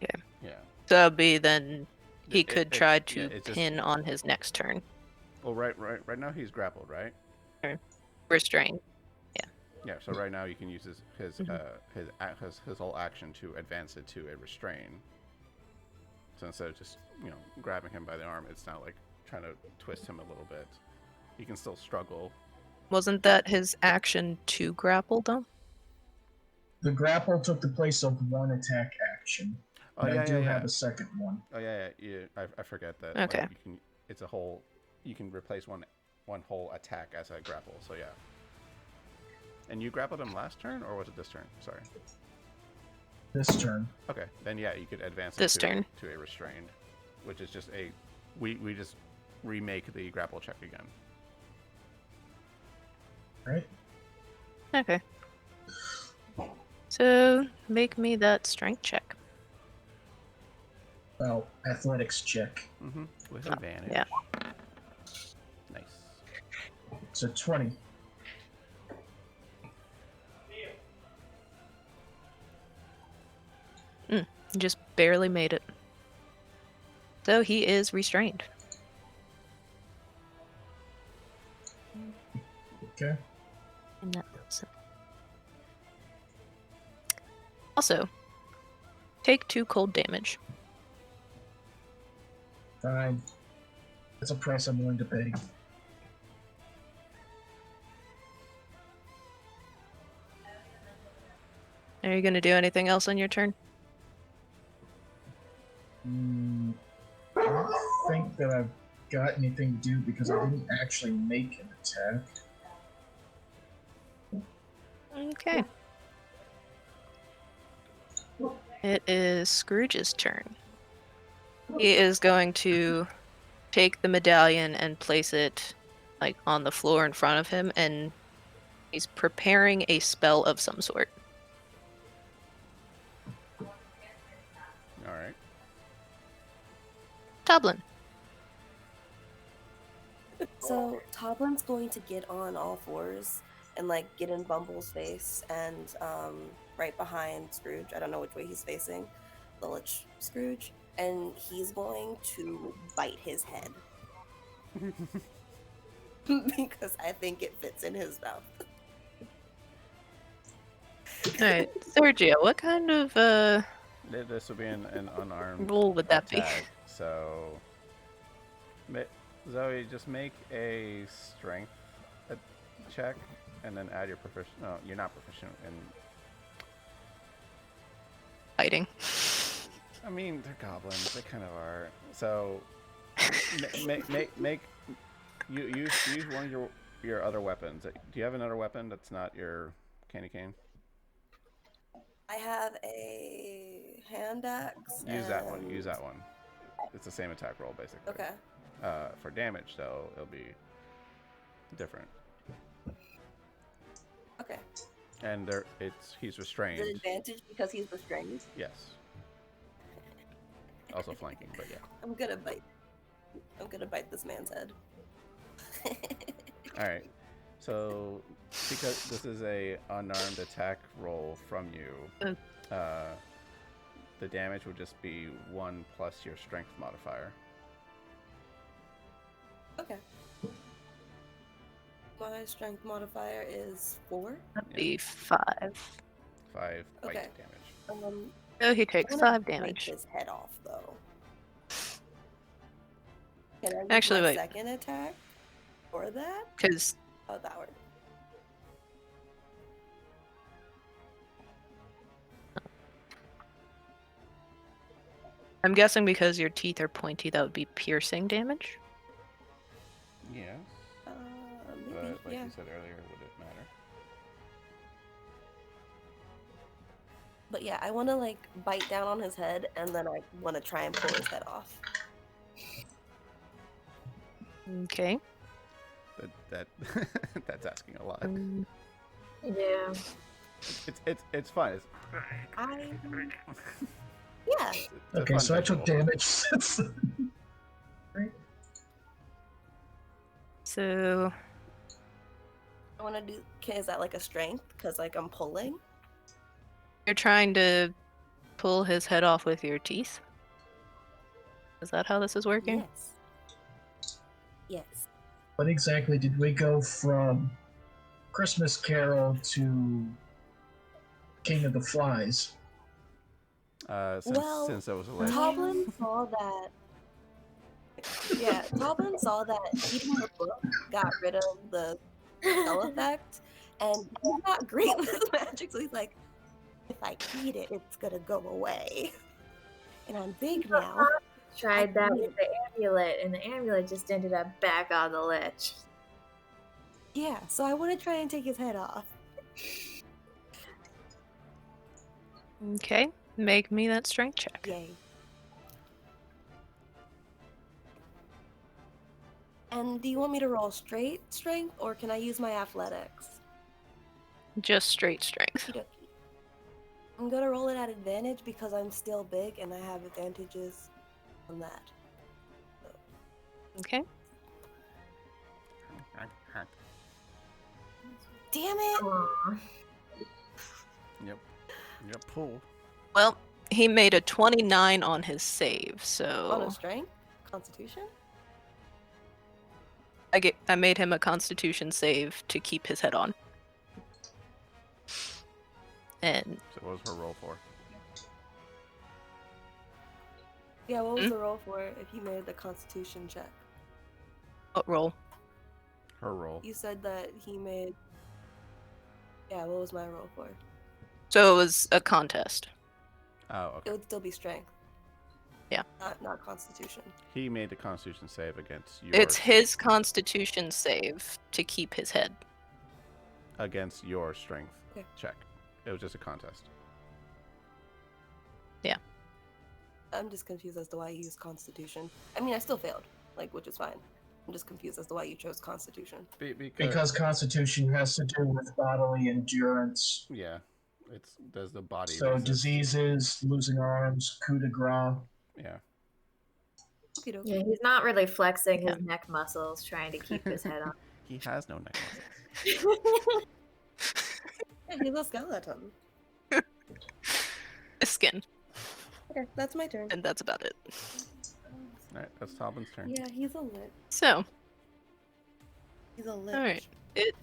Okay. Yeah. So that'd be then he It- could it- try yeah, to it's just- pin on his next turn. Well, right now he's grappled, right? Restrain. Yeah. So right now you can use his Mhm. his whole action to advance it to a restrain. So instead of just grabbing him by the arm, it's now like trying to twist him a little bit. He can still struggle. Wasn't that his action to grapple though? the grapple took the place of one attack action. Oh And yeah, I do yeah. have a second one. Oh yeah. I forget that. Okay. Like, it's a whole. You can replace one whole attack as a grapple. So yeah. And you grappled him last turn, or was it this turn? Sorry. This turn. Okay, then yeah, you could advance This it turn. to a restrained, which is just a. We just remake the grapple check again. Right? Okay. So make me that strength check. Well, athletics check. Mm-hmm. With Oh, advantage. yeah. Nice. So 20. Just barely made it. So he is restrained. Okay. And that does it. Also, take 2 cold damage. Fine. That's a price I'm willing to pay. Are you going to do anything else on your turn? I don't think that I've got anything to do because I didn't actually make an attack. Okay. It is Scrooge's turn. He is going to take the medallion and place it like on the floor in front of him, and he's preparing a spell of some sort. All right. Toblin. So Toblin's going to get on all fours and like get in Bumble's face and right behind Scrooge. I don't know which way he's facing, the Lich Scrooge, and he's going to bite his head because I think it fits in his mouth. Alright, Sergio, what kind of This will be an unarmed roll would that be? attack. So, Zoe, just make a strength check, and then add your proficient. No, you're not proficient in. Fighting. I mean, they're goblins. They kind of are. So, make you use one of your other weapons. Do you have another weapon that's not your candy cane? I have a hand axe. Use that one. and- Use that one. It's the same attack roll, basically. Okay. For damage, though, it'll be different. Okay. And he's restrained. Is it advantage because he's restrained? Yes. Also flanking, but yeah. I'm gonna bite this man's head. All right. So, because this is a unarmed attack roll from you, the damage would just be 1 plus your strength modifier. Okay. My strength modifier is 4. That'd be 5. 5 bite Okay. damage. So he takes I'm gonna 5 break damage. his head off though. Can I use Actually, my wait. second attack for that? Because How'd that work? I'm guessing because your teeth are pointy, that would be piercing damage. Yes. Maybe, But like yeah. you said earlier, would it matter? But yeah, I want to like bite down on his head, and then I want to try and pull his head off. Okay. That that's asking a lot. Yeah. It's fine. It's, Yeah. it's a Okay, fun so I took visual. damage. So I want to do. Is that like a strength? Because like I'm pulling. you're trying to pull his head off with your teeth? Is that how this is working? Yes. Yes. What exactly did we go from Christmas Carol to King of the Flies? Since that was a list. Toblin saw that. Yeah, Toblin saw that eating the book got rid of the spell effect, and he's not great with magic, so he's like, if I eat it, it's gonna go away. And I'm big now. Tried that with the amulet, and the amulet just ended up back on the lich. Yeah, so I want to try and take his head off. Okay. Make me that strength check. Yay. And do you want me to roll straight strength, or can I use my athletics? Just straight strength. Okey-dokey. I'm gonna roll it at advantage because I'm still big and I have advantages on that. Okay. Damn it! Aw. Yep. Yep. Pull. Well, he made a 29 on his save, On so a strength? Constitution? I made him a Constitution save to keep his head on. And So what was her roll for? Yeah, what was the roll for if you made the Constitution check? what roll? Her roll. You said that he made. Yeah, what was my roll for? So it was a contest. Oh, It okay. would still be strength. Yeah. Not Constitution. He made the Constitution save against your. It's his Constitution save to keep his head. Against your strength Okay. check. It was just a contest. I'm just confused as to why you used Constitution. I mean, I still failed, like, which is fine. I'm just confused as to why you chose Constitution. Because Constitution has to do with bodily endurance. Yeah, it's does the body. So resist. diseases, losing arms, coup de grace. Yeah. Okey-dokey. Yeah, he's not really flexing Yeah. his neck muscles trying to keep his head on. He has no neck muscles. Yeah, he's a skeleton. Skin, Okay, that's my turn. and that's about it. All right, that's Tobin's turn. Yeah, he's a lich. So, He's a lich. alright. It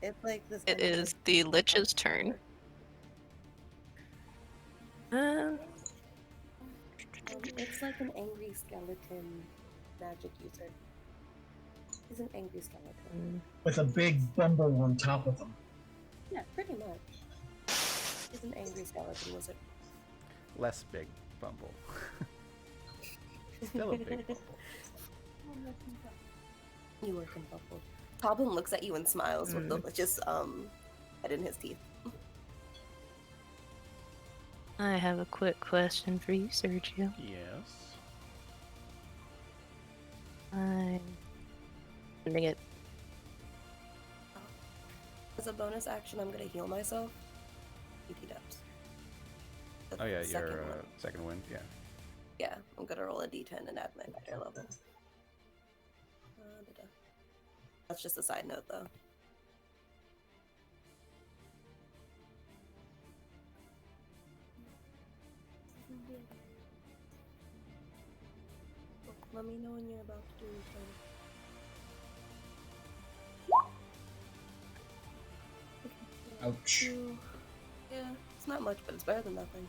It's like this. it kind of is the Lich's turn. It's like an angry skeleton magic user. He's an angry skeleton. With a big bumble on top of him. Yeah, pretty much. He's an angry skeleton wizard. Less big Bumble. Still a big Bumble. You work in Bumble. Toblin looks at you and smiles with the just head in his teeth. I have a quick question for you, Sergio. Yes. I'm sending it. As a bonus action, I'm gonna heal myself. PT dubs. Oh yeah, Second your one. second wind. Yeah. Yeah, I'm gonna roll a d10 and add my fire level. Da-da. That's just a side note, though. Let me know when you're about to do your turn. Ouch. Yeah, it's not much, but it's better than nothing.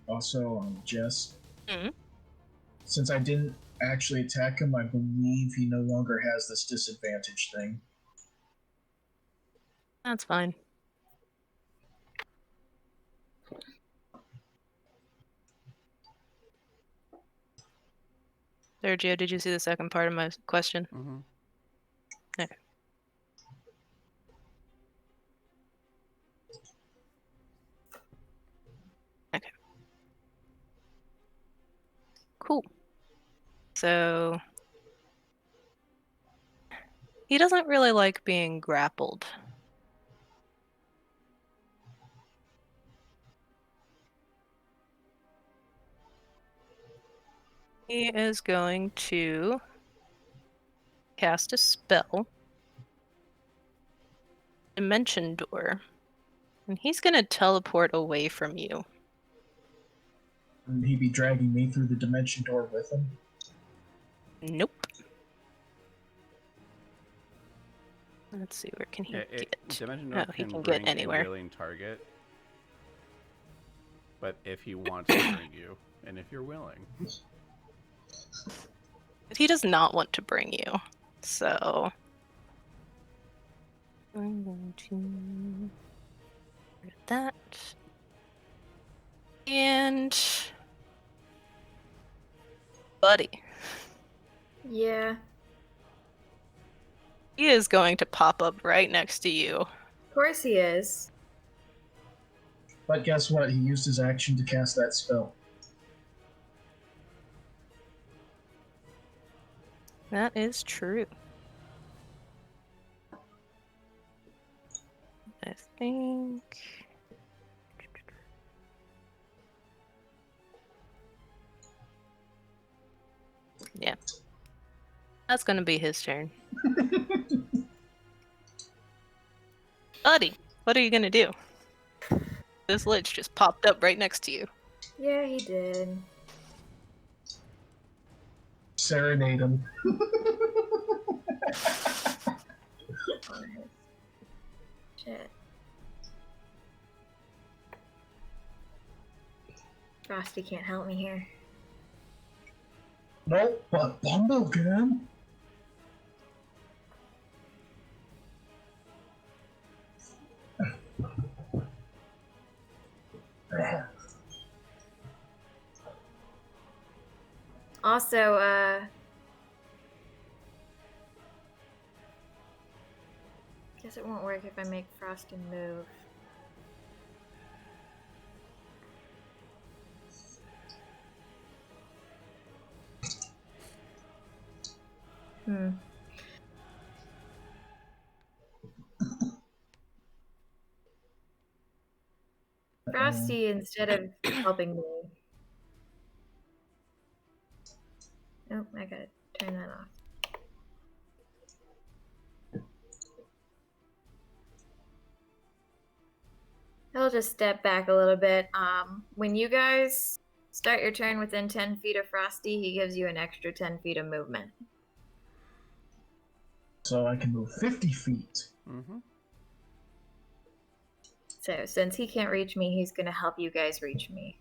Also, Jess, Mhm. since I didn't actually attack him, I believe he no longer has this disadvantage thing. That's fine. Sergio, did you see the second part of my question? Mm-hmm. Okay. Okay. Cool. So he doesn't really like being grappled. He is going to cast a spell, Dimension Door, and he's going to teleport away from you. Would he be dragging me through the dimension door with him? Nope. Let's see, where can he get? Dimension Door he can can bring get anywhere. a willing target, but if he wants to bring you, and if you're willing. But he does not want to bring you, so I'm going to get that. And buddy, Yeah. he is going to pop up right next to you. Of course he is. But guess what? He used his action to cast that spell. That is true. I think. Yeah. That's going to be his turn. Buddy, what are you going to do? This lich just popped up right next to you. Yeah, he did. Serenade him. Shit. Frosty can't help me here. Nope, but Bumble can. Also, guess it won't work if I make Frosty move. Frosty, instead of helping me. Oh, I gotta turn that off. He'll just step back a little bit. When you guys start your turn within 10 feet of Frosty, he gives you an extra 10 feet of movement. So I can move 50 feet. Mm-hmm. So since he can't reach me, he's gonna help you guys reach me.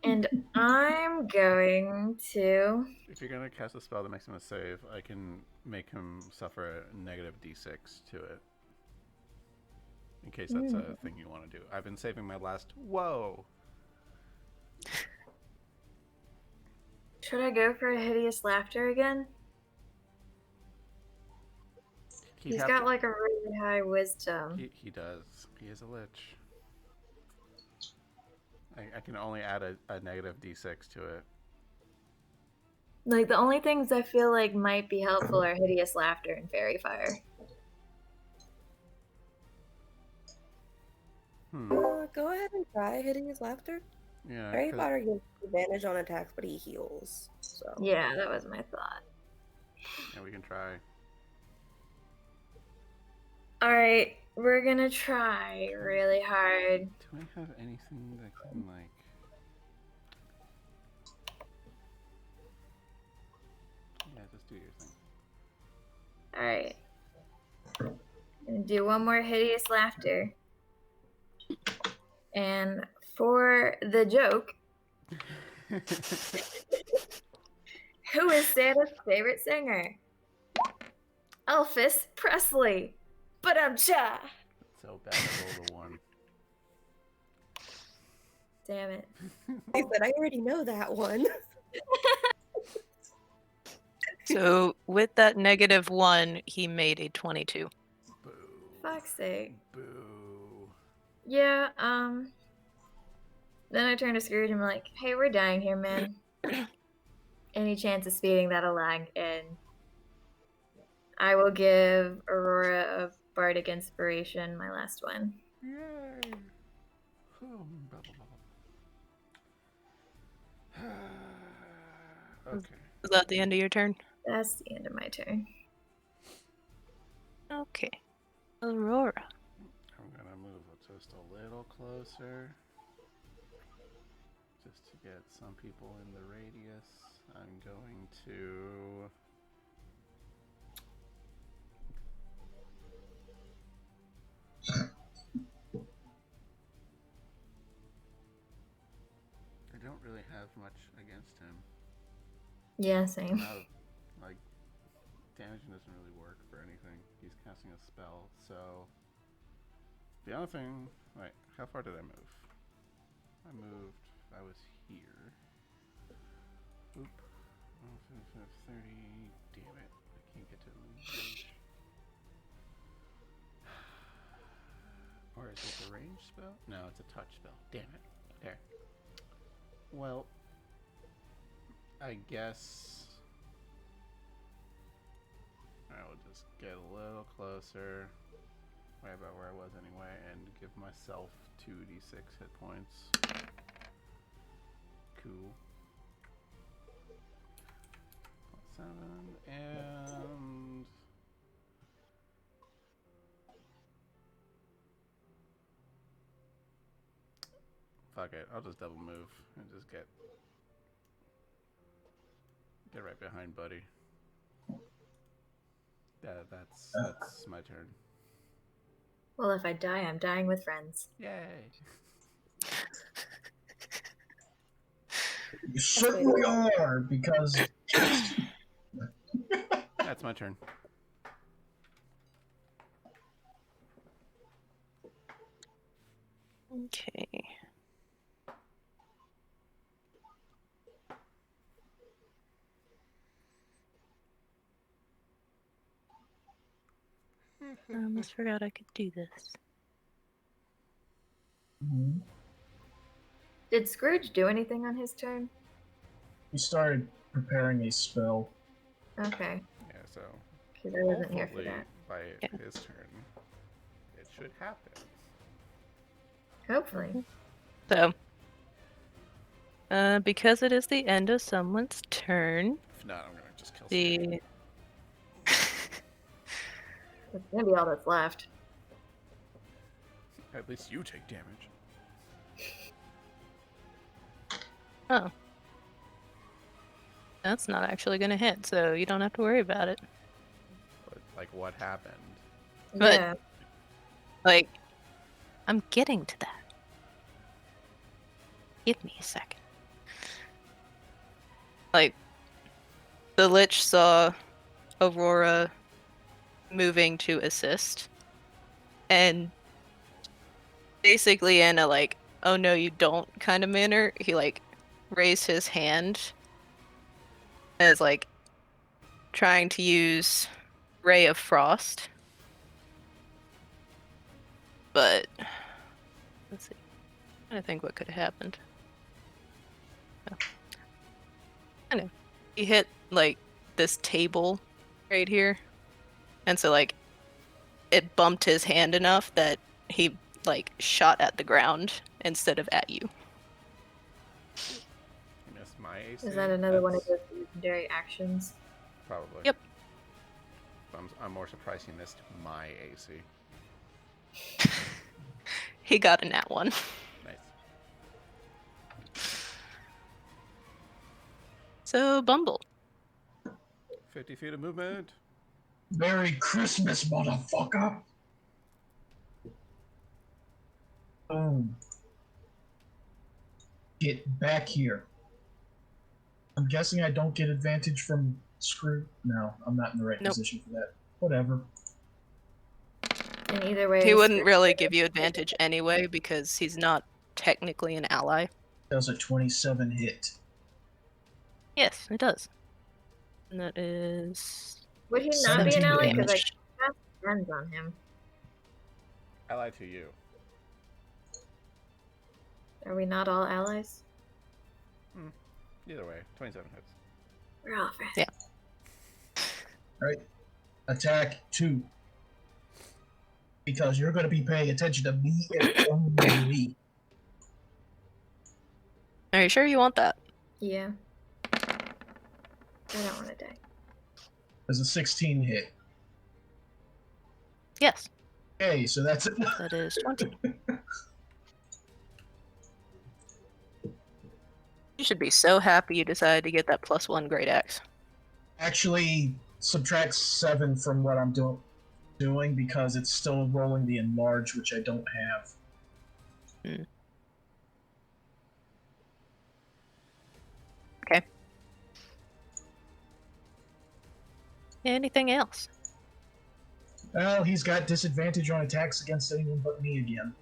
And I'm going to. If you're gonna cast a spell that makes him a save, I can make him suffer a negative d6 to it. In case that's a thing you want to do. I've been saving my last. Whoa! Should I go for a hideous laughter again? He's got like a really high wisdom. He does. He is a lich. I can only add a negative d6 to it. Like, the only things I feel like might be helpful are hideous laughter and fairy fire. Go ahead and try hitting his laughter. Yeah. Fairy fire gives advantage on attacks, but he heals. So Yeah, that was my thought. Yeah, we can try. Alright, we're gonna try really hard. Do I have anything that can, like... Yeah, just do your thing. Alright. I'm gonna do one more hideous laughter. And for the joke, who is Santa's favorite singer? Elvis Presley. But I'm cha. So bad I rolled a 1. Damn it. I said I already know that one. So with that -1, he made a 22. Boo. Fuck's sake. Boo. Yeah, then I turn to Scrooge and I'm like, hey, we're dying here, man. Any chance of speeding that along? And I will give Aurora of Bardic Inspiration my last one. Yay. Oh, blah, blah, blah. Okay. Is that the end of your turn? That's the end of my turn. Okay. Aurora. I'm gonna move just a little closer. Just to get some people in the radius. I'm going to... I don't really have much against him. Yeah, same. Like, damaging doesn't really work for anything. He's casting a spell, so... The other thing... Wait, how far did I move? I was here. Oop. 30... Damn it. I can't get to the range. Or is it a range spell? No, it's a touch spell. Damn it. There. Well... I guess... I will just get a little closer, right about where I was anyway, and give myself 2d6 hit points. Cool. 7, and... Fuck it, I'll just double move and just get right behind Buddy. That's my turn. Well, if I die, I'm dying with friends. Yay! You certainly are, because That's my turn. Okay. I almost forgot I could do this. Did Scrooge do anything on his turn? he started preparing a spell. Okay, Yeah, so because I wasn't here for hopefully that. by Yeah. his turn, it should happen. Hopefully. So, because it is the end of someone's turn, If not, I'm gonna just kill Sandy. the It's gonna be all that's left. At least you take damage. oh, that's not actually gonna hit, so you don't have to worry about it. But like, what happened? But- Yeah. Like, I'm getting to that. Give me a second. Like, the Lich saw Aurora moving to assist, and basically in a like, oh no you don't kind of manner, he like raised his hand as like trying to use Ray of Frost. But let's see. I think what could have happened. Oh. I know. He hit like this table right here. And so like it bumped his hand enough that he like shot at the ground instead of at you. You missed my AC. Is that another one of That's those legendary actions? Probably. Yep. I'm more surprised he missed my AC. He got a nat one. Nice. So Bumble. 50 feet of movement. Merry Christmas, motherfucker! Boom. Get back here. I'm guessing I don't get advantage from screw. No, I'm not in the right Nope. position for that. Whatever. In either way, He wouldn't really give you advantage anyway because he's not technically an ally. That was a 27 hit. Yes, it does. And that is Would he not be an 17 ally? Because I damage. cast friends on him. Ally to you. Are we not all allies? Either way, 27 hits. We're all friends. Yeah. Right. Attack 2. Because you're going to be paying attention to me and only me. Are you sure you want that? Yeah. I don't want to die. There's a 16 hit. Yes. Okay, so that's it. That is 20. You should be so happy you decided to get that +1 great axe. Actually, subtract 7 from what I'm doing because it's still rolling the enlarge, which I don't have. Okay. Anything else? Well, he's got disadvantage on attacks against anyone but me again.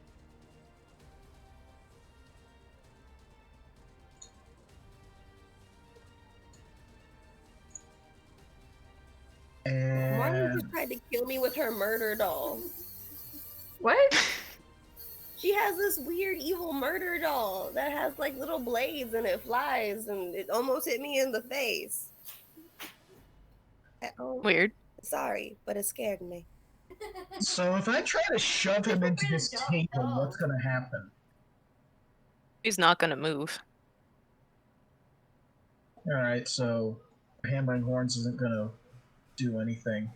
Marlon And just tried to kill me with her murder doll. What? She has this weird evil murder doll that has like little blades and it flies and it almost hit me in the face. Oh, Weird. sorry, but it scared me. so if I try to shove him into this table, what's going to happen? He's not gonna move. Alright, so hammering horns isn't going to do anything.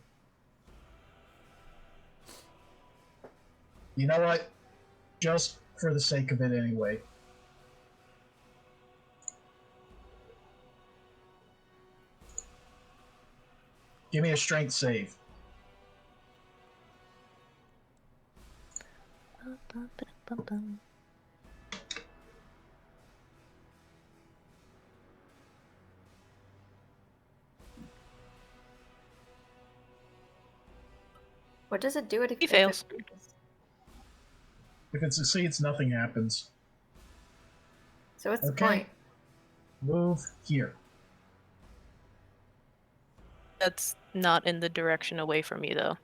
You know what? Just for the sake of it anyway. Give me a strength save. What does it do? He fails. If it succeeds, nothing happens. So what's the Okay. point? Move here. That's not in the direction away from you, though.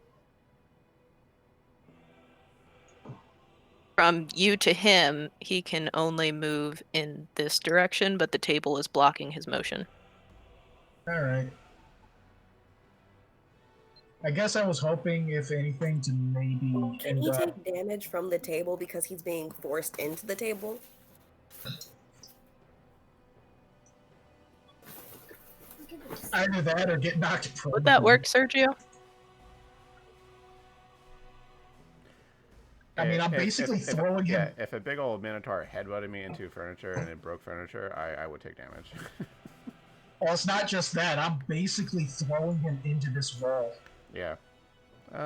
From you to him, he can only move in this direction, but the table is blocking his motion. Alright. I guess I was hoping, if anything, to maybe Can end he up... take damage from the table because he's being forced into the table? Either that or get knocked prone. Would that work, Sergio? I mean, I'm basically throwing him... Yeah, if a big old minotaur headbutted me into furniture and it broke furniture, I would take damage. Well, it's not just that. I'm basically throwing him into this wall. Yeah. You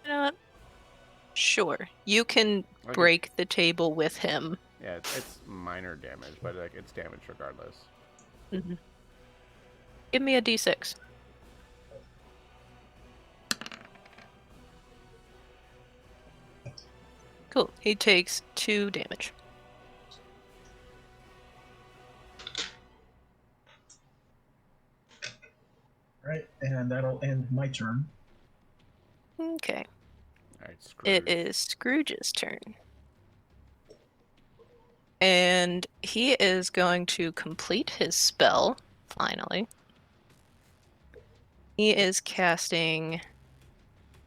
know what? Sure. You can Okay. break the table with him. Yeah, it's minor damage, but like it's damage regardless. Mm-hmm. Give me a d6. Cool. He takes 2 damage. Right, and that'll end my turn. Okay. Alright, Scrooge. It is Scrooge's turn. And he is going to complete his spell, finally. He is casting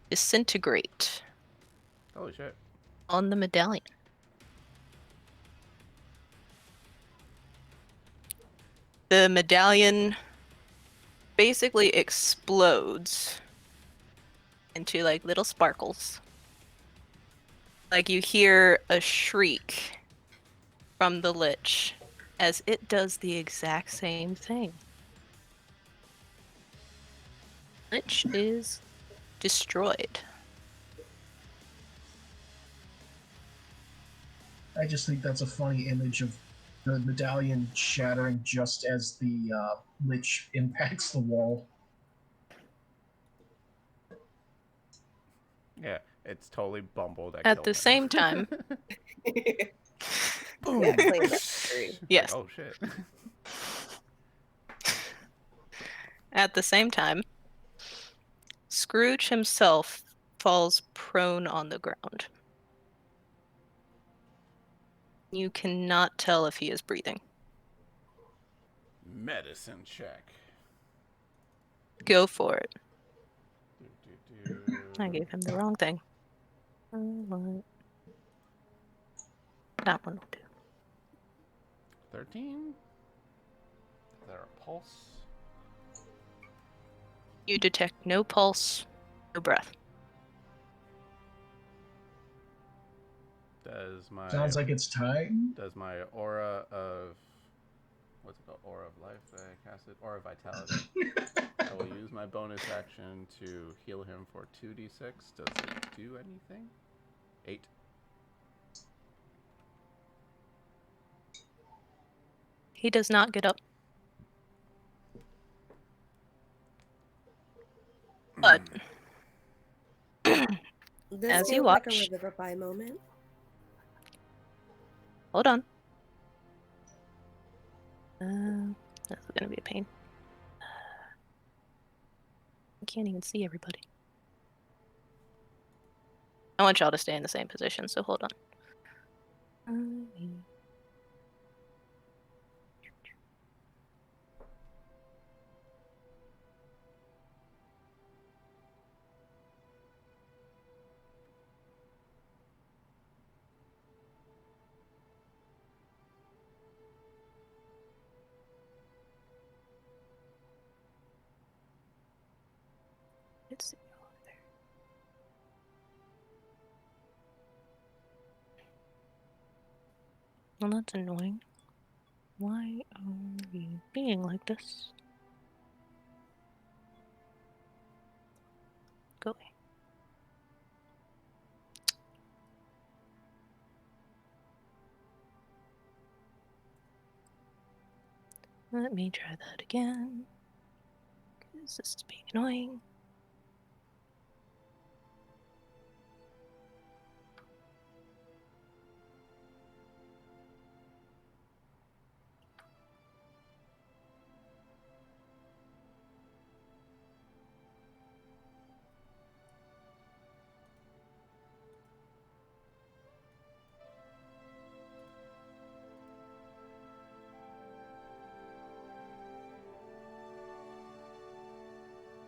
Disintegrate Holy shit. on the medallion. The medallion basically explodes into like little sparkles. Like you hear a shriek from the Lich as it does the exact same thing. Lich is destroyed. I just think that's a funny image of the medallion shattering just as the lich impacts the wall. Yeah, it's totally bumbled. At the same time, boom. Yeah, claim that victory. Yes. Like, oh shit. At the same time, Scrooge himself falls prone on the ground. You cannot tell if he is breathing. Medicine check. Go for it. Do. I gave him the wrong thing. That one will do. 13? Is there a pulse? You detect no pulse, no breath. Sounds like it's time. Does my aura of... What's it called? Aura of life that I casted? Aura of vitality. I will use my bonus action to heal him for 2d6. Does it do anything? 8. He does not get up. But This as you feels like a watch, Revivify moment. hold on. That's gonna be a pain. I can't even see everybody. I want y'all to stay in the same position, so hold on. Let's see over there. Well, that's annoying. Why are you being like this? Go away. Let me try that again. Because this is being annoying.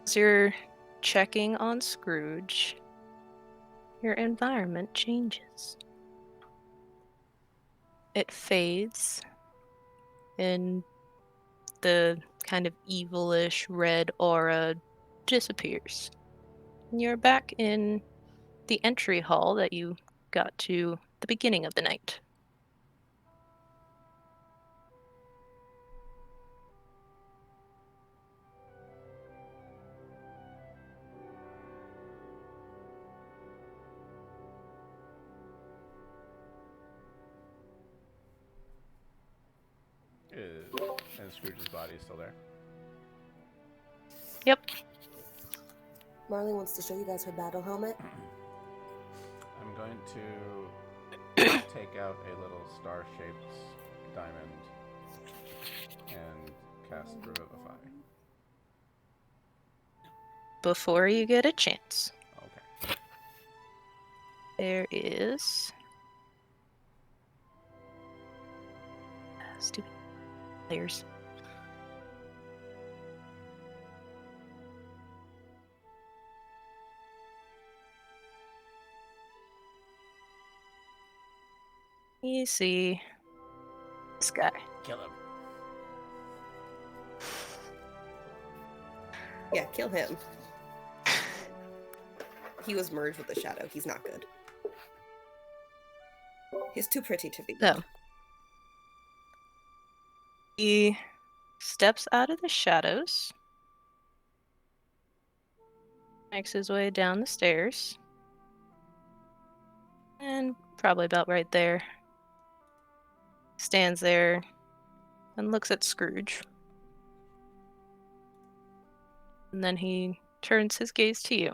As you're checking on Scrooge, your environment changes. It fades, and the kind of evilish red aura disappears. And you're back in the entry hall that you got to the beginning of the night. And Scrooge's body is still there. Yep. Marley wants to show you guys her battle helmet. I'm going to take out a little star-shaped diamond and cast Revivify. Before you get a chance, Okay. there is... Stupid players. You see this guy. Kill him. Yeah, kill him. He was merged with the shadow. He's not good. He's too pretty to be good. So, he steps out of the shadows, makes his way down the stairs, and probably about right there stands there and looks at Scrooge. And then he turns his gaze to you.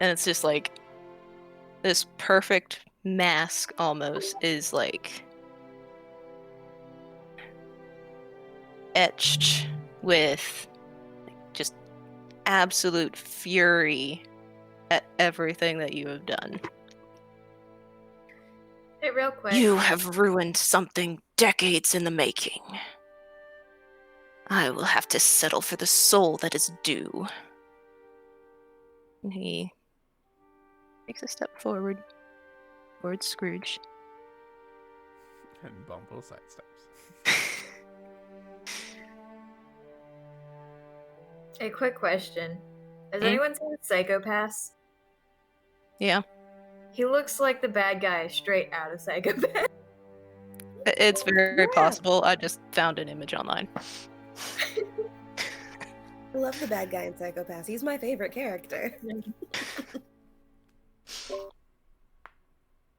And it's just like this perfect mask almost is like etched with just absolute fury at everything that you have done. Hey, real quick. You have ruined something decades in the making. I will have to settle for the soul that is due. And he takes a step forward towards Scrooge. And Bumble sidesteps. A quick question. Has anyone seen Psychopaths? Yeah, He looks like the bad guy straight out of Psychopaths. it's very possible. I just found an image online. I love the bad guy in Psychopaths. He's my favorite character.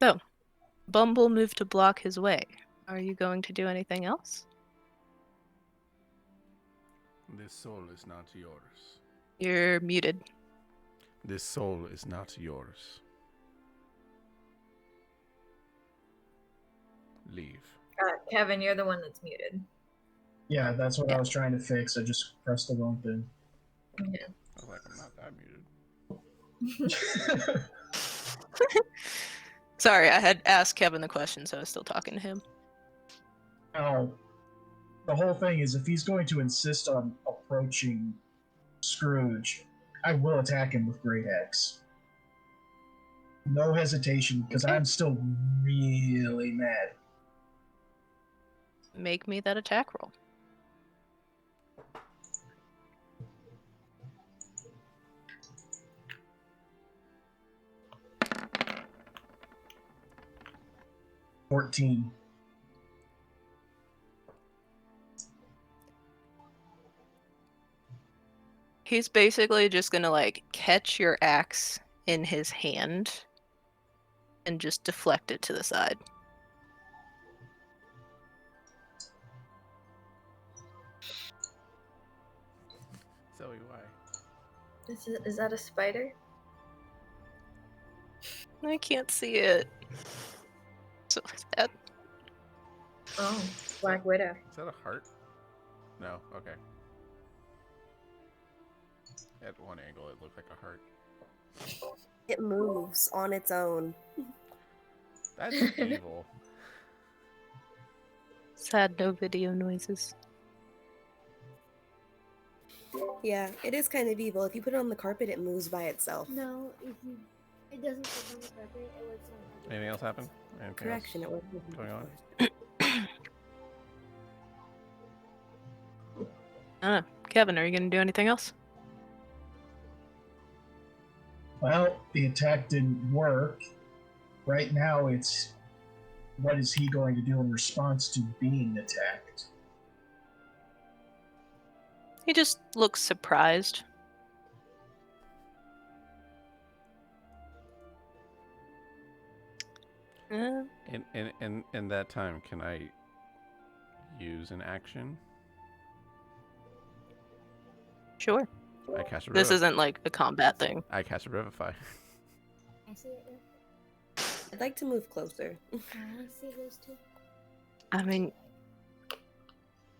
So, Bumble moved to block his way. Are you going to do anything else? This soul is not yours. You're muted. This soul is not yours. Leave. Kevin, you're the one that's muted. Yeah, that's what I was trying to fix. I just pressed the wrong thing. Yeah. I was like, I'm not that muted. Sorry, I had asked Kevin the question, so I was still talking to him. Now, the whole thing is if he's going to insist on approaching Scrooge, I will attack him with Great Axe. No hesitation, because I'm still really mad. Make me that attack roll. $14. He's basically just gonna like catch your axe in his hand and just deflect it to the side. Zoe, why? Is that a spider? I can't see it. So that Oh, Black Widow. Is that a heart? No, okay. At one angle, it looked like a heart. It moves on its own. That's evil. sad no video noises. Yeah, it is kind of evil. If you put it on the carpet, it moves by itself. No, it doesn't fit on the carpet. It works on Anything else happen? Anything Correction, else it works. going on? I don't know. Kevin, are you gonna do anything else? Well, the attack didn't work. Right now, it's what is he going to do in response to being attacked? He just looks surprised. In that time, can I use an action? Sure. I cast a This isn't like a combat thing. I cast a Revivify. I see it. I'd like to move closer. I see those two. I mean,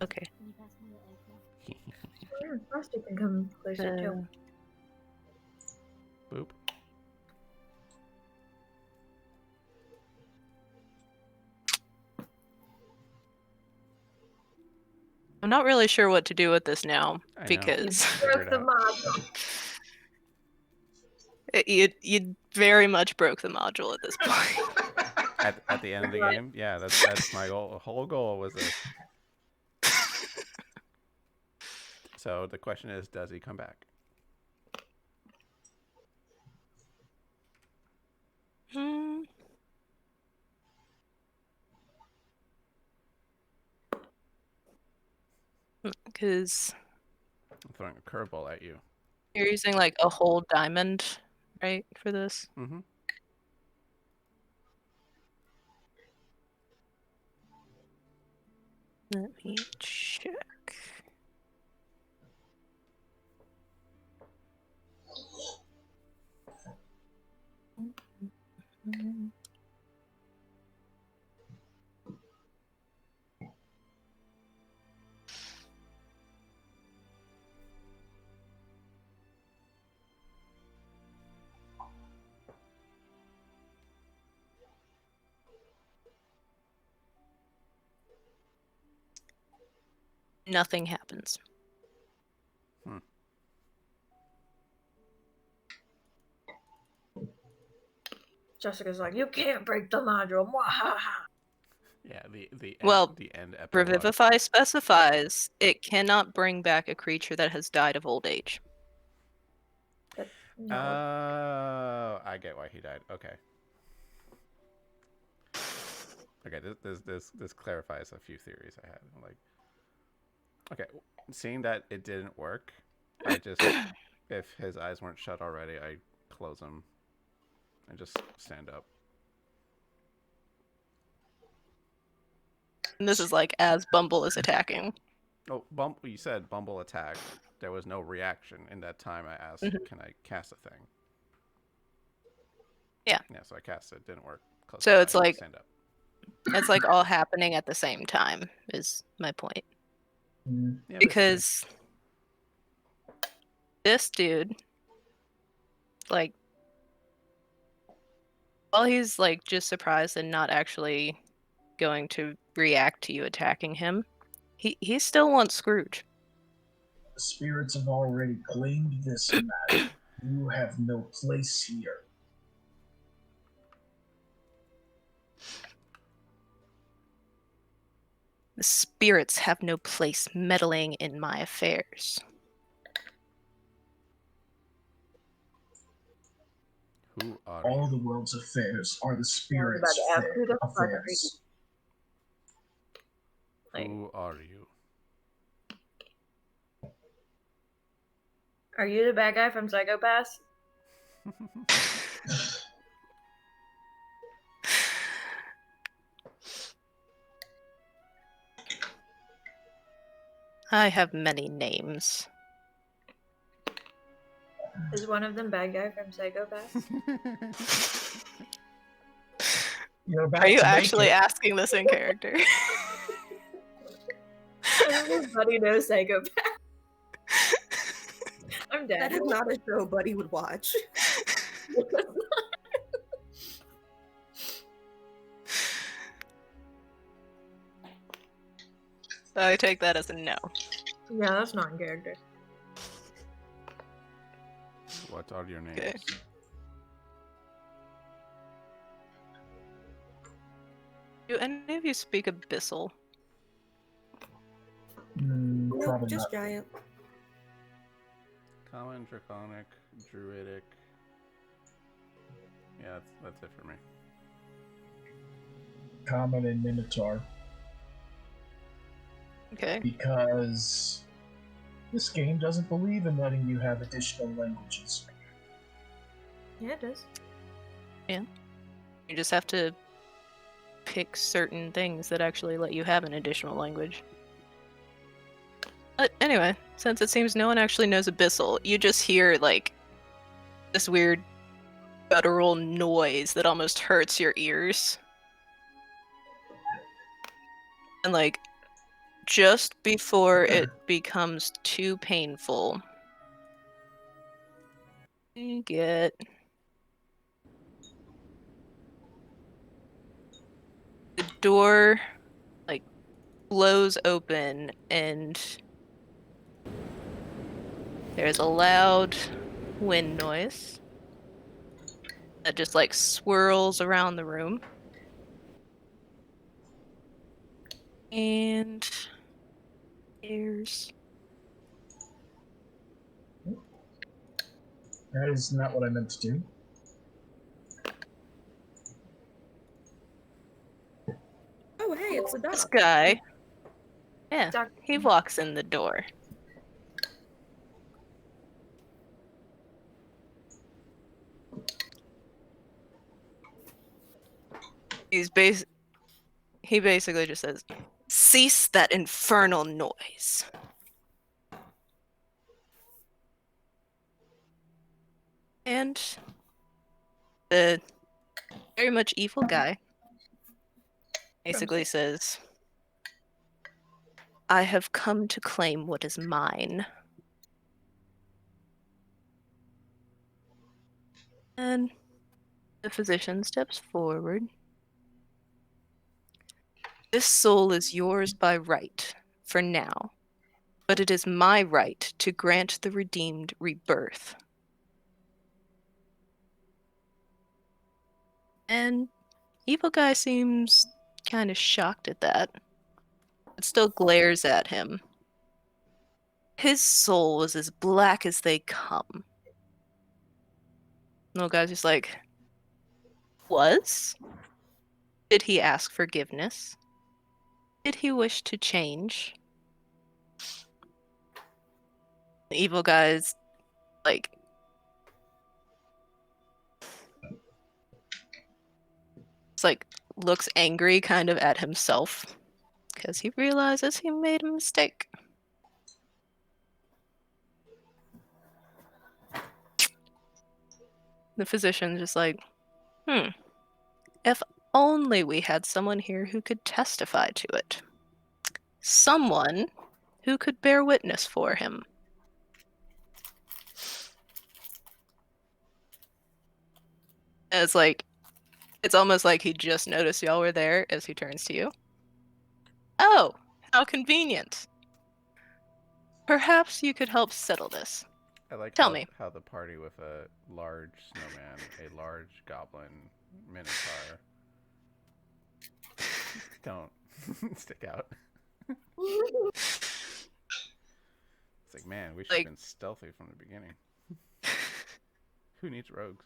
okay. Can you pass me the egg now? Yeah, Foster can come closer too. Boop. I'm not really sure what to do with this now I know. because Figure it Broke the out. module. you very much broke the module at this point. At the end of the game, yeah, that's my goal. The whole goal was this. So the question is, does he come back? Because I'm throwing a curveball at you. you're using like a whole diamond, right, for this? Mm-hmm. Let me check. Nothing happens. Jessica's like, you can't break the module. Mwahaha. Yeah, the Well, end epilogue. Revivify specifies it cannot bring back a creature that has died of old age. No. I get why he died. Okay. Okay, this clarifies a few theories I had. Like, okay, seeing that it didn't work, I just if his eyes weren't shut already, I close them and just stand up. And this is like as Bumble is attacking. Oh, you said Bumble attacked. There was no reaction in that time. I asked, can I cast a thing? Yeah. Yeah, so I cast it. Didn't work. Close So my it's eyes, like stand up. it's like all happening at the same time is my point. Yeah, Because this dude, like, while he's like just surprised and not actually going to react to you attacking him, he still wants Scrooge. The spirits have already claimed this matter. You have no place here. The spirits have no place meddling in my affairs. Who are All you? the world's affairs are the spirits' affairs. Who are you? Are you the bad guy from Psychopaths? I have many names. Is one of them bad guy from Psychopaths? You're about Are you to make actually it. asking this in character? Everybody knows Psychopath. I'm dead. That is not a show Buddy would watch. I take that as a no. Yeah, that's not in character. What are your names? Okay. Do any of you speak Abyssal? Probably Just not. giant. Common, Draconic, Druidic. Yeah, that's it for me. Common and Minotaur. Okay. Because this game doesn't believe in letting you have additional languages. Yeah, it does. You just have to pick certain things that actually let you have an additional language. But anyway, since it seems no one actually knows Abyssal, you just hear like this weird guttural noise that almost hurts your ears. And like just before it becomes too painful, you get the door like blows open and there's a loud wind noise that just like swirls around the room. And there's That is not what I meant to do. Oh, hey, it's the this dog. guy. Yeah, Doc- he walks in the door. He basically just says, cease that infernal noise. And the very much evil guy basically says, I have come to claim what is mine. And the physician steps forward. This soul is yours by right, for now, but it is my right to grant the redeemed rebirth. And evil guy seems kind of shocked at that, but still glares at him. His soul is as black as they come. Little guy's just like, was? Did he ask forgiveness? Did he wish to change? The evil guy's like, it's like, looks angry kind of at himself because he realizes he made a mistake. The physician's just like, if only we had someone here who could testify to it. Someone who could bear witness for him. And it's like, it's almost like he just noticed y'all were there as he turns to you. Oh, how convenient. Perhaps you could help settle this. I like Tell me. how the party with a large snowman, a large goblin minotaur don't stick out. It's like, man, we should have been stealthy from the beginning. Who needs rogues?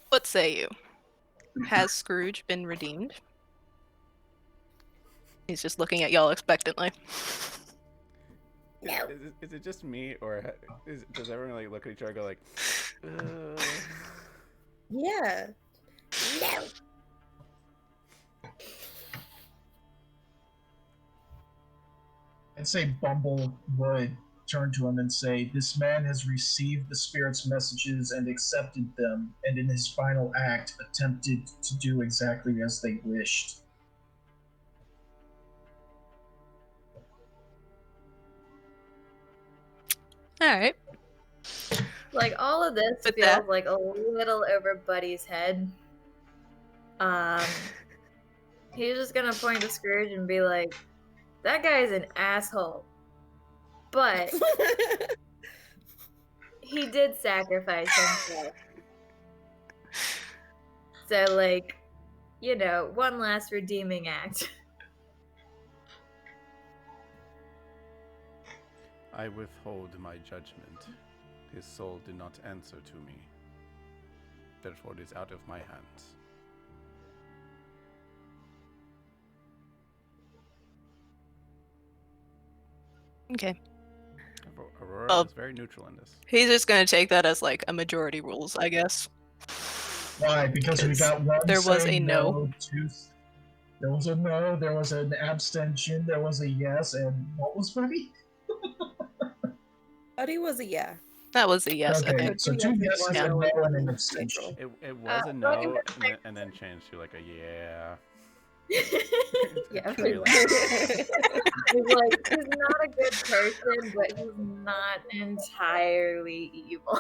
What say you? Has Scrooge been redeemed? He's just looking at y'all expectantly. No. Is it just me, or does everyone like look at each other and go like, Yeah. No. I'd say Bumble would turn to him and say, this man has received the spirit's messages and accepted them, and in his final act attempted to do exactly as they wished. Alright. Like, all of this With feels that- like a little over Buddy's head. He's just gonna point to Scrooge and be like, that guy's an asshole. But he did sacrifice himself. So, like, you know, one last redeeming act. I withhold my judgment. His soul did not answer to me. Therefore, it is out of my hands. Okay. Aurora is very neutral in this. He's just gonna take that as like a majority rules, I guess. Why? Because we got one there was saying a no. There was a no, there was an abstention, there was a yes, and what was Buddy? Buddy was a yeah. That was a yes, Okay, I think. so two yeses, Yeah. a no, and an abstention. It was a no, and then changed to like a yeah. Yeah, Pretty he's like, he's not a good person, but he's not entirely evil.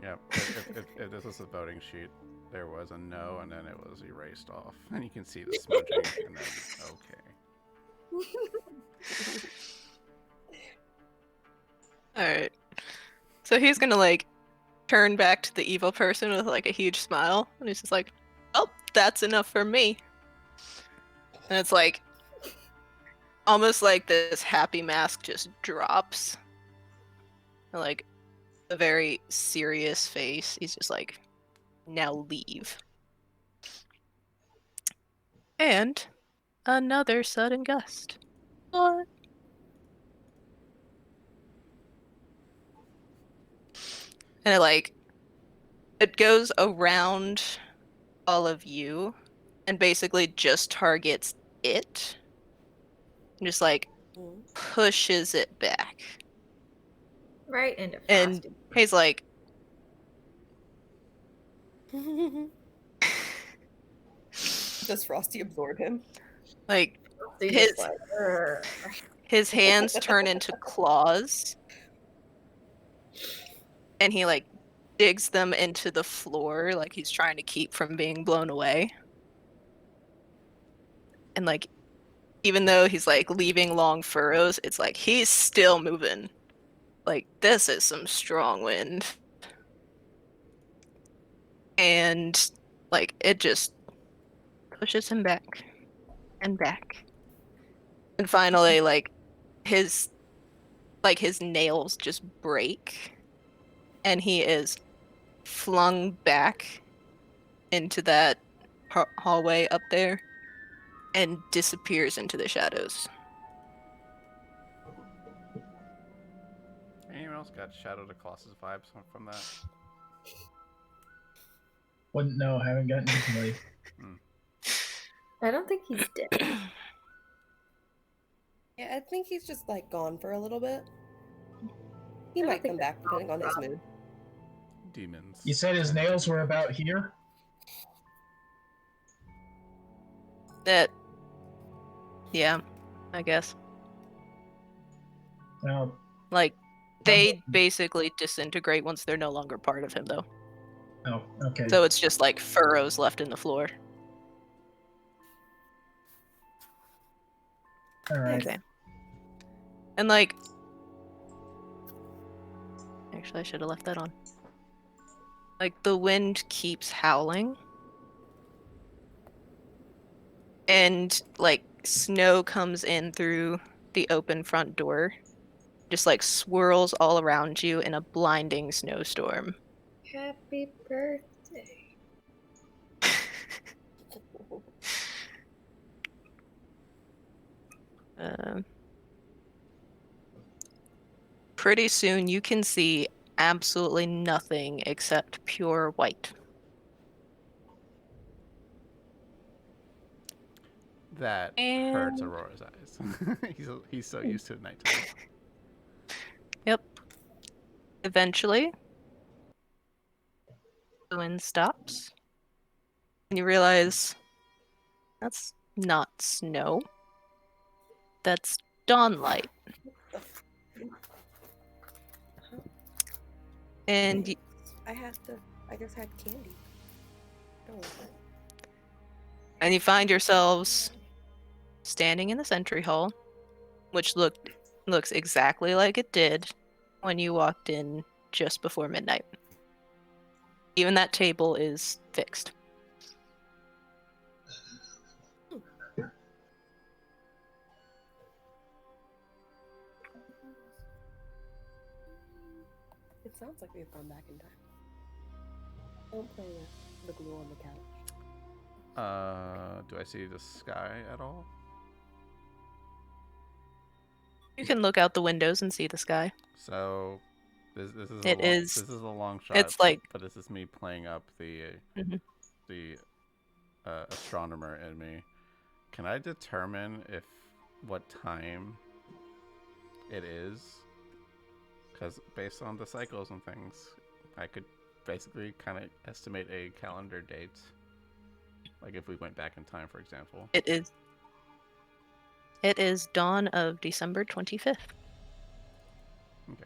Yeah, if this was a voting sheet, there was a no, and then it was erased off. And you can see the smudging, and then, okay. Alright. So he's gonna, like, turn back to the evil person with, like, a huge smile. And he's just like, oh, that's enough for me. And it's like, almost like this happy mask just drops. And, like, a very serious face. He's just like, now leave. And another sudden gust. What? And it goes around all of you, and basically just targets it. And just like Mm. pushes it back. Right into And frosty. he's like, Does Frosty absorb him? like He's his just like, "Urgh." his hands turn into claws, and he like digs them into the floor, like he's trying to keep from being blown away. And like, even though he's like leaving long furrows, it's like he's still moving. Like, this is some strong wind. And like it just pushes him back and back. And finally, his his nails just break, and he is flung back into that hallway up there and disappears into the shadows. Anyone else got Shadow to Colossus vibes from that? Wouldn't know. Haven't gotten to play. I don't think he's dead. Yeah, I think he's just like gone for a little bit. He I don't might think come back depending on his mood. Demons. You said his nails were about here? That, yeah, I guess. Now, Like, they basically disintegrate once they're no longer part of him, though. oh, okay. So it's just like furrows left in the floor. All right. Okay. And like, actually, I should have left that on. Like, the wind keeps howling. And like, snow comes in through the open front door. Just like swirls all around you in a blinding snowstorm. Happy birthday. Pretty soon you can see absolutely nothing except pure white. That hurts Aurora's eyes. he's so used to nighttime. Yep. Eventually, the wind stops. And you realize that's not snow. That's dawnlight. And I guess I had candy. Oh, you find yourselves standing in the sentry hall, which looks exactly like it did when you walked in just before midnight. Even that table is fixed. it sounds like we've gone back in time. Don't play with the glue on the couch. Do I see the sky at all? You can look out the windows and see the sky. So this is a long shot. It's like, but this is me playing up the astronomer in me. Can I determine what time it is? Because based on the cycles and things, I could basically kind of estimate a calendar date. Like if we went back in time, for example. It is dawn of December 25th. Okay.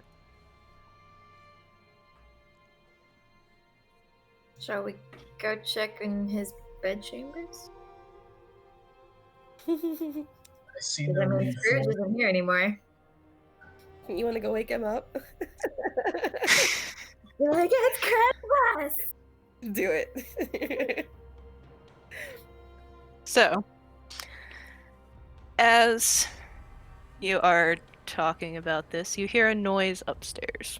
Shall we go check in his bedchambers? I see Because no I mean, need Scrooge for isn't here anymore. You want to go wake him up? You're like, it's Christmas! Do it. So, as you are talking about this, you hear a noise upstairs.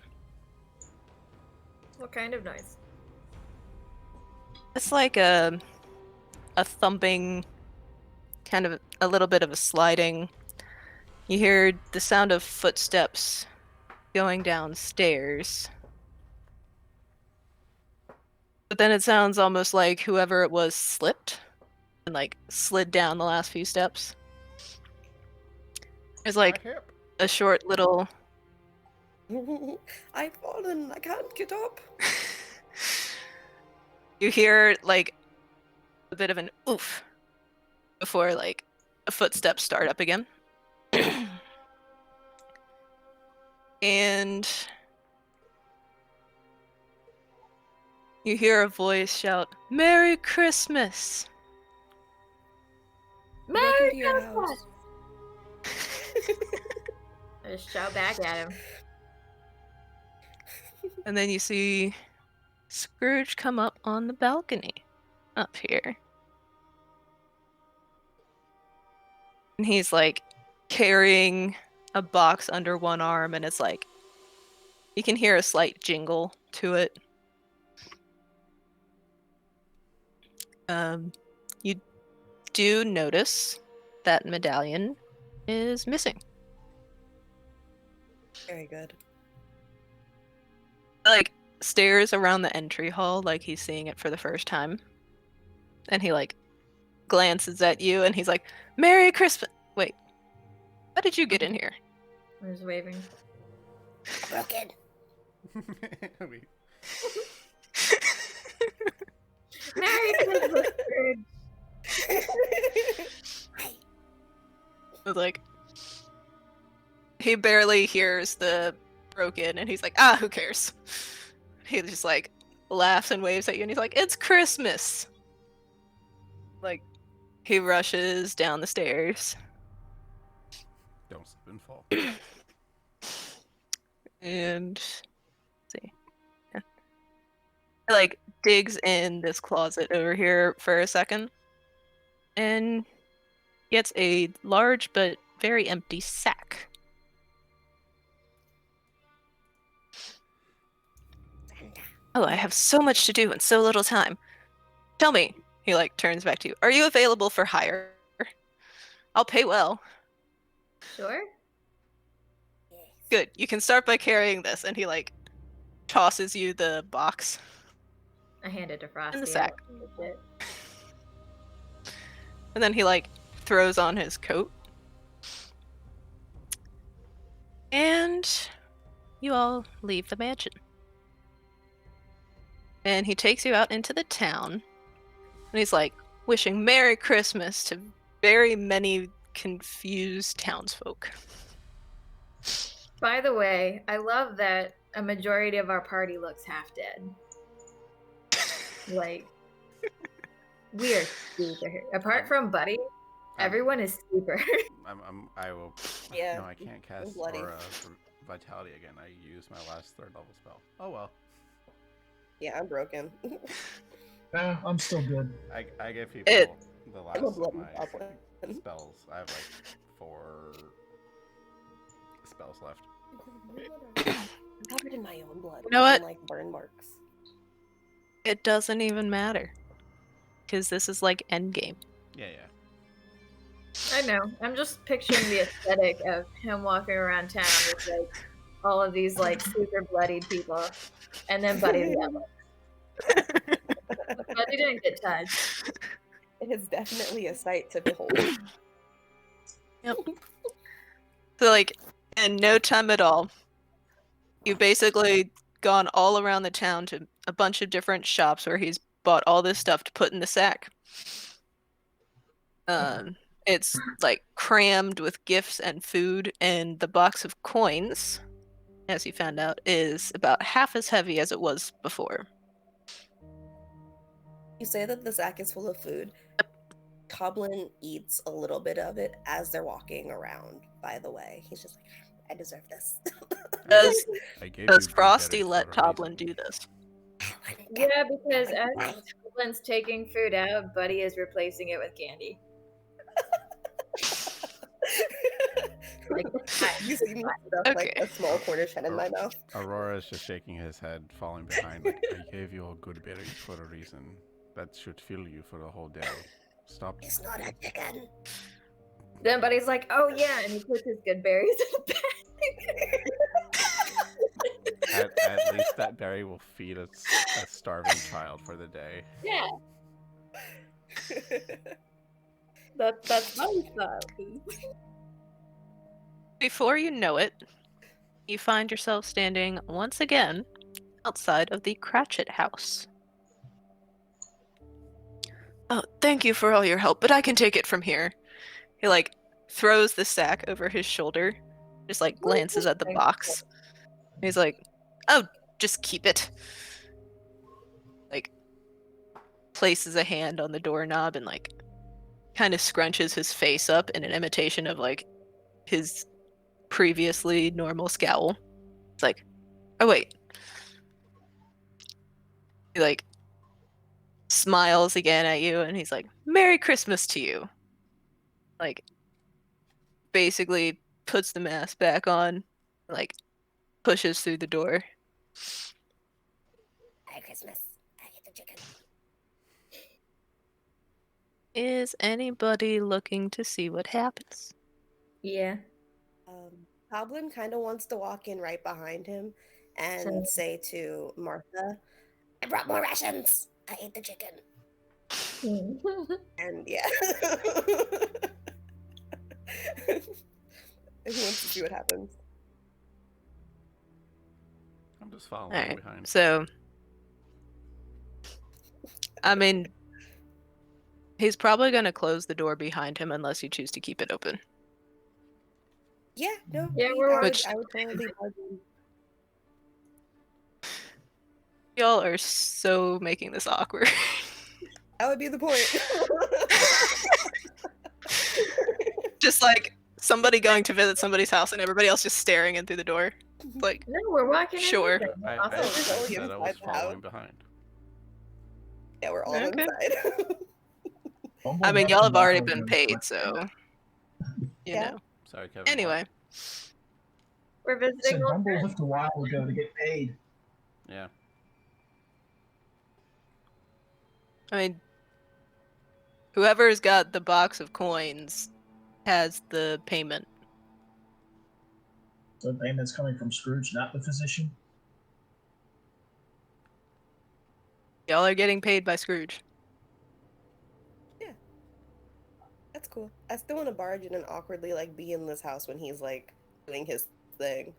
What kind of noise? It's like a thumping, kind of a little bit of a sliding. You hear the sound of footsteps going downstairs. But then it sounds almost like whoever it was slipped and like slid down the last few steps. There's like My hip. a short little I've fallen. I can't get up. you hear like a bit of an oof before like the footsteps start up again. And you hear a voice shout, "Merry Christmas!" Merry Welcome to your Christmas! house. I just shout back at him. And then you see Scrooge come up on the balcony up here. And he's like carrying a box under one arm, and it's like you can hear a slight jingle to it. You do notice that medallion is missing. Very good. Like stares around the entry hall like he's seeing it for the first time. And he like glances at you and he's like, "Merry Christmas." Wait. How did you get in here? I was waving. Broken. We- Merry Christmas, Scrooge! I was like he barely hears the broken and he's like, "Ah, who cares?" He just like laughs and waves at you and he's like, "It's Christmas." Like he rushes down the stairs Don't slip and fall. and see. Yeah. He, like digs in this closet over here for a second and gets a large but very empty sack. "Oh, I have so much to do in so little time. Tell me," he like turns back to you, "are you available for hire? I'll pay well." Sure? "Good, you can start by carrying this," and he like tosses you the box I hand it to Frosty. in the I sack. don't give a shit. And then he like throws on his coat. And you all leave the mansion. And he takes you out into the town. And he's like wishing Merry Christmas to very many confused townsfolk. By the way, I love that a majority of our party looks half dead. Like, we are super. Apart from Buddy, everyone is super. I will. Yeah, No, I can't cast bloody. Aura of Vitality again. I used my last 3rd level spell. Oh well. Yeah, I'm broken. I'm still good. I give people the last I'm a of bloody my goblin. spells. I have like 4 spells left. I'm covered in my own blood. You know what? And, like burn marks. It doesn't even matter. Because this is like endgame. Yeah, yeah. I know. I'm just picturing the aesthetic of him walking around town with like all of these like super bloodied people, and then Buddy's yellow. Buddy didn't get touched. It is definitely a sight to behold. Yep. So like in no time at all, you've basically gone all around the town to a bunch of different shops where he's bought all this stuff to put in the sack. It's like crammed with gifts and food, and the box of coins, as you found out, is about half as heavy as it was before. You say that the sack is full of food. Toblin eats a little bit of it as they're walking around, by the way. He's just like, I deserve this. I gave Does you Frosty blueberries let for a Toblin reason. do this? Yeah, because as Toblin's taking food out, Buddy is replacing it with candy. Like, You see me stuff like Okay. a small Cornish hen in my mouth. Aurora's just shaking his head, falling behind. Like, I gave you all good berries for a reason. That should fill you for the whole day. Stop. It's not a chicken. Then Buddy's like, "Oh yeah," and he puts his good berries in the bag. At least that berry will feed a starving child for the day. Yeah. That's my style. Before you know it, you find yourself standing once again outside of the Cratchit house. Oh, thank you for all your help, but I can take it from here. He like throws the sack over his shoulder, just like glances at the box. He's like, "Oh, just keep it." Like places a hand on the doorknob and like kind of scrunches his face up in an imitation of like his previously normal scowl. It's like, "Oh wait." He like smiles again at you and he's like, "Merry Christmas to you." Like basically puts the mask back on, like pushes through the door. Merry Christmas. I eat the chicken. Is anybody looking to see what happens? Yeah. Goblin kind of wants to walk in right behind him and say to Martha, I brought more rations. I ate the chicken. And yeah. He wants to see what happens. I'm just following Alright, behind. so I mean, he's probably gonna close the door behind him unless you choose to keep it open. Yeah, no. Yeah, we're Which- I would totally bargain. Y'all are so making this awkward. That would be the point. Just like somebody going to visit somebody's house and everybody else just staring in through the door. Like, No, we're walking in Sure. with them. I Also, Also, said I was inside the house. following behind. Yeah, we're all Okay. inside. I mean, y'all have already been paid, so you Yeah. know. Sorry, Kevin. Anyway, we're Said visiting old Bumble friends. left a while ago to get paid. Yeah. I mean, whoever's got the box of coins has the payment. So the payment's coming from Scrooge, not the physician. Y'all are getting paid by Scrooge. That's cool. I still want to barge in and awkwardly like be in this house when he's like doing his thing.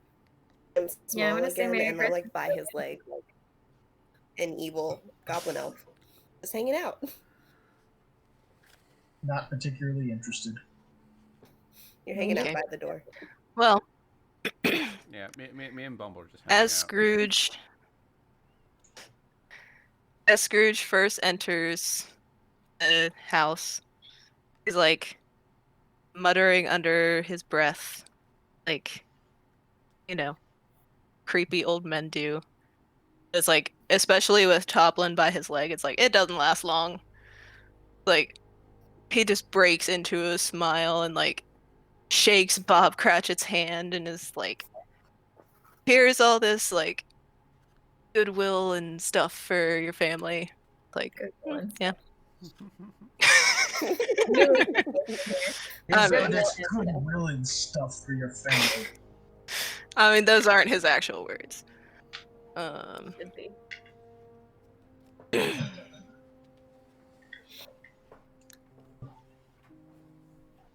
I'm small Yeah, I'm gonna say again, Merry and I'm like by his leg, like an evil goblin elf, just hanging out. Not particularly interested. You're hanging Okay. out by the door. Well, Yeah, me and Bumble are just hanging as out. Scrooge first enters the house, he's like muttering under his breath, like, you know, creepy old men do. It's like, especially with Toplin by his leg, it's like, it doesn't last long. Like, he just breaks into a smile and like shakes Bob Cratchit's hand and is like, here's all this like goodwill and stuff for your family. Like, Goodwill and yeah. Really? I Here's mean- all this goodwill and stuff for your family. I mean, those aren't his actual words. Should be.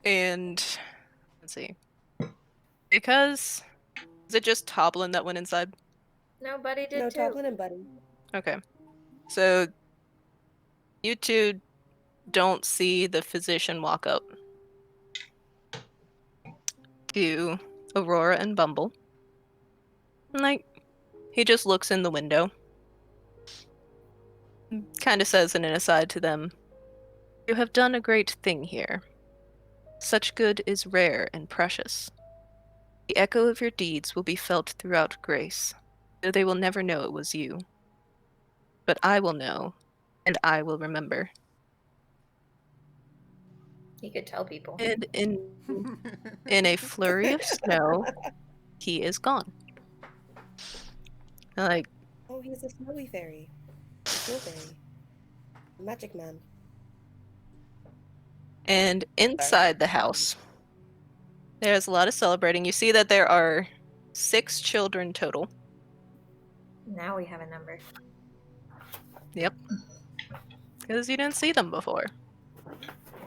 And let's see. Because is it just Toblin that went inside? Nobody did No, too. Toblin and Buddy. Okay. So you two don't see the physician walk up to Aurora and Bumble. And, like, he just looks in the window. Kind of says in an aside to them, "You have done a great thing here. Such good is rare and precious. The echo of your deeds will be felt throughout Grace, though they will never know it was you. But I will know, and I will remember." He could tell people. And in a flurry of snow, he is gone. Like, Oh, he's a snowy fairy. Snow fairy. Magic man. and inside the house, there's a lot of celebrating. You see that there are 6 children total. Now we have a number. Yep. Because you didn't see them before.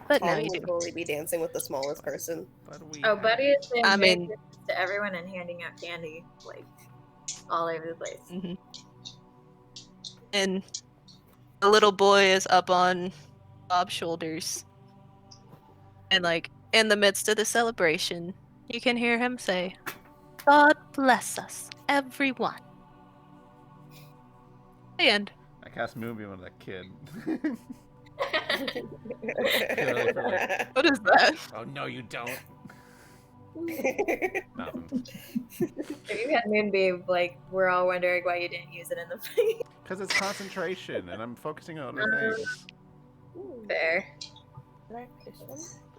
But now Tom you will do. totally be dancing with the smallest person. But we Oh, Buddy is saying I Merry mean- Christmas to everyone and handing out candy, like, all over the place. Mhm. And the little boy is up on Bob's shoulders. And, like, in the midst of the celebration, you can hear him say, God bless us, everyone. The end. I cast Moonbeam on that kid. Purely for like, What is that? oh no, you don't. Nothing. If you had Moonbeam, like, we're all wondering why you didn't use it in the fight. Because it's concentration, and I'm focusing on other things. Fair.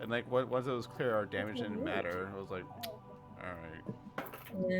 And like, once it was clear our damage didn't matter, I was like, all right. Yeah.